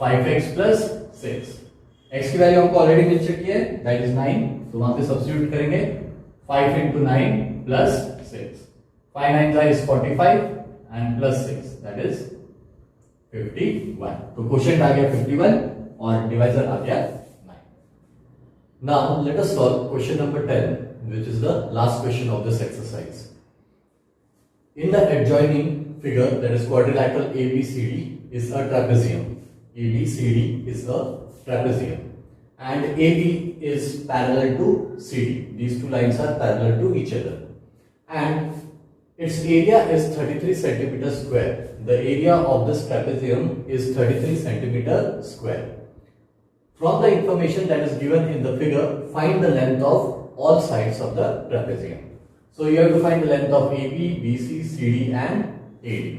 5x plus 6। x की वैल्यू हमको ऑलरेडी मिल चुकी है, दैट इज 9, तो वहां पे सब्स्टिट्यूट करेंगे 5 into 9 plus 6, 5 9 is 45 and plus 6 that is 51। तो क्वोशिएंट आ गया 51 और डिवाइजर आ गया 9। Now let us solve question number 10, which is the last question of this exercise. In the adjoining figure, that is quadrilateral ABCD is a trapezium. ABCD is a trapezium and AB is parallel to CD. These two lines are parallel to each other and its area is 33 centimeter square. The area of this trapezium is 33 centimeter square. From the information that is given in the figure, find the length of all sides of the trapezium. So you have to find the length of AB, BC, CD and AD.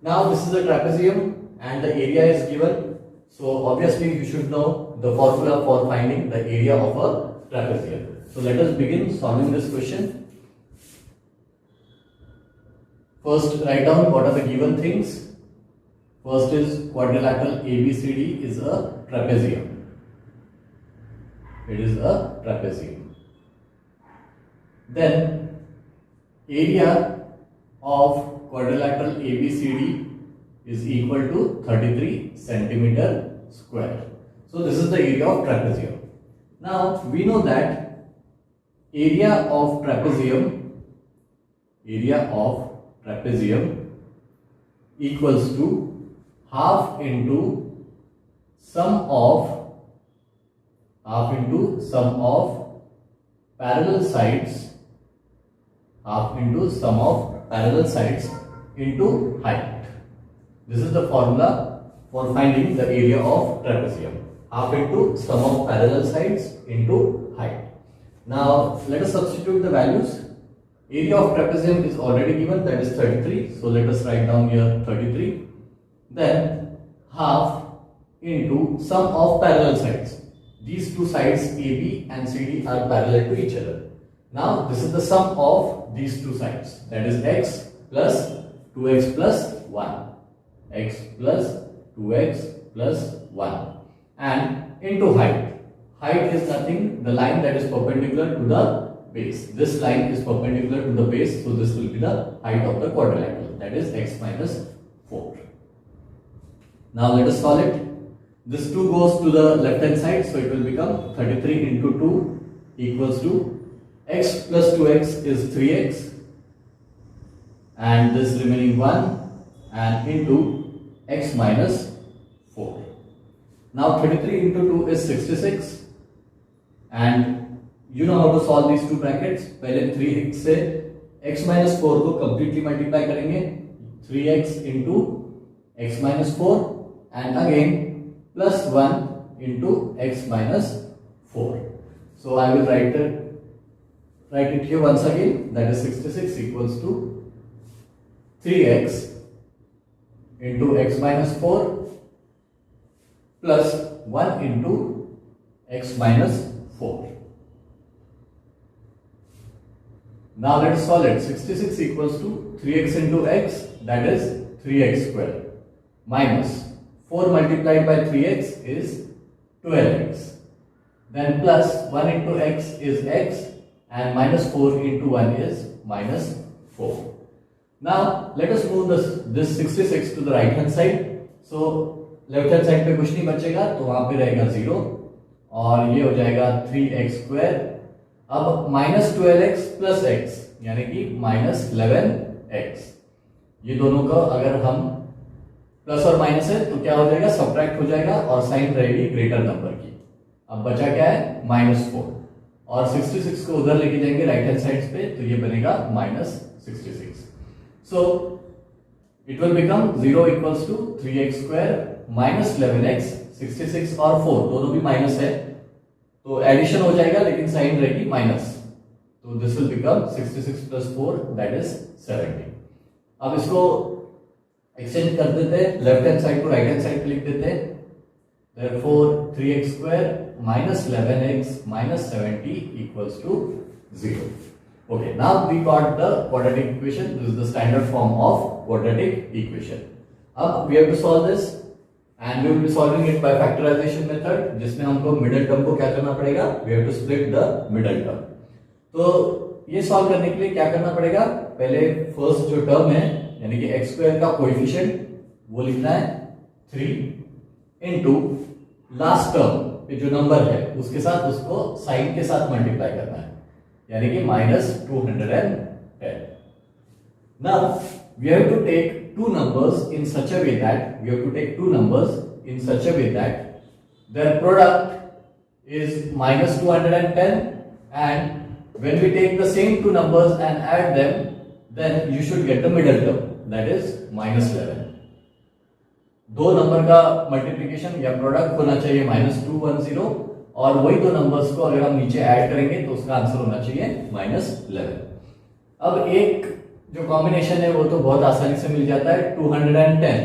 Now this is a trapezium and the area is given. So obviously you should know the formula for finding the area of a trapezium. So let us begin solving this question. First write down what are the given things. First is quadrilateral ABCD is a trapezium. It is a trapezium. Then area of quadrilateral ABCD is equal to 33 centimeter square. So this is the area of trapezium. Now we know that area of trapezium equals to half into sum of parallel sides, into height. This is the formula for finding the area of trapezium. Half into sum of parallel sides into height. Now let us substitute the values. Area of trapezium is already given, that is 33. So let us write down here 33. Then half into sum of parallel sides. These two sides AB and CD are parallel to each other. Now this is the sum of these two sides, that is x plus 2x plus 1. X plus 2x plus 1 and into height. Height is nothing, the line that is perpendicular to the base. This line is perpendicular to the base, so this will be the height of the quadrilateral, that is x minus 4. Now let us solve it. This 2 goes to the left hand side, so it will become 33 into 2 equals to x plus 2x is 3x and this remaining 1 and into x minus 4. Now 33 into 2 is 66 and you know how to solve these two brackets. पहले 3x से x minus 4 को completely multiply करेंगे, 3x into x minus 4 and again plus 1 into x minus 4. So I will write it here once again, that is 66 equals to 3x into x minus 4 plus 1 into x minus 4. Now let us solve it. 66 equals to 3x into x, that is 3x square, minus 4 multiplied by 3x is 12x, then plus 1 into x is x and minus 4 into 1 is minus 4. Now let us move this 66 to the right hand side. So left hand side पे कुछ नहीं बचेगा, तो वहां पे रहेगा 0 और ये हो जाएगा 3x स्क्वायर। अब माइनस 12x प्लस x यानी कि माइनस 11x, ये दोनों का अगर हम प्लस और माइनस है तो क्या हो जाएगा, सब्ट्रैक्ट हो जाएगा और साइन रहेगी ग्रेटर नंबर की। अब बचा क्या है, -4 और 66 को उधर लेके जाएंगे राइट हैंड साइड पे, तो ये बनेगा -66। So it will become 0 equals to 3x square minus 11x, 66 और 4 दोनों भी माइनस है तो एडिशन हो जाएगा लेकिन साइन रहेगी माइनस, तो this will become 66 plus 4 that is 70। अब इसको एक्सचेंज कर देते, लेफ्ट हैंड साइड को राइट हैंड साइड पे लिख देते, therefore 3x square minus 11x minus 70 equals to 0. Okay, now we got the quadratic equation. This is the standard form of quadratic equation. अब we have to solve this and we will be solving it by factorization method, जिसमें हमको middle term को क्या करना पड़ेगा, we have to split the middle term. तो ये solve करने के लिए क्या करना पड़ेगा, पहले फर्स्ट जो टर्म है यानी कि x स्क्वायर का कोएफिशिएंट वो लिखना है 3 इनटू लास्ट टर्म पे जो नंबर है उसके साथ उसको साइन के साथ मल्टीप्लाई करना है, यानी कि -210. Now we have to take two numbers in such a way that their product is -210, and when we take the same two numbers and add them, then you should get the middle term, that is -11. दो number का multiplication या product होना चाहिए -210, और वही दो numbers को अगर हम नीचे ऐड करेंगे तो उसका आंसर होना चाहिए -11. अब एक जो कॉम्बिनेशन है वो तो बहुत आसानी से मिल जाता है, 210.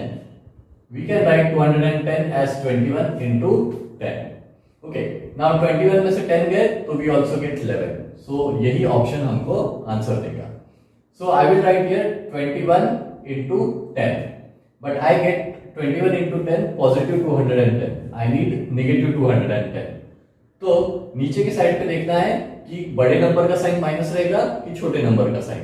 We can write 210 as 21 into 10. Okay, now 21 में से 10 गए तो वी आल्सो गेट 11. सो यही ऑप्शन हमको आंसर देगा. So I will write here 21 into 10, but I get 21 into 10 positive 210. I need negative 210. तो नीचे की साइड पे देखना है कि बड़े नंबर का साइन माइनस रहेगा कि छोटे नंबर का साइन.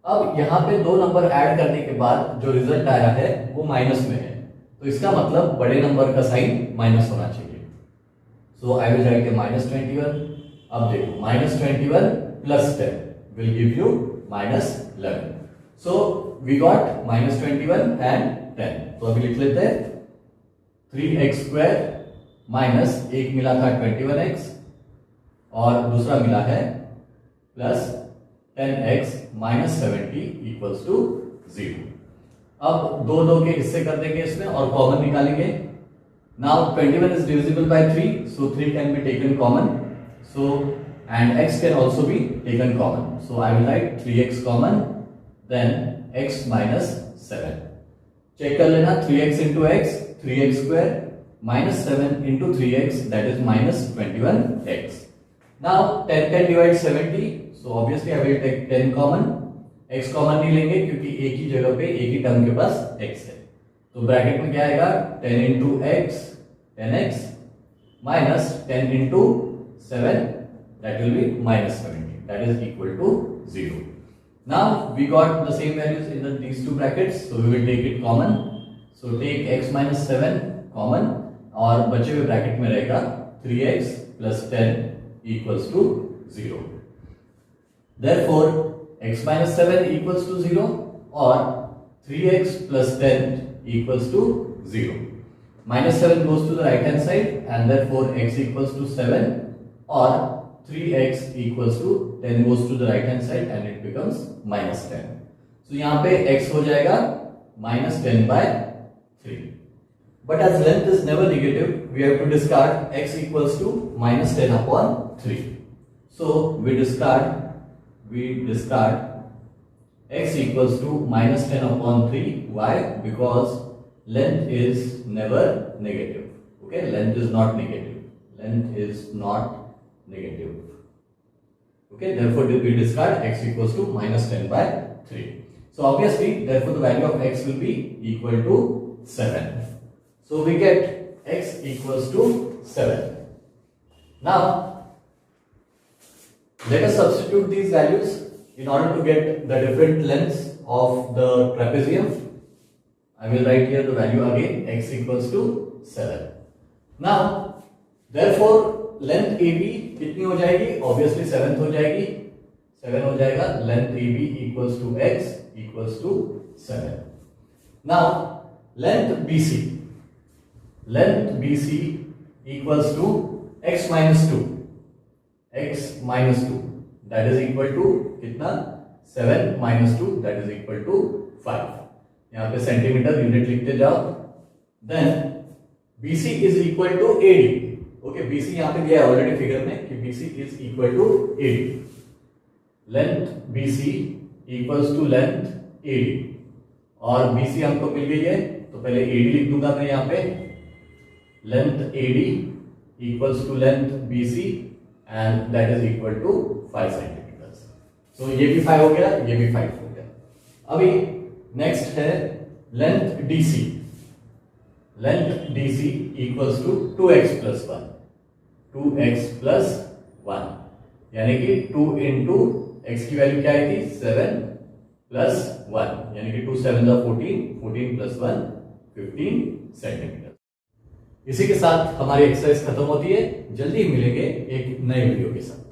अब यहाँ पे दो नंबर ऐड करने के बाद जो रिजल्ट आया है वो माइनस में है, तो इसका मतलब बड़े नंबर का साइन माइनस होना चाहिए. So I will write -21. अब देखो -21 plus 10 will give you -11. So we got -21 and 10. तो अभी लिख लेते हैं 3x स्क्वायर माइनस एक मिला था 21x और दूसरा मिला है plus 10x minus 70 equals to 0. अब दो दो के हिस्से कर देंगे इसमें और कॉमन निकालेंगे. Now 21 is divisible by 3, so 3 can be taken common. So and x can also be taken common. So I will write 3x common, then x minus 7. Check कर लेना, 3x into x 3x square minus 7 into 3x, that is -21x. Now 10 can divide 70, so obviously I will take 10 common. x common नहीं लेंगे क्योंकि एक ही जगह पे एक ही term के पास x है, तो ब्रैकेट में क्या आएगा 10 into x 10x minus 10 into 7, that will be -70, that is equal to 0. Now we got the same values in these two brackets, so we will take it common. So take x minus 7 common, और बचे हुए bracket में रहेगा 3x plus 10 equals to 0. Therefore x minus 7 equals to 0 और 3x plus 10 equals to 0. -7 goes to the right hand side and therefore x equals to 7, or 3x equals to 10 goes to the right hand side and it becomes -10. So यहाँ पे x हो जाएगा -10 by 3. But as length is never negative, we have to discard x equals to -10 upon 3. So we discard x equals to -10 upon 3. Why? Because length is never negative. Okay, length is not negative. Length is not negative. Okay, therefore we discard x equals to -10 by 3. So obviously, therefore the value of x will be equal to 7. So we get x equals to 7. Now let us substitute these values in order to get the different lengths of the trapezium. I will write here the value again, x equals to 7. Now therefore length AB कितनी हो जाएगी, obviously 7 हो जाएगी, 7 हो जाएगा. Length AB equals to x equals to 7. Now length BC equals to x minus 2, that is equal to कितना, 7 minus 2, that is equal to 5. यहाँ पे सेंटीमीटर यूनिट लिखते जाओ. Then BC is equal to AD. Okay, BC यहाँ पे दिया है already figure में कि BC is equal to AD. Length BC equals to length AD, और BC हमको मिल गई है, तो पहले AD लिख दूंगा मैं यहाँ पे, length AD equals to length BC and that is equal to 5 centimetre. So ये भी 5 हो गया, ये भी 5 हो गया। अभी नेक्स्ट है length DC। Length DC equals to 2x plus 1, 2x plus 1, यानी कि 2 इंटू x की वैल्यू क्या आई थी 7 प्लस 1, यानी कि 2 7 14, 14 प्लस 1 15 सेंटीमीटर। इसी के साथ हमारी एक्सरसाइज खत्म होती है। जल्दी ही मिलेंगे एक नए वीडियो के साथ।